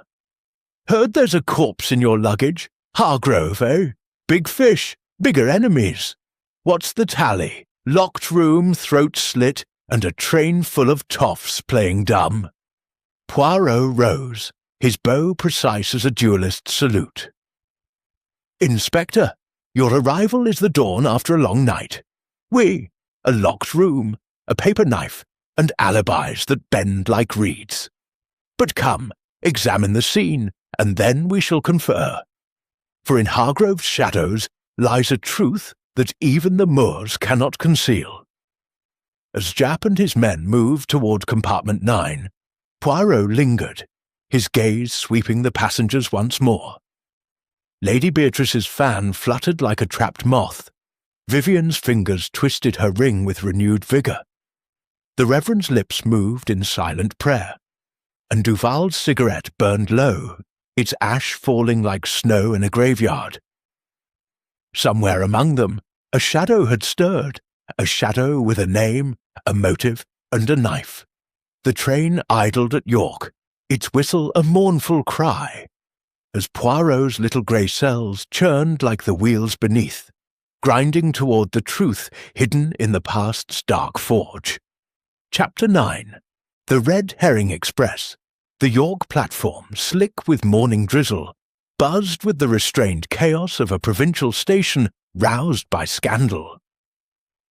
"Heard there's a corpse in your luggage? Hargrove, eh? Big fish, bigger enemies. What's the tally? Locked room, throat slit, and a train full of toffs playing dumb." Poirot rose, his bow precise as a duellist's salute. "Inspector, your arrival is the dawn after a long night. A locked room, a paper knife, and alibis that bend like reeds. But come, examine the scene, and then we shall confer. For in Hargrove's shadows lies a truth that even the Moors cannot conceal." As Japp and his men moved toward compartment 9, Poirot lingered, his gaze sweeping the passengers once more. Lady Beatrice's fan fluttered like a trapped moth. Vivian's fingers twisted her ring with renewed vigour. The Reverend's lips moved in silent prayer, and Duval's cigarette burned low, its ash falling like snow in a graveyard. Somewhere among them, a shadow had stirred, a shadow with a name, a motive, and a knife. The train idled at York, its whistle a mournful cry, as Poirot's little grey cells churned like the wheels beneath, grinding toward the truth hidden in the past's dark forge. Chapter 9. The Red Herring Express. The York platform, slick with morning drizzle, buzzed with the restrained chaos of a provincial station roused by scandal.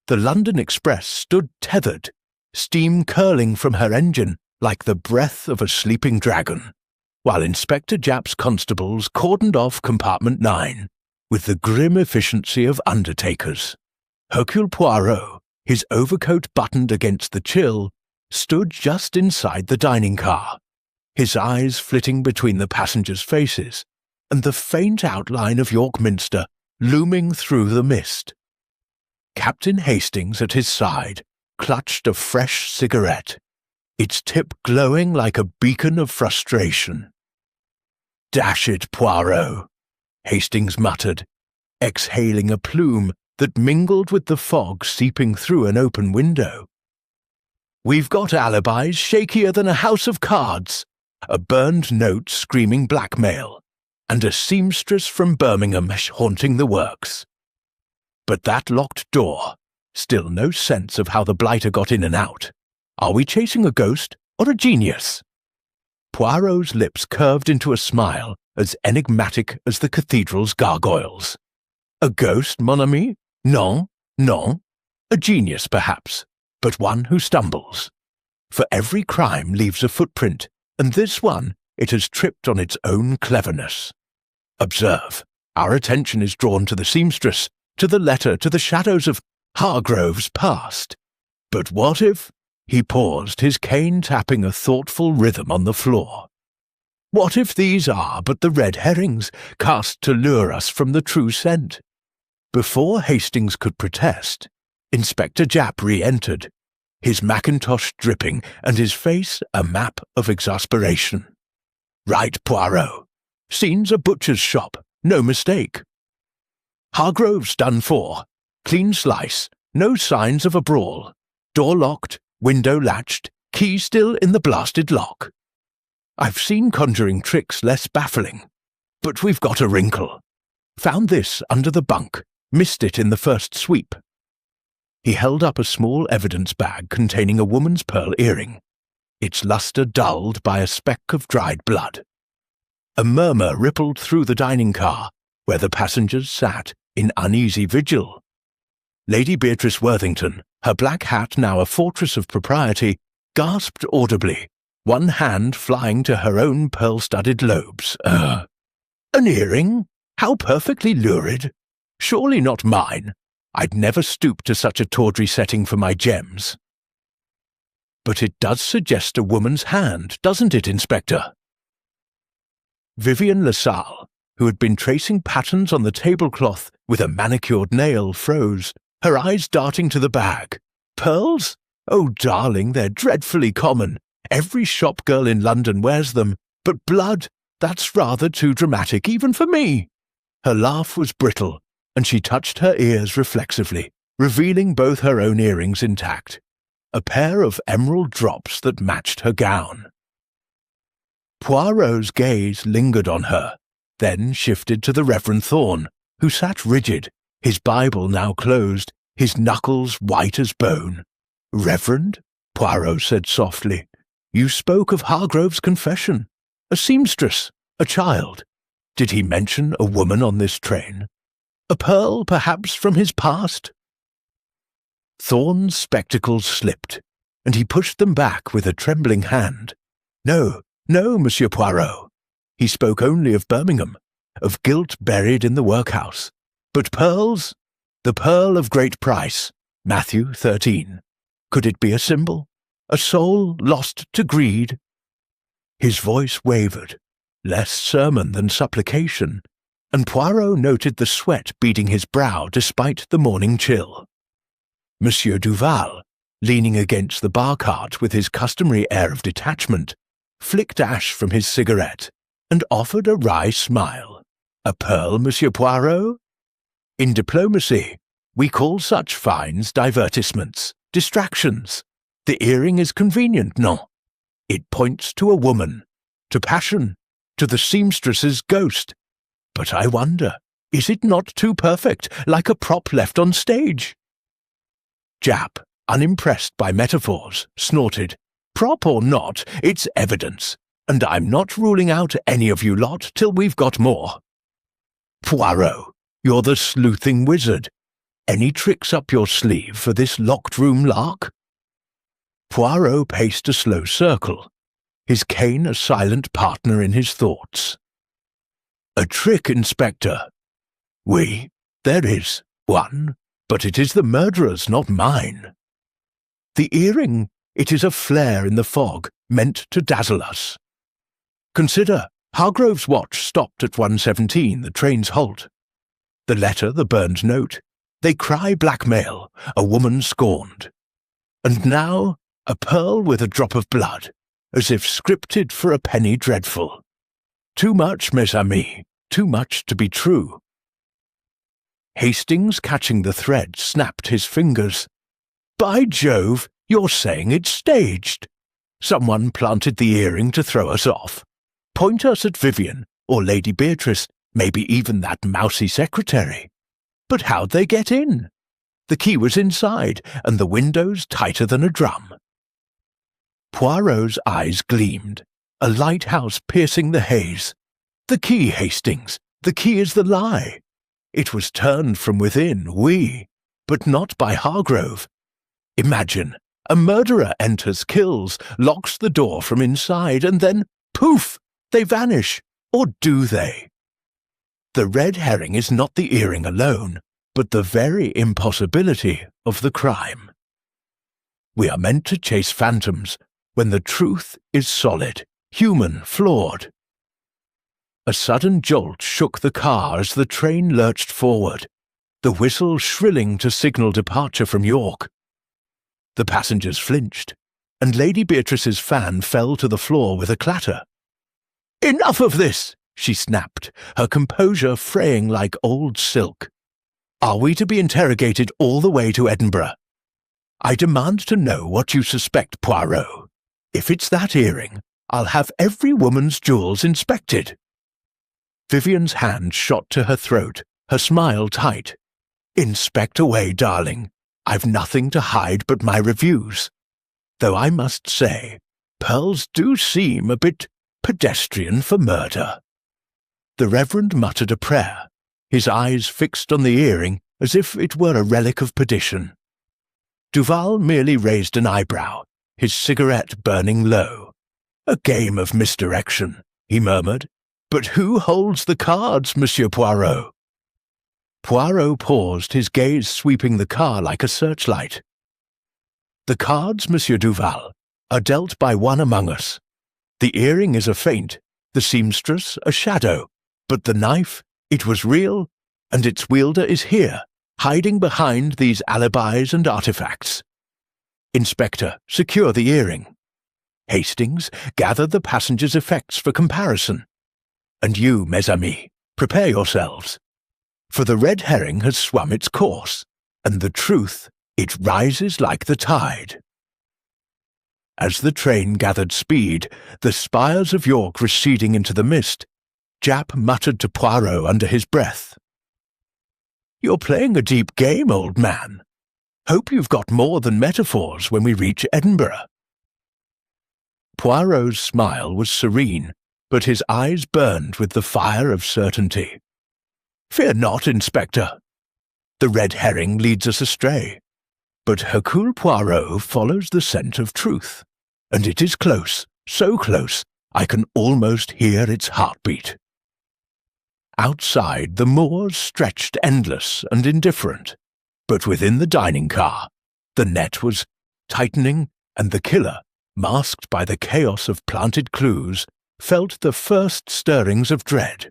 The London Express stood tethered, steam curling from her engine like the breath of a sleeping dragon, while Inspector Japp's constables cordoned off compartment 9 with the grim efficiency of undertakers. Hercule Poirot, his overcoat buttoned against the chill, stood just inside the dining car, his eyes flitting between the passengers' faces, and the faint outline of York Minster looming through the mist. Captain Hastings at his side clutched a fresh cigarette, its tip glowing like a beacon of frustration. "Dash it, Poirot," Hastings muttered, exhaling a plume that mingled with the fog seeping through an open window. "We've got alibis shakier than a house of cards, a burned note screaming blackmail, and a seamstress from Birmingham haunting the works. But that locked door, still no sense of how the blighter got in and out. Are we chasing a ghost or a genius?" Poirot's lips curved into a smile as enigmatic as the cathedral's gargoyles. "A ghost, mon ami? Non, non. A genius, perhaps, but one who stumbles. For every crime leaves a footprint, and this one it has tripped on its own cleverness. Observe, our attention is drawn to the seamstress, to the letter, to the shadows of Hargrove's past. But what if—" He paused, his cane tapping a thoughtful rhythm on the floor. "What if these are but the red herrings cast to lure us from the true scent?" Before Hastings could protest, Inspector Japp re-entered, his mackintosh dripping and his face a map of exasperation. "Right, Poirot. Scene's a butcher's shop, no mistake. Hargrove's done for. Clean slice, no signs of a brawl. Door locked, window latched, key still in the blasted lock. I've seen conjuring tricks less baffling, but we've got a wrinkle. Found this under the bunk, missed it in the first sweep." He held up a small evidence bag containing a woman's pearl earring, its lustre dulled by a speck of dried blood. A murmur rippled through the dining car, where the passengers sat in uneasy vigil. Lady Beatrice Worthington, her black hat now a fortress of propriety, gasped audibly, one hand flying to her own pearl-studded lobes. An earring? How perfectly lurid! Surely not mine. I'd never stoop to such a tawdry setting for my gems." "But it does suggest a woman's hand, doesn't it, Inspector?" Vivian LaSalle, who had been tracing patterns on the tablecloth with a manicured nail, froze, her eyes darting to the bag. "Pearls? Oh, darling, they're dreadfully common. Every shop girl in London wears them. But blood, that's rather too dramatic even for me." Her laugh was brittle, and she touched her ears reflexively, revealing both her own earrings intact, a pair of emerald drops that matched her gown. Poirot's gaze lingered on her, then shifted to the Reverend Thorne, who sat rigid, his Bible now closed, his knuckles white as bone. "Reverend?" Poirot said softly. You spoke of Hargrove's confession. A seamstress, a child. Did he mention a woman on this train? A pearl, perhaps, from his past? Thorne's spectacles slipped, and he pushed them back with a trembling hand. No, no, Monsieur Poirot. He spoke only of Birmingham, of guilt buried in the workhouse. But pearls? The pearl of great price, Matthew 13. Could it be a symbol? A soul lost to greed? His voice wavered, less sermon than supplication, and Poirot noted the sweat beading his brow despite the morning chill. Monsieur Duval, leaning against the bar cart with his customary air of detachment, flicked ash from his cigarette and offered a wry smile. A pearl, Monsieur Poirot? In diplomacy, we call such finds divertissements, distractions. The earring is convenient, non? It points to a woman, to passion, to the seamstress's ghost. But I wonder, is it not too perfect, like a prop left on stage? Jap, unimpressed by metaphors, snorted, Prop or not, it's evidence, and I'm not ruling out any of you lot till we've got more. Poirot, you're the sleuthing wizard. Any tricks up your sleeve for this locked-room lark? Poirot paced a slow circle, his cane a silent partner in his thoughts. A trick, Inspector. Oui, there is one, but it is the murderer's, not mine. The earring, it is a flare in the fog, meant to dazzle us. Consider, Hargrove's watch stopped at 1:17, the train's halt. The letter, the burned note, they cry blackmail, a woman scorned. And now, a pearl with a drop of blood, as if scripted for a penny dreadful. Too much, mes amis, too much to be true. Hastings, catching the thread, snapped his fingers. By Jove, you're saying it's staged. Someone planted the earring to throw us off. Point us at Vivian, or Lady Beatrice, maybe even that mousy secretary. But how'd they get in? The key was inside, and the windows tighter than a drum. Poirot's eyes gleamed, a lighthouse piercing the haze. The key, Hastings, the key is the lie. It was turned from within, oui, but not by Hargrove. Imagine, a murderer enters, kills, locks the door from inside, and then, poof, they vanish. Or do they? The red herring is not the earring alone, but the very impossibility of the crime. We are meant to chase phantoms when the truth is solid, human, flawed. A sudden jolt shook the car as the train lurched forward, the whistle shrilling to signal departure from York. The passengers flinched, and Lady Beatrice's fan fell to the floor with a clatter. "Enough of this!" she snapped, her composure fraying like old silk. "Are we to be interrogated all the way to Edinburgh? I demand to know what you suspect, Poirot. If it's that earring, I'll have every woman's jewels inspected." Vivian's hand shot to her throat, her smile tight. "Inspect away, darling. I've nothing to hide but my reviews. Though I must say, pearls do seem a bit pedestrian for murder." The Reverend muttered a prayer, his eyes fixed on the earring as if it were a relic of perdition. Duval merely raised an eyebrow, his cigarette burning low. "A game of misdirection," he murmured. "But who holds the cards, Monsieur Poirot?" Poirot paused, his gaze sweeping the car like a searchlight. "The cards, Monsieur Duval, are dealt by one among us. The earring is a feint, the seamstress a shadow, but the knife, it was real, and its wielder is here, hiding behind these alibis and artifacts. Inspector, secure the earring. Hastings, gather the passengers' effects for comparison. And you, mes amis, prepare yourselves. For the red herring has swum its course, and the truth, it rises like the tide." As the train gathered speed, the spires of York receding into the mist, Jap muttered to Poirot under his breath. "You're playing a deep game, old man. Hope you've got more than metaphors when we reach Edinburgh." Poirot's smile was serene, but his eyes burned with the fire of certainty. "Fear not, Inspector. The red herring leads us astray, but Hercule Poirot follows the scent of truth, and it is close, so close I can almost hear its heartbeat." Outside, the moors stretched endless and indifferent, but within the dining car, the net was tightening, and the killer, masked by the chaos of planted clues, felt the first stirrings of dread.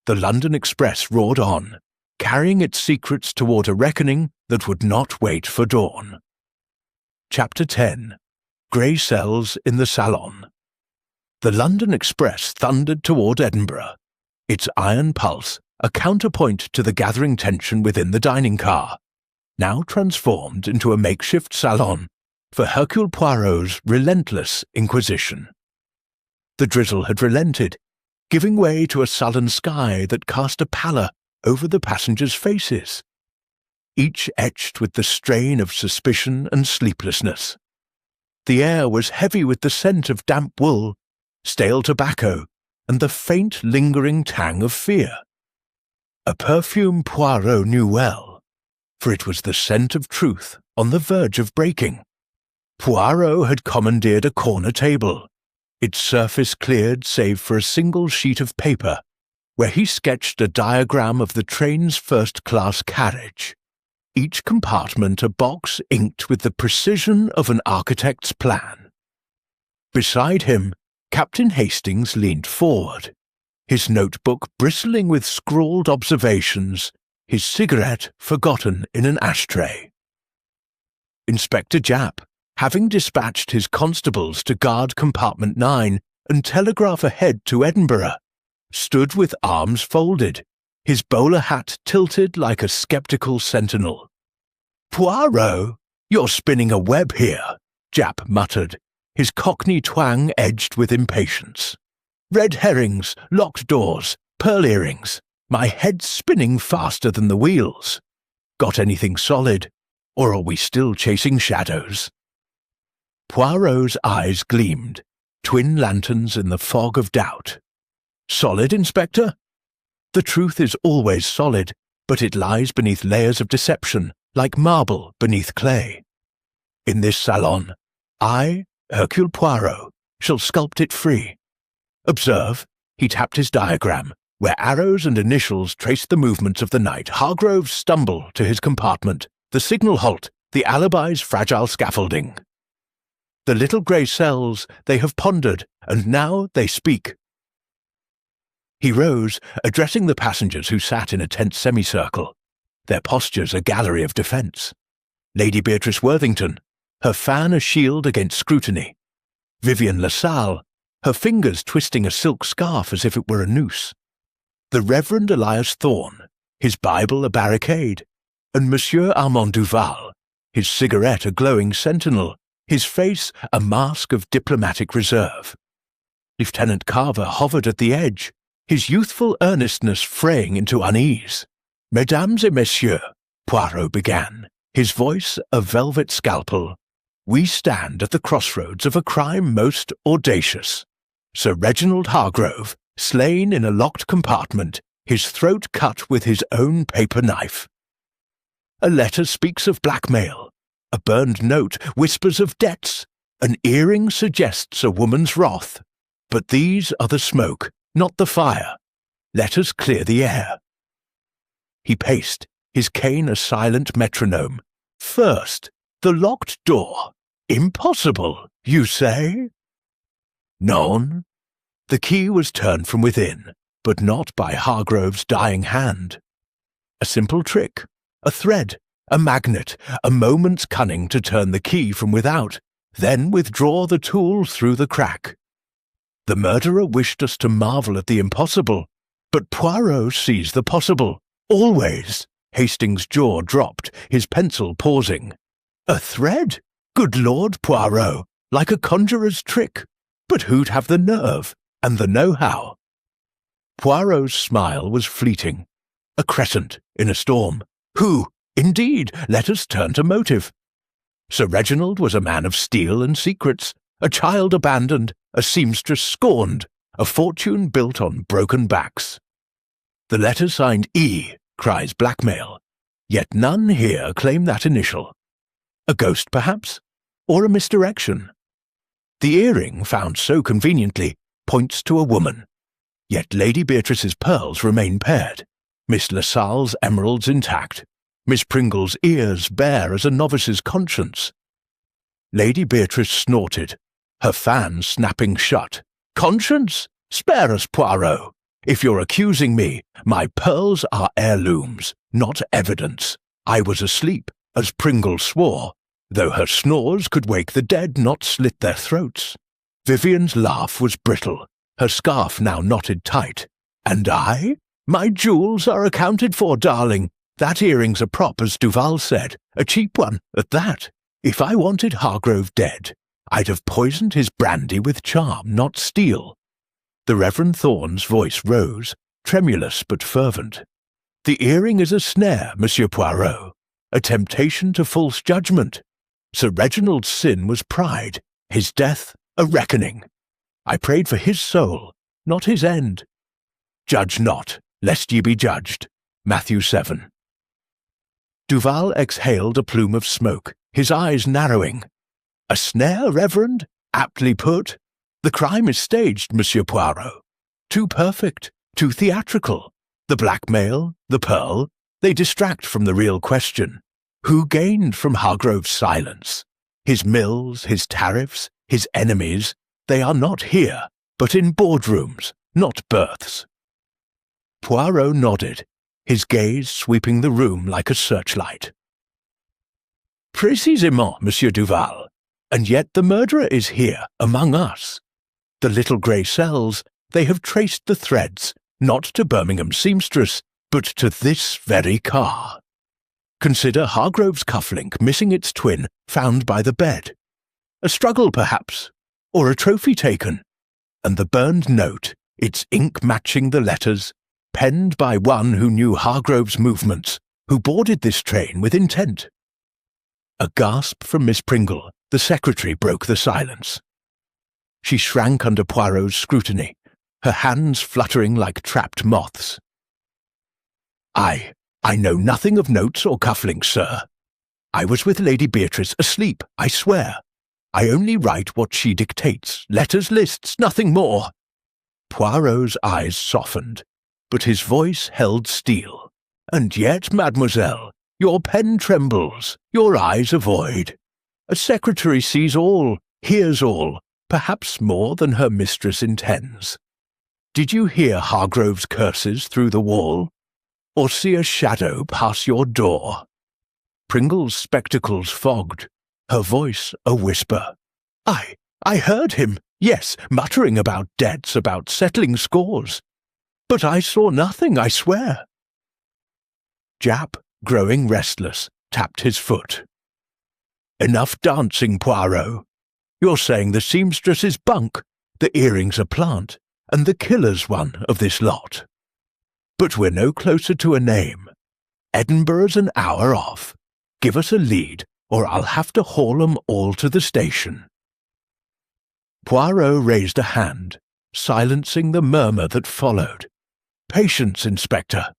The London Express roared on, carrying its secrets toward a reckoning that would not wait for dawn. Chapter 10. Grey Cells in the Salon. The London Express thundered toward Edinburgh, its iron pulse a counterpoint to the gathering tension within the dining car, now transformed into a makeshift salon for Hercule Poirot's relentless inquisition. The drizzle had relented, giving way to a sullen sky that cast a pallor over the passengers' faces, each etched with the strain of suspicion and sleeplessness. The air was heavy with the scent of damp wool, stale tobacco, and the faint lingering tang of fear. A perfume Poirot knew well, for it was the scent of truth on the verge of breaking. Poirot had commandeered a corner table, its surface cleared save for a single sheet of paper, where he sketched a diagram of the train's first-class carriage, each compartment a box inked with the precision of an architect's plan. Beside him, Captain Hastings leaned forward, his notebook bristling with scrawled observations, his cigarette forgotten in an ashtray. Inspector Japp, having dispatched his constables to guard Compartment 9 and telegraph ahead to Edinburgh, stood with arms folded, his bowler hat tilted like a sceptical sentinel. "Poirot, you're spinning a web here," Japp muttered, his cockney twang edged with impatience. "Red herrings, locked doors, pearl earrings, my head's spinning faster than the wheels. Got anything solid, or are we still chasing shadows?" Poirot's eyes gleamed, twin lanterns in the fog of doubt. "Solid, Inspector? The truth is always solid, but it lies beneath layers of deception, like marble beneath clay. In this salon, I, Hercule Poirot, shall sculpt it free. Observe," he tapped his diagram, where arrows and initials traced the movements of the night Hargrove's stumble to his compartment, the signal halt, the alibi's fragile scaffolding. The little grey cells, they have pondered, and now they speak. He rose, addressing the passengers who sat in a tense semicircle, their postures a gallery of defence. Lady Beatrice Worthington, her fan a shield against scrutiny. Vivian LaSalle, her fingers twisting a silk scarf as if it were a noose. The Reverend Elias Thorne, his Bible a barricade, and Monsieur Armand Duval, his cigarette a glowing sentinel, his face a mask of diplomatic reserve. Lieutenant Carver hovered at the edge, his youthful earnestness fraying into unease. "Mesdames et messieurs," Poirot began, his voice a velvet scalpel, "we stand at the crossroads of a crime most audacious. Sir Reginald Hargrove, slain in a locked compartment, his throat cut with his own paper knife. A letter speaks of blackmail, a burned note whispers of debts, an earring suggests a woman's wrath. But these are the smoke, not the fire. Let us clear the air." He paced, his cane a silent metronome. "First, the locked door. Impossible, you say?" "Non." The key was turned from within, but not by Hargrove's dying hand. A simple trick, a thread, a magnet, a moment's cunning to turn the key from without, then withdraw the tool through the crack. The murderer wished us to marvel at the impossible, but Poirot sees the possible, always. Hastings' jaw dropped, his pencil pausing. "A thread? Good Lord, Poirot, like a conjurer's trick. But who'd have the nerve, and the know-how?" Poirot's smile was fleeting, a crescent in a storm. "Who? Indeed, let us turn to motive. Sir Reginald was a man of steel and secrets, a child abandoned, a seamstress scorned, a fortune built on broken backs. The letter signed E cries blackmail, yet none here claim that initial. A ghost, perhaps? Or a misdirection? The earring, found so conveniently, points to a woman, yet Lady Beatrice's pearls remain paired, Miss LaSalle's emeralds intact, Miss Pringle's ears bare as a novice's conscience. Lady Beatrice snorted, her fan snapping shut. "Conscience? Spare us, Poirot. If you're accusing me, my pearls are heirlooms, not evidence. I was asleep, as Pringle swore, though her snores could wake the dead, not slit their throats. Vivian's laugh was brittle, her scarf now knotted tight. And I? My jewels are accounted for, darling. That earring's a prop, as Duval said, a cheap one, at that. If I wanted Hargrove dead, I'd have poisoned his brandy with charm, not steel." The Reverend Thorne's voice rose, tremulous but fervent. "The earring is a snare, Monsieur Poirot, a temptation to false judgment. Sir Reginald's sin was pride, his death a reckoning. I prayed for his soul, not his end. Judge not, lest ye be judged." Matthew 7. Duval exhaled a plume of smoke, his eyes narrowing. "A snare, Reverend? Aptly put. The crime is staged, Monsieur Poirot. Too perfect, too theatrical. The blackmail, the pearl, they distract from the real question. Who gained from Hargrove's silence? His mills, his tariffs, his enemies, they are not here, but in boardrooms, not berths." Poirot nodded, his gaze sweeping the room like a searchlight. "Précisément, Monsieur Duval. And yet the murderer is here, among us. The little grey cells, they have traced the threads, not to Birmingham's seamstress, but to this very car. Consider Hargrove's cufflink missing its twin, found by the bed. A struggle, perhaps, or a trophy taken. And the burned note, its ink matching the letters, penned by one who knew Hargrove's movements, who boarded this train with intent." A gasp from Miss Pringle, the secretary, broke the silence. She shrank under Poirot's scrutiny, her hands fluttering like trapped moths. I know nothing of notes or cufflinks, sir. I was with Lady Beatrice, asleep, I swear. I only write what she dictates, letters, lists, nothing more." Poirot's eyes softened, but his voice held steel. "And yet, mademoiselle, your pen trembles, your eyes avoid. A secretary sees all, hears all, perhaps more than her mistress intends. Did you hear Hargrove's curses through the wall? Or see a shadow pass your door?" Pringle's spectacles fogged, her voice a whisper. I heard him, yes, muttering about debts, about settling scores. But I saw nothing, I swear." Japp, growing restless, tapped his foot. "Enough dancing, Poirot. You're saying the seamstress is bunk, the earring's a plant, and the killer's one of this lot. But we're no closer to a name. Edinburgh's an hour off. Give us a lead, or I'll have to haul 'em all to the station." Poirot raised a hand, silencing the murmur that followed. "Patience, Inspector.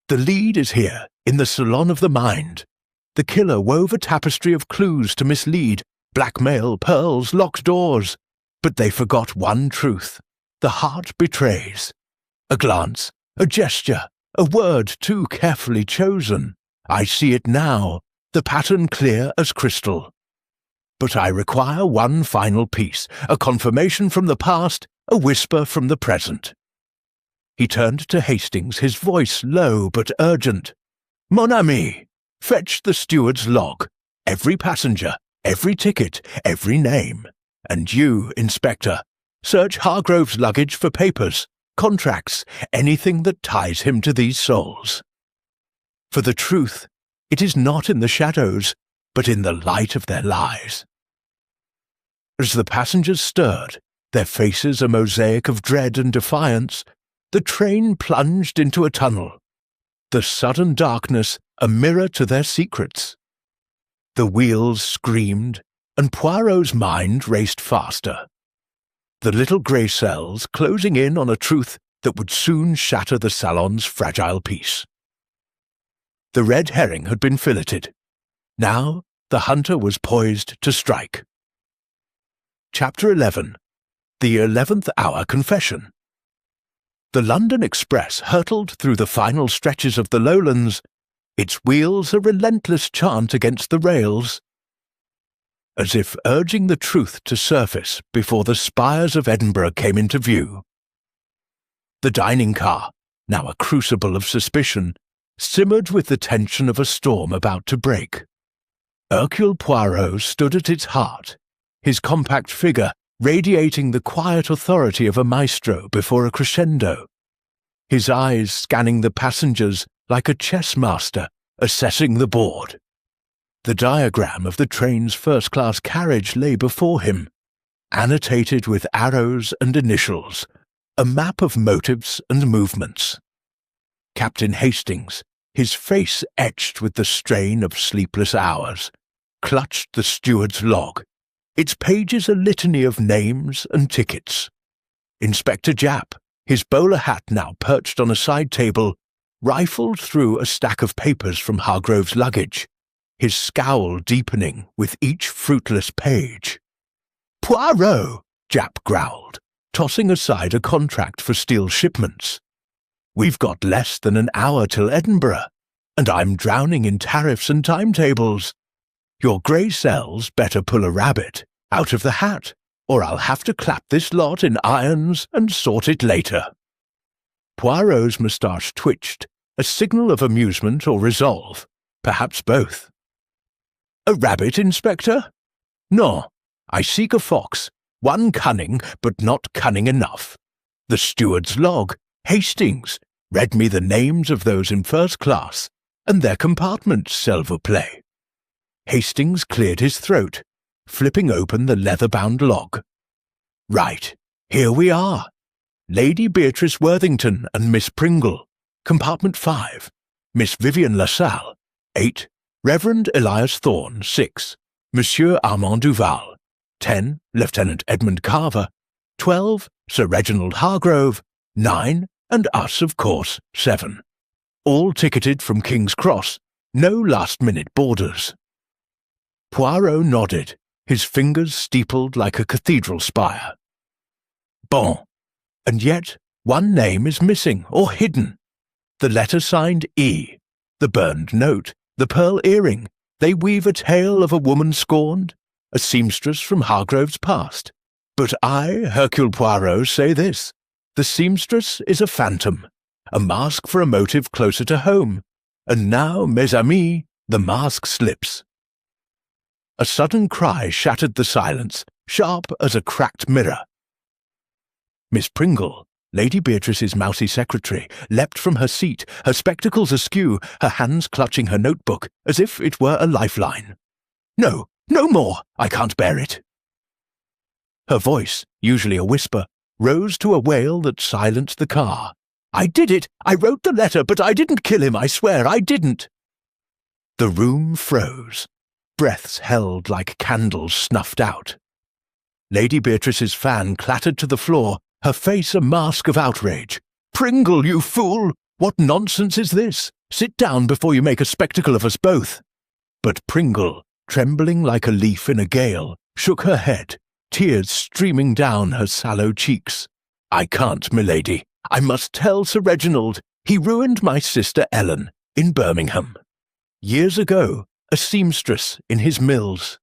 The lead is here, in the salon of the mind. The killer wove a tapestry of clues to mislead, blackmail, pearls, locked doors. But they forgot one truth. The heart betrays. A glance, a gesture, a word too carefully chosen. I see it now, the pattern clear as crystal. But I require one final piece, a confirmation from the past, a whisper from the present." He turned to Hastings, his voice low but urgent. "Mon ami, fetch the steward's log, every passenger, every ticket, every name. And you, Inspector, search Hargrove's luggage for papers, contracts, anything that ties him to these souls. For the truth, it is not in the shadows, but in the light of their lies." As the passengers stirred, their faces a mosaic of dread and defiance, the train plunged into a tunnel. The sudden darkness a mirror to their secrets. The wheels screamed, and Poirot's mind raced faster. The little grey cells closing in on a truth that would soon shatter the salon's fragile peace. The red herring had been filleted. Now the hunter was poised to strike. Chapter 11. The 11th Hour Confession. The London Express hurtled through the final stretches of the lowlands, its wheels a relentless chant against the rails, as if urging the truth to surface before the spires of Edinburgh came into view. The dining car, now a crucible of suspicion, simmered with the tension of a storm about to break. Hercule Poirot stood at its heart, his compact figure radiating the quiet authority of a maestro before a crescendo, his eyes scanning the passengers like a chess master assessing the board. The diagram of the train's first-class carriage lay before him, annotated with arrows and initials, a map of motives and movements. Captain Hastings, his face etched with the strain of sleepless hours, clutched the steward's log, its pages a litany of names and tickets. Inspector Japp, his bowler hat now perched on a side table, rifled through a stack of papers from Hargrove's luggage, his scowl deepening with each fruitless page. "Poirot!" Japp growled, tossing aside a contract for steel shipments. "We've got less than an hour till Edinburgh, and I'm drowning in tariffs and timetables. Your grey cells better pull a rabbit out of the hat, or I'll have to clap this lot in irons and sort it later." Poirot's moustache twitched, a signal of amusement or resolve, perhaps both. "A rabbit, Inspector? No, I seek a fox, one cunning, but not cunning enough. The steward's log, Hastings, read me the names of those in first class, and their compartments, s'il vous plaît." Hastings cleared his throat, flipping open the leather-bound log. "Right, here we are. Lady Beatrice Worthington and Miss Pringle, compartment 5. Miss Vivian LaSalle, 8. Reverend Elias Thorne, 6. Monsieur Armand Duval, 10. Lieutenant Edmund Carver, 12. Sir Reginald Hargrove, 9. And us, of course, 7. All ticketed from King's Cross, no last-minute boarders." Poirot nodded, his fingers steepled like a cathedral spire. "Bon. And yet one name is missing or hidden. The letter signed E, the burned note, the pearl earring, they weave a tale of a woman scorned, a seamstress from Hargrove's past. But I, Hercule Poirot, say this. The seamstress is a phantom, a mask for a motive closer to home. And now, mes amis, the mask slips." A sudden cry shattered the silence, sharp as a cracked mirror. Miss Pringle, Lady Beatrice's mousy secretary, leapt from her seat, her spectacles askew, her hands clutching her notebook, as if it were a lifeline. "No, no more! I can't bear it!" Her voice, usually a whisper, rose to a wail that silenced the car. "I did it! I wrote the letter, but I didn't kill him, I swear, I didn't!" The room froze. Breaths held like candles snuffed out. Lady Beatrice's fan clattered to the floor, her face a mask of outrage. "Pringle, you fool! What nonsense is this? Sit down before you make a spectacle of us both." But Pringle, trembling like a leaf in a gale, shook her head, tears streaming down her sallow cheeks. "I can't, milady. I must tell Sir Reginald. He ruined my sister Ellen in Birmingham. Years ago, a seamstress in his mills.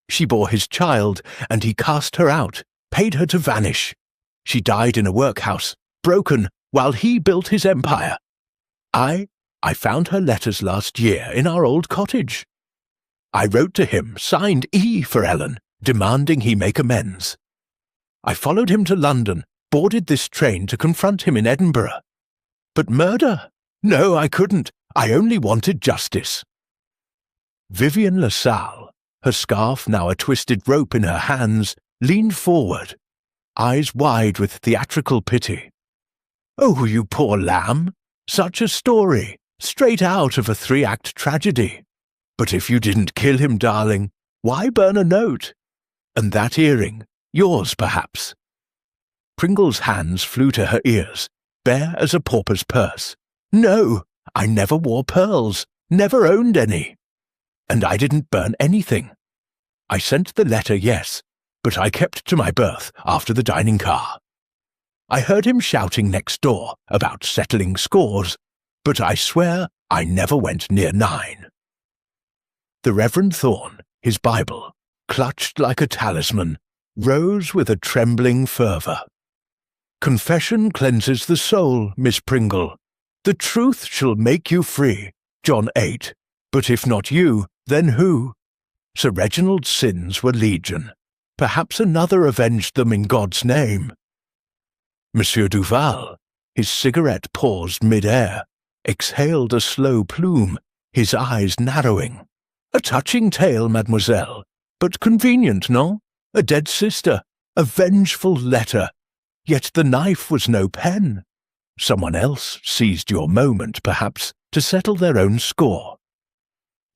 She bore his child, and he cast her out, paid her to vanish. She died in a workhouse, broken, while he built his empire. I found her letters last year in our old cottage. I wrote to him, signed E for Ellen, demanding he make amends. I followed him to London, boarded this train to confront him in Edinburgh. But murder? No, I couldn't. I only wanted justice." Vivian LaSalle, her scarf now a twisted rope in her hands, leaned forward, eyes wide with theatrical pity. "Oh, you poor lamb! Such a story, straight out of a 3-act tragedy. But if you didn't kill him, darling, Why burn a note? And that earring, yours perhaps. Pringle's hands flew to her ears, bare as a pauper's purse. No, I never wore pearls, never owned any. And I didn't burn anything. I sent the letter, yes, but I kept to my berth after the dining car. I heard him shouting next door about settling scores, but I swear I never went near 9. The Reverend Thorne, his Bible, clutched like a talisman, rose with a trembling fervour. Confession cleanses the soul, Miss Pringle. The truth shall make you free, John 8. But if not you, then who? Sir Reginald's sins were legion. Perhaps another avenged them in God's name. Monsieur Duval, his cigarette paused mid-air, exhaled a slow plume, his eyes narrowing. A touching tale, mademoiselle, but convenient, no? A dead sister, a vengeful letter. Yet the knife was no pen. Someone else seized your moment, perhaps, to settle their own score.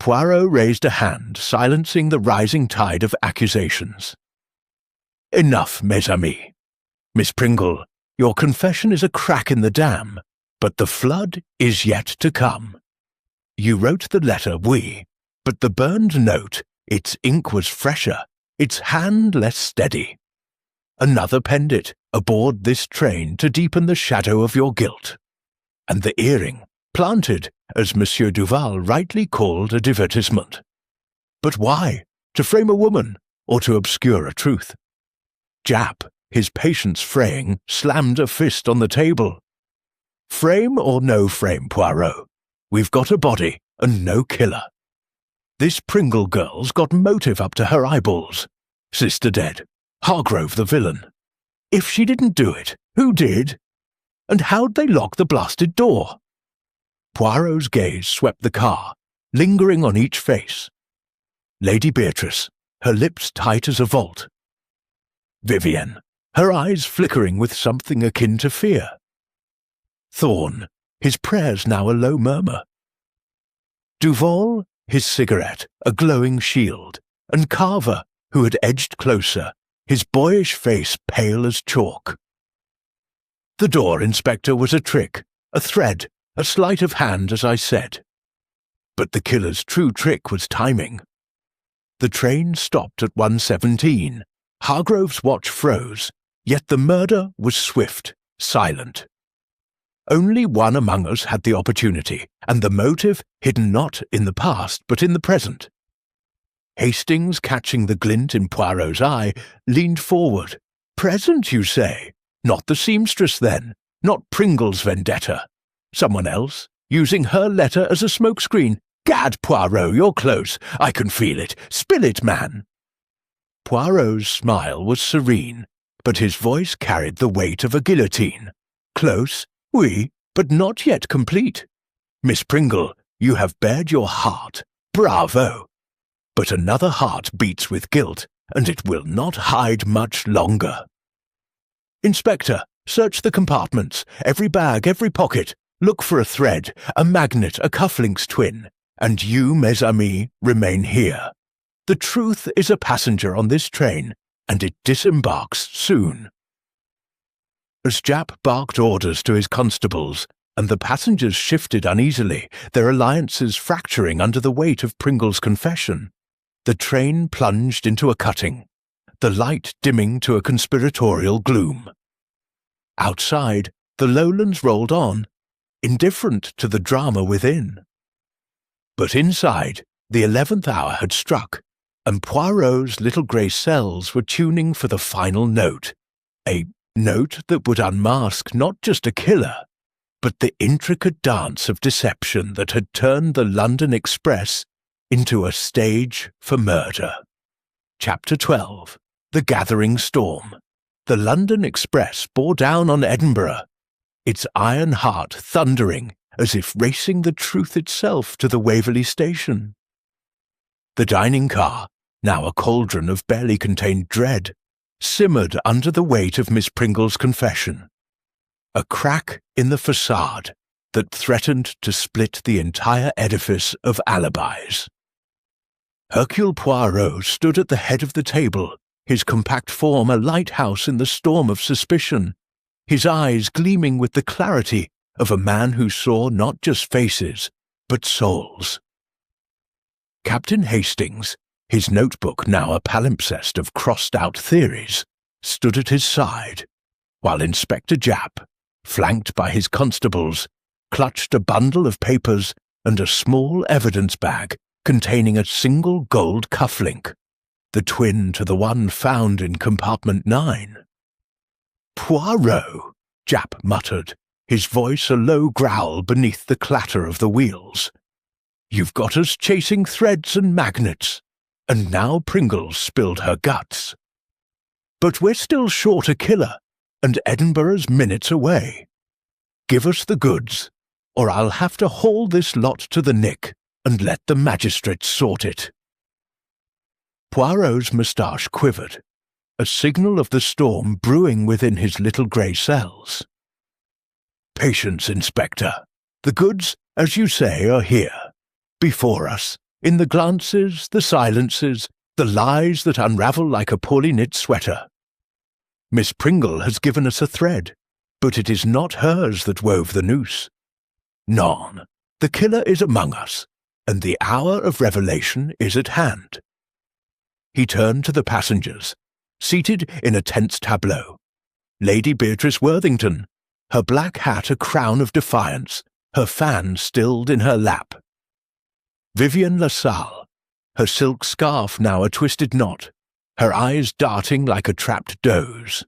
Poirot raised a hand, silencing the rising tide of accusations. Enough, mes amis. Miss Pringle, your confession is a crack in the dam, but the flood is yet to come. You wrote the letter, oui, but the burned note, its ink was fresher, its hand less steady. Another penned it aboard this train to deepen the shadow of your guilt. And the earring, planted, as Monsieur Duval rightly called a divertissement. But why? To frame a woman, or to obscure a truth? Jap, his patience fraying, slammed a fist on the table. Frame or no frame, Poirot, we've got a body and no killer. This Pringle girl's got motive up to her eyeballs. Sister dead, Hargrove the villain. If she didn't do it, who did? And how'd they lock the blasted door? Poirot's gaze swept the car, lingering on each face. Lady Beatrice, her lips tight as a vault. Vivienne, her eyes flickering with something akin to fear. Thorne, his prayers now a low murmur. Duval, his cigarette, a glowing shield, and Carver, who had edged closer, his boyish face pale as chalk. The door, Inspector, was a trick, a thread, a sleight of hand, as I said. But the killer's true trick was timing. The train stopped at 1:17. Hargrove's watch froze, yet the murder was swift, silent. Only one among us had the opportunity, and the motive hidden not in the past but in the present. Hastings, catching the glint in Poirot's eye, leaned forward. Present, you say? Not the seamstress, then? Not Pringle's vendetta? Someone else, using her letter as a smokescreen? Gad, Poirot, you're close. I can feel it. Spill it, man. Poirot's smile was serene, but his voice carried the weight of a guillotine. Close, oui, but not yet complete. Miss Pringle, you have bared your heart. Bravo! But another heart beats with guilt, and it will not hide much longer. Inspector, search the compartments, every bag, every pocket. Look for a thread, a magnet, a cufflink's twin. And you, mes amis, remain here. The truth is a passenger on this train, and it disembarks soon. As Jap barked orders to his constables, and the passengers shifted uneasily, their alliances fracturing under the weight of Pringle's confession, the train plunged into a cutting, the light dimming to a conspiratorial gloom. Outside, the lowlands rolled on, indifferent to the drama within. But inside, the 11th hour had struck, and Poirot's little grey cells were tuning for the final note, a note that would unmask not just a killer, but the intricate dance of deception that had turned the London Express into a stage for murder. Chapter 12. The Gathering Storm. The London Express bore down on Edinburgh, its iron heart thundering as if racing the truth itself to the Waverley station. The dining car, now a cauldron of barely contained dread, simmered under the weight of Miss Pringle's confession, a crack in the facade that threatened to split the entire edifice of alibis. Hercule Poirot stood at the head of the table, his compact form a lighthouse in the storm of suspicion, his eyes gleaming with the clarity of a man who saw not just faces, but souls. Captain Hastings, his notebook now a palimpsest of crossed-out theories, stood at his side, while Inspector Japp, flanked by his constables, clutched a bundle of papers and a small evidence bag containing a single gold cufflink, the twin to the one found in compartment 9. "Poirot," Japp muttered, his voice a low growl beneath the clatter of the wheels. "You've got us chasing threads and magnets, and now Pringle's spilled her guts. But we're still short a killer, and Edinburgh's minutes away. Give us the goods, or I'll have to haul this lot to the Nick and let the magistrates sort it." Poirot's moustache quivered, a signal of the storm brewing within his little grey cells. "Patience, Inspector. The goods, as you say, are here, before us, in the glances, the silences, the lies that unravel like a poorly knit sweater. Miss Pringle has given us a thread, but it is not hers that wove the noose. Non, the killer is among us, and the hour of revelation is at hand." He turned to the passengers, seated in a tense tableau. Lady Beatrice Worthington, her black hat a crown of defiance, her fan stilled in her lap. Vivienne LaSalle, her silk scarf now a twisted knot, her eyes darting like a trapped doze.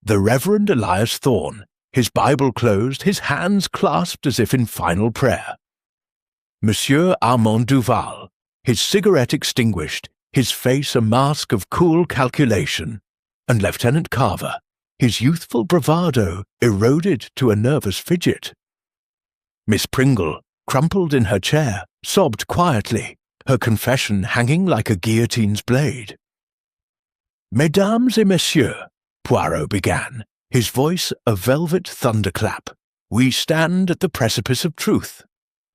The Reverend Elias Thorne, his Bible closed, his hands clasped as if in final prayer. Monsieur Armand Duval, his cigarette extinguished, his face a mask of cool calculation, and Lieutenant Carver, his youthful bravado eroded to a nervous fidget. Miss Pringle, crumpled in her chair, sobbed quietly, her confession hanging like a guillotine's blade. "Mesdames et messieurs," Poirot began, his voice a velvet thunderclap, "we stand at the precipice of truth.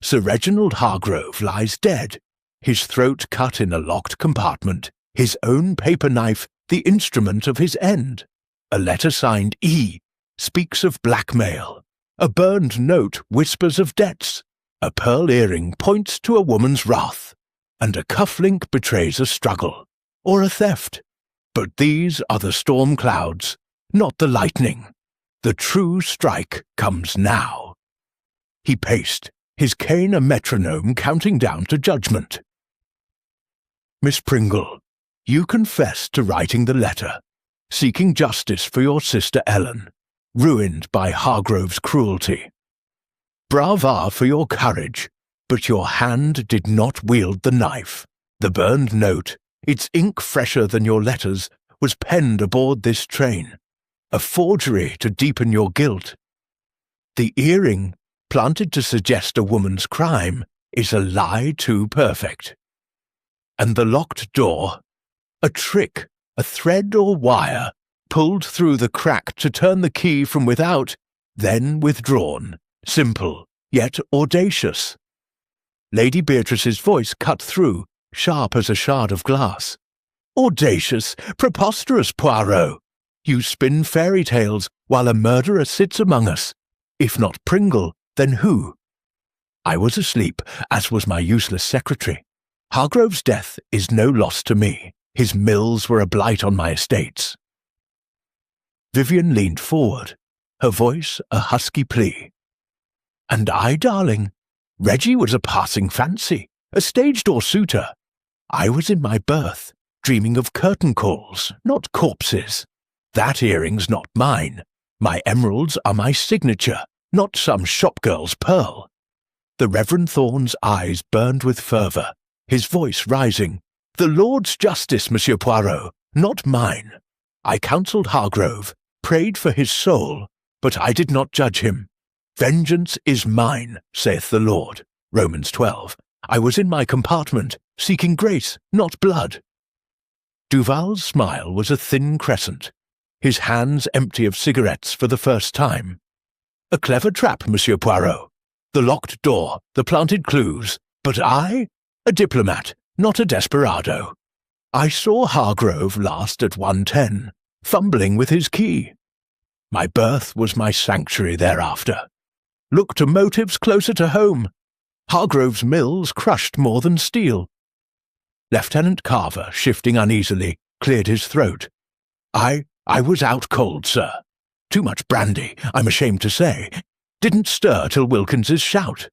Sir Reginald Hargrove lies dead, his throat cut in a locked compartment, his own paper knife the instrument of his end. A letter signed E speaks of blackmail. A burned note whispers of debts. A pearl earring points to a woman's wrath, and a cufflink betrays a struggle, or a theft. But these are the storm clouds, not the lightning. The true strike comes now." He paced, his cane a metronome counting down to judgment. "Miss Pringle, you confessed to writing the letter, seeking justice for your sister Ellen, ruined by Hargrove's cruelty. Brava for your courage, but your hand did not wield the knife. The burned note, its ink fresher than your letters, was penned aboard this train, a forgery to deepen your guilt. The earring, planted to suggest a woman's crime, is a lie too perfect. And the locked door, a trick, a thread or wire, pulled through the crack to turn the key from without, then withdrawn, simple, yet audacious." Lady Beatrice's voice cut through, sharp as a shard of glass. "Audacious, preposterous, Poirot! You spin fairy tales while a murderer sits among us. If not Pringle, then who? I was asleep, as was my useless secretary. Hargrove's death is no loss to me. His mills were a blight on my estates." Vivienne leaned forward, her voice a husky plea. "And I, darling, Reggie was a passing fancy, a stage-door suitor. I was in my berth, dreaming of curtain calls, not corpses. That earring's not mine. My emeralds are my signature, not some shopgirl's pearl." The Reverend Thorne's eyes burned with fervour, his voice rising. "The Lord's justice, Monsieur Poirot, not mine. I counselled Hargrove, prayed for his soul, but I did not judge him. Vengeance is mine, saith the Lord. Romans 12. I was in my compartment, seeking grace, not blood." Duval's smile was a thin crescent, his hands empty of cigarettes for the first time. "A clever trap, Monsieur Poirot. The locked door, the planted clues, but I, a diplomat, not a desperado. I saw Hargrove last at 1:10, fumbling with his key. My berth was my sanctuary thereafter. Look to motives closer to home. Hargrove's mills crushed more than steel. Lieutenant Carver, shifting uneasily, cleared his throat. I was out cold, sir. Too much brandy, I'm ashamed to say. Didn't stir till Wilkins's shout.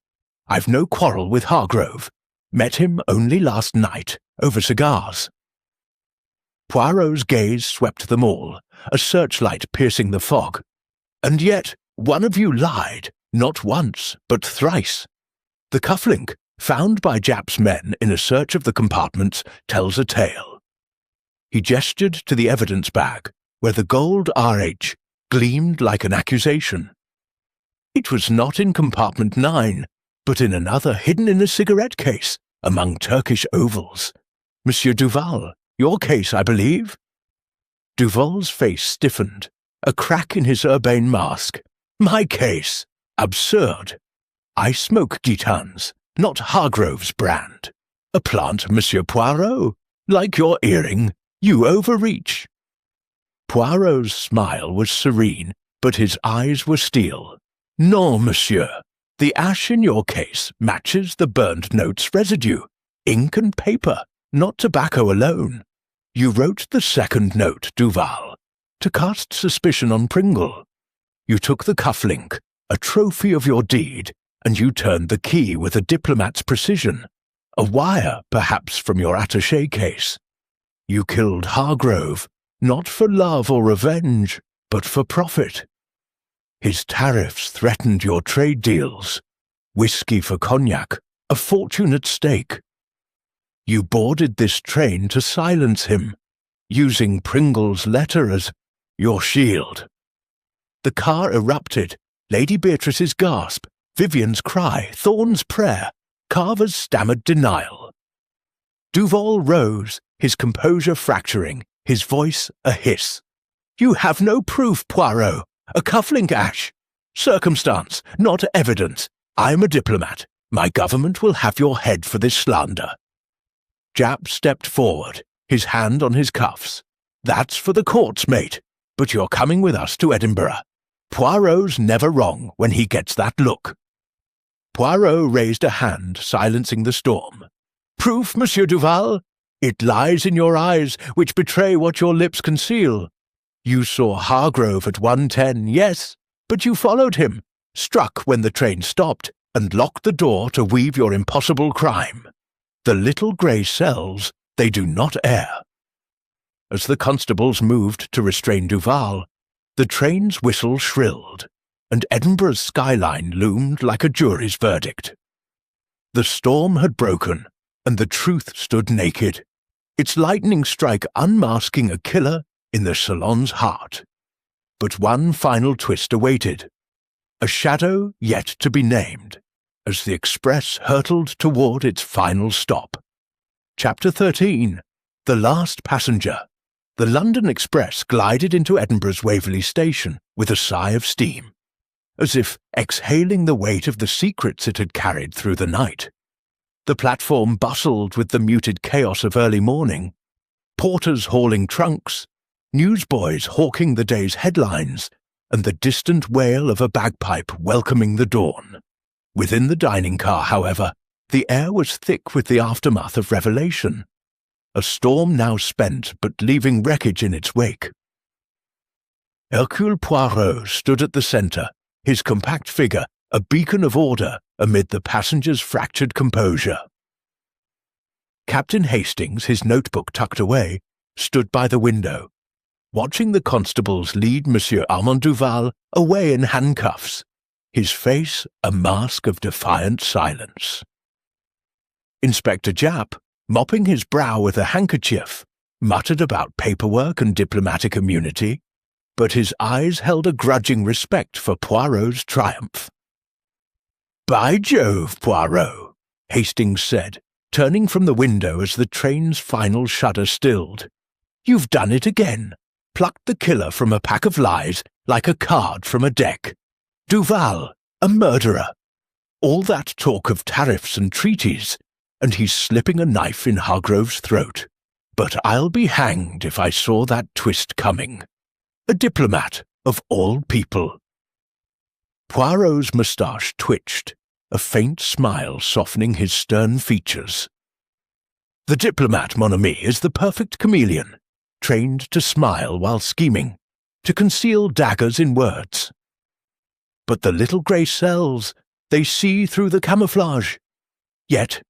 I've no quarrel with Hargrove. Met him only last night, over cigars. Poirot's gaze swept them all, a searchlight piercing the fog. And yet, one of you lied, not once, but thrice. The cufflink, found by Japp's men in a search of the compartments, tells a tale. He gestured to the evidence bag, where the gold RH gleamed like an accusation. It was not in compartment 9, but in another hidden in a cigarette case, among Turkish ovals. Monsieur Duval, your case, I believe? Duval's face stiffened, a crack in his urbane mask. My case? Absurd. I smoke Gitans, not Hargrove's brand. A plant, Monsieur Poirot. Like your earring, you overreach. Poirot's smile was serene, but his eyes were steel. Non, monsieur. The ash in your case matches the burned note's residue. Ink and paper, not tobacco alone. You wrote the second note, Duval, to cast suspicion on Pringle. You took the cufflink, a trophy of your deed, and you turned the key with a diplomat's precision. A wire, perhaps, from your attaché case. You killed Hargrove, not for love or revenge, but for profit. His tariffs threatened your trade deals. Whiskey for cognac, a fortune at stake. You boarded this train to silence him, using Pringle's letter as your shield. The car erupted, Lady Beatrice's gasp, Vivian's cry, Thorne's prayer, Carver's stammered denial. Duval rose, his composure fracturing, his voice a hiss. You have no proof, Poirot. A cufflink ash. Circumstance, not evidence. I'm a diplomat. My government will have your head for this slander. Japp stepped forward, his hand on his cuffs. That's for the courts, mate. But you're coming with us to Edinburgh. Poirot's never wrong when he gets that look. Poirot raised a hand, silencing the storm. Proof, Monsieur Duval? It lies in your eyes, which betray what your lips conceal. You saw Hargrove at 1:10, yes, but you followed him, struck when the train stopped, and locked the door to weave your impossible crime. The little grey cells, they do not air. As the constables moved to restrain Duval, the train's whistle shrilled, and Edinburgh's skyline loomed like a jury's verdict. The storm had broken, and the truth stood naked, its lightning strike unmasking a killer in the salon's heart. But one final twist awaited, a shadow yet to be named, as the express hurtled toward its final stop. Chapter 13. The Last Passenger. The London Express glided into Edinburgh's Waverley Station with a sigh of steam, as if exhaling the weight of the secrets it had carried through the night. The platform bustled with the muted chaos of early morning, porters hauling trunks, newsboys hawking the day's headlines, and the distant wail of a bagpipe welcoming the dawn. Within the dining car, however, the air was thick with the aftermath of revelation, a storm now spent but leaving wreckage in its wake. Hercule Poirot stood at the centre, his compact figure a beacon of order amid the passengers' fractured composure. Captain Hastings, his notebook tucked away, stood by the window, watching the constables lead Monsieur Armand Duval away in handcuffs, his face a mask of defiant silence. Inspector Japp, mopping his brow with a handkerchief, muttered about paperwork and diplomatic immunity, but his eyes held a grudging respect for Poirot's triumph. "By Jove, Poirot," Hastings said, turning from the window as the train's final shudder stilled. "You've done it again, plucked the killer from a pack of lies like a card from a deck. Duval, a murderer. All that talk of tariffs and treaties, and he's slipping a knife in Hargrove's throat. But I'll be hanged if I saw that twist coming. A diplomat, of all people. Poirot's moustache twitched, a faint smile softening his stern features. The diplomat, mon ami, is the perfect chameleon, trained to smile while scheming, to conceal daggers in words. But the little grey cells, they see through the camouflage. Yet,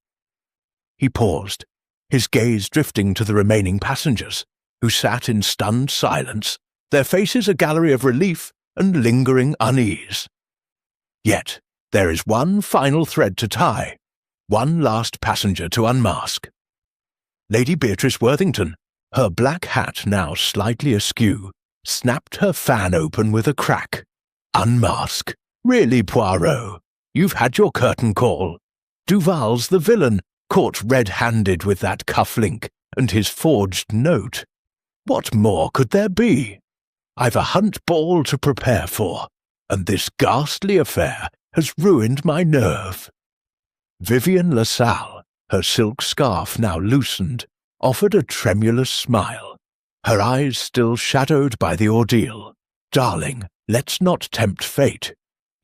he paused, his gaze drifting to the remaining passengers, who sat in stunned silence, their faces a gallery of relief and lingering unease. Yet, there is one final thread to tie, one last passenger to unmask. Lady Beatrice Worthington, her black hat now slightly askew, snapped her fan open with a crack. Unmask? Really, Poirot? You've had your curtain call. Duval's the villain, caught red-handed with that cufflink and his forged note. What more could there be? I've a hunt ball to prepare for, and this ghastly affair has ruined my nerve. Vivian LaSalle, her silk scarf now loosened, offered a tremulous smile, her eyes still shadowed by the ordeal. Darling, let's not tempt fate.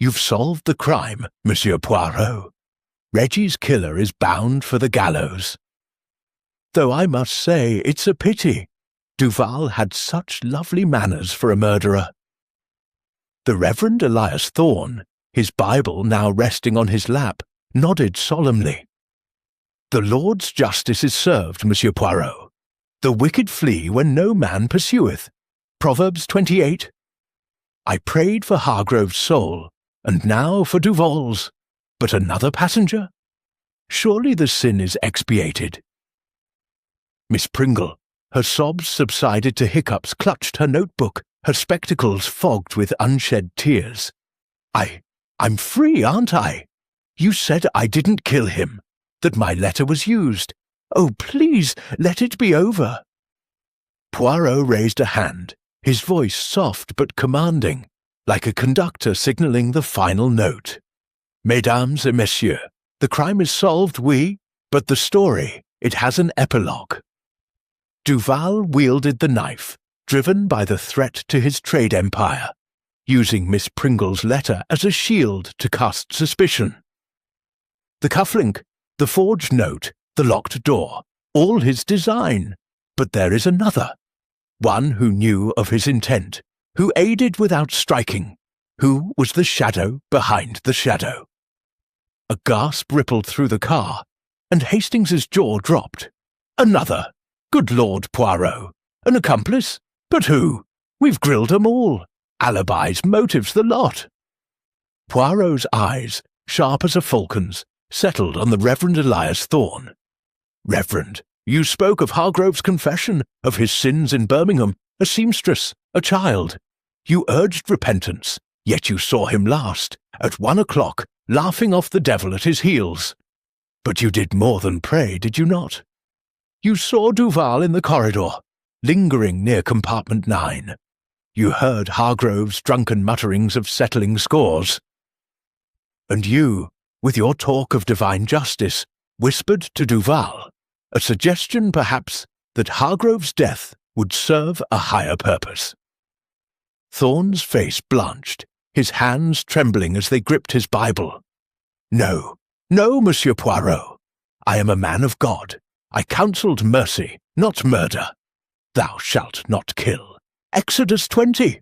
You've solved the crime, Monsieur Poirot. Reggie's killer is bound for the gallows. Though I must say it's a pity. Duval had such lovely manners for a murderer. The Reverend Elias Thorne, his Bible now resting on his lap, nodded solemnly. The Lord's justice is served, Monsieur Poirot. The wicked flee when no man pursueth. Proverbs 28. I prayed for Hargrove's soul, and now for Duval's. But another passenger? Surely the sin is expiated. Miss Pringle, her sobs subsided to hiccups, clutched her notebook, her spectacles fogged with unshed tears. I'm free, aren't I? You said I didn't kill him, that my letter was used. Oh, please, let it be over. Poirot raised a hand, his voice soft but commanding, like a conductor signalling the final note. Mesdames et messieurs, the crime is solved, oui, but the story, it has an epilogue. Duval wielded the knife, driven by the threat to his trade empire, using Miss Pringle's letter as a shield to cast suspicion. The cufflink, the forged note, the locked door, all his design. But there is another, one who knew of his intent, who aided without striking, who was the shadow behind the shadow. A gasp rippled through the car, and Hastings's jaw dropped. Another! Good Lord, Poirot! An accomplice? But who? We've grilled 'em all. Alibis, motives, the lot. Poirot's eyes, sharp as a falcon's, settled on the Reverend Elias Thorne. Reverend, you spoke of Hargrove's confession, of his sins in Birmingham, a seamstress, a child. You urged repentance, yet you saw him last, at 1 o'clock, laughing off the devil at his heels. But you did more than pray, did you not? You saw Duval in the corridor, lingering near compartment 9. You heard Hargrove's drunken mutterings of settling scores. And you, with your talk of divine justice, whispered to Duval, a suggestion perhaps that Hargrove's death would serve a higher purpose. Thorne's face blanched, his hands trembling as they gripped his Bible. No, no, Monsieur Poirot. I am a man of God. I counselled mercy, not murder. Thou shalt not kill. Exodus 20.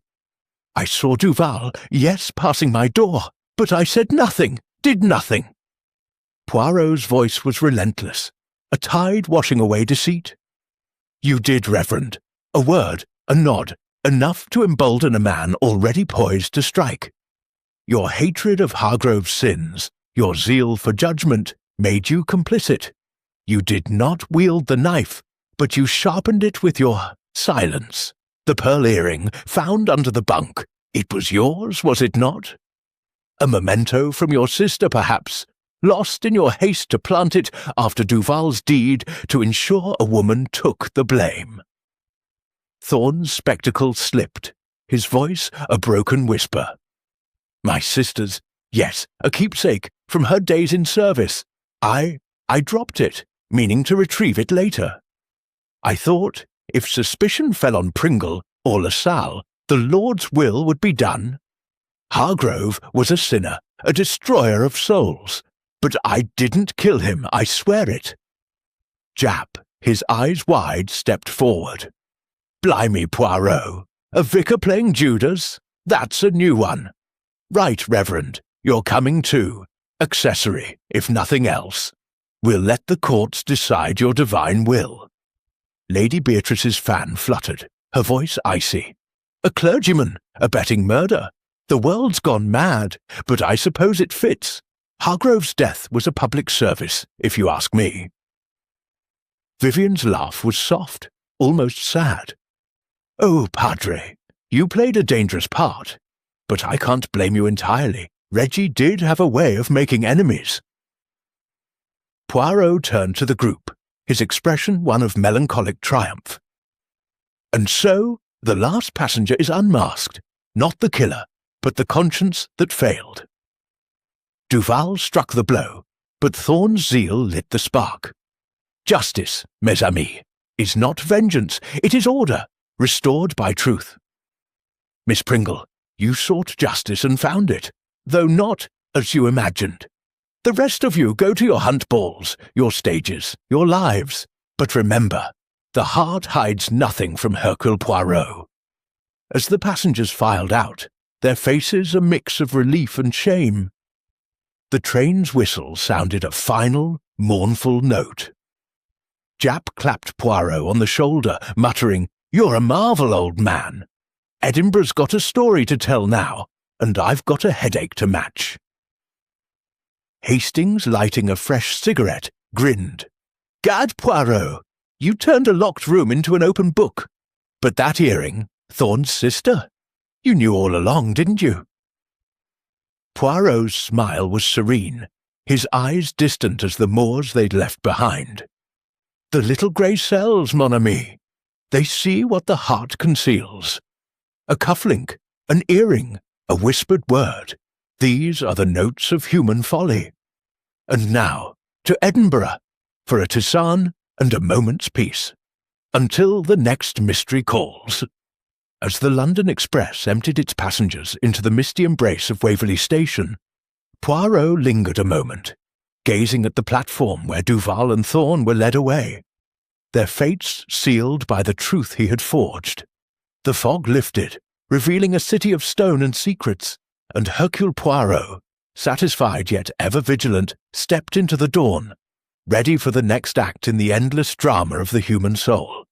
I saw Duval, yes, passing my door, but I said nothing, did nothing. Poirot's voice was relentless, a tide washing away deceit. You did, Reverend. A word, a nod, enough to embolden a man already poised to strike. Your hatred of Hargrove's sins, your zeal for judgment, made you complicit. You did not wield the knife, but you sharpened it with your silence. The pearl earring, found under the bunk, it was yours, was it not? A memento from your sister, perhaps, lost in your haste to plant it after Duval's deed to ensure a woman took the blame. Thorne's spectacles slipped, his voice a broken whisper. My sister's, yes, a keepsake from her days in service. I I dropped it, meaning to retrieve it later. I thought, if suspicion fell on Pringle or LaSalle, the Lord's will would be done. Hargrove was a sinner, a destroyer of souls, but I didn't kill him, I swear it. Japp, his eyes wide, stepped forward. Blimey, Poirot, a vicar playing Judas? That's a new one. Right, Reverend, you're coming too. Accessory, if nothing else. We'll let the courts decide your divine will. Lady Beatrice's fan fluttered, her voice icy. A clergyman, abetting murder. The world's gone mad, but I suppose it fits. Hargrove's death was a public service, if you ask me. Vivian's laugh was soft, almost sad. Oh, Padre, you played a dangerous part, but I can't blame you entirely. Reggie did have a way of making enemies. Poirot turned to the group, his expression one of melancholic triumph. And so, the last passenger is unmasked, not the killer, but the conscience that failed. Duval struck the blow, but Thorne's zeal lit the spark. Justice, mes amis, is not vengeance, it is order, restored by truth. Miss Pringle, you sought justice and found it, though not as you imagined. The rest of you go to your hunt balls, your stages, your lives, but remember, the heart hides nothing from Hercule Poirot. As the passengers filed out, their faces a mix of relief and shame. The train's whistle sounded a final, mournful note. Japp clapped Poirot on the shoulder, muttering, "You're a marvel, old man. Edinburgh's got a story to tell now, and I've got a headache to match." Hastings, lighting a fresh cigarette, grinned. "Gad, Poirot, you turned a locked room into an open book. But that earring, Thorne's sister. You knew all along, didn't you?" Poirot's smile was serene, his eyes distant as the moors they'd left behind. "The little grey cells, mon ami. They see what the heart conceals. A cufflink, an earring, a whispered word. These are the notes of human folly. And now, to Edinburgh, for a tisane and a moment's peace, until the next mystery calls." As the London Express emptied its passengers into the misty embrace of Waverley Station, Poirot lingered a moment, gazing at the platform where Duval and Thorne were led away, their fates sealed by the truth he had forged. The fog lifted, revealing a city of stone and secrets, and Hercule Poirot, satisfied yet ever vigilant, stepped into the dawn, ready for the next act in the endless drama of the human soul.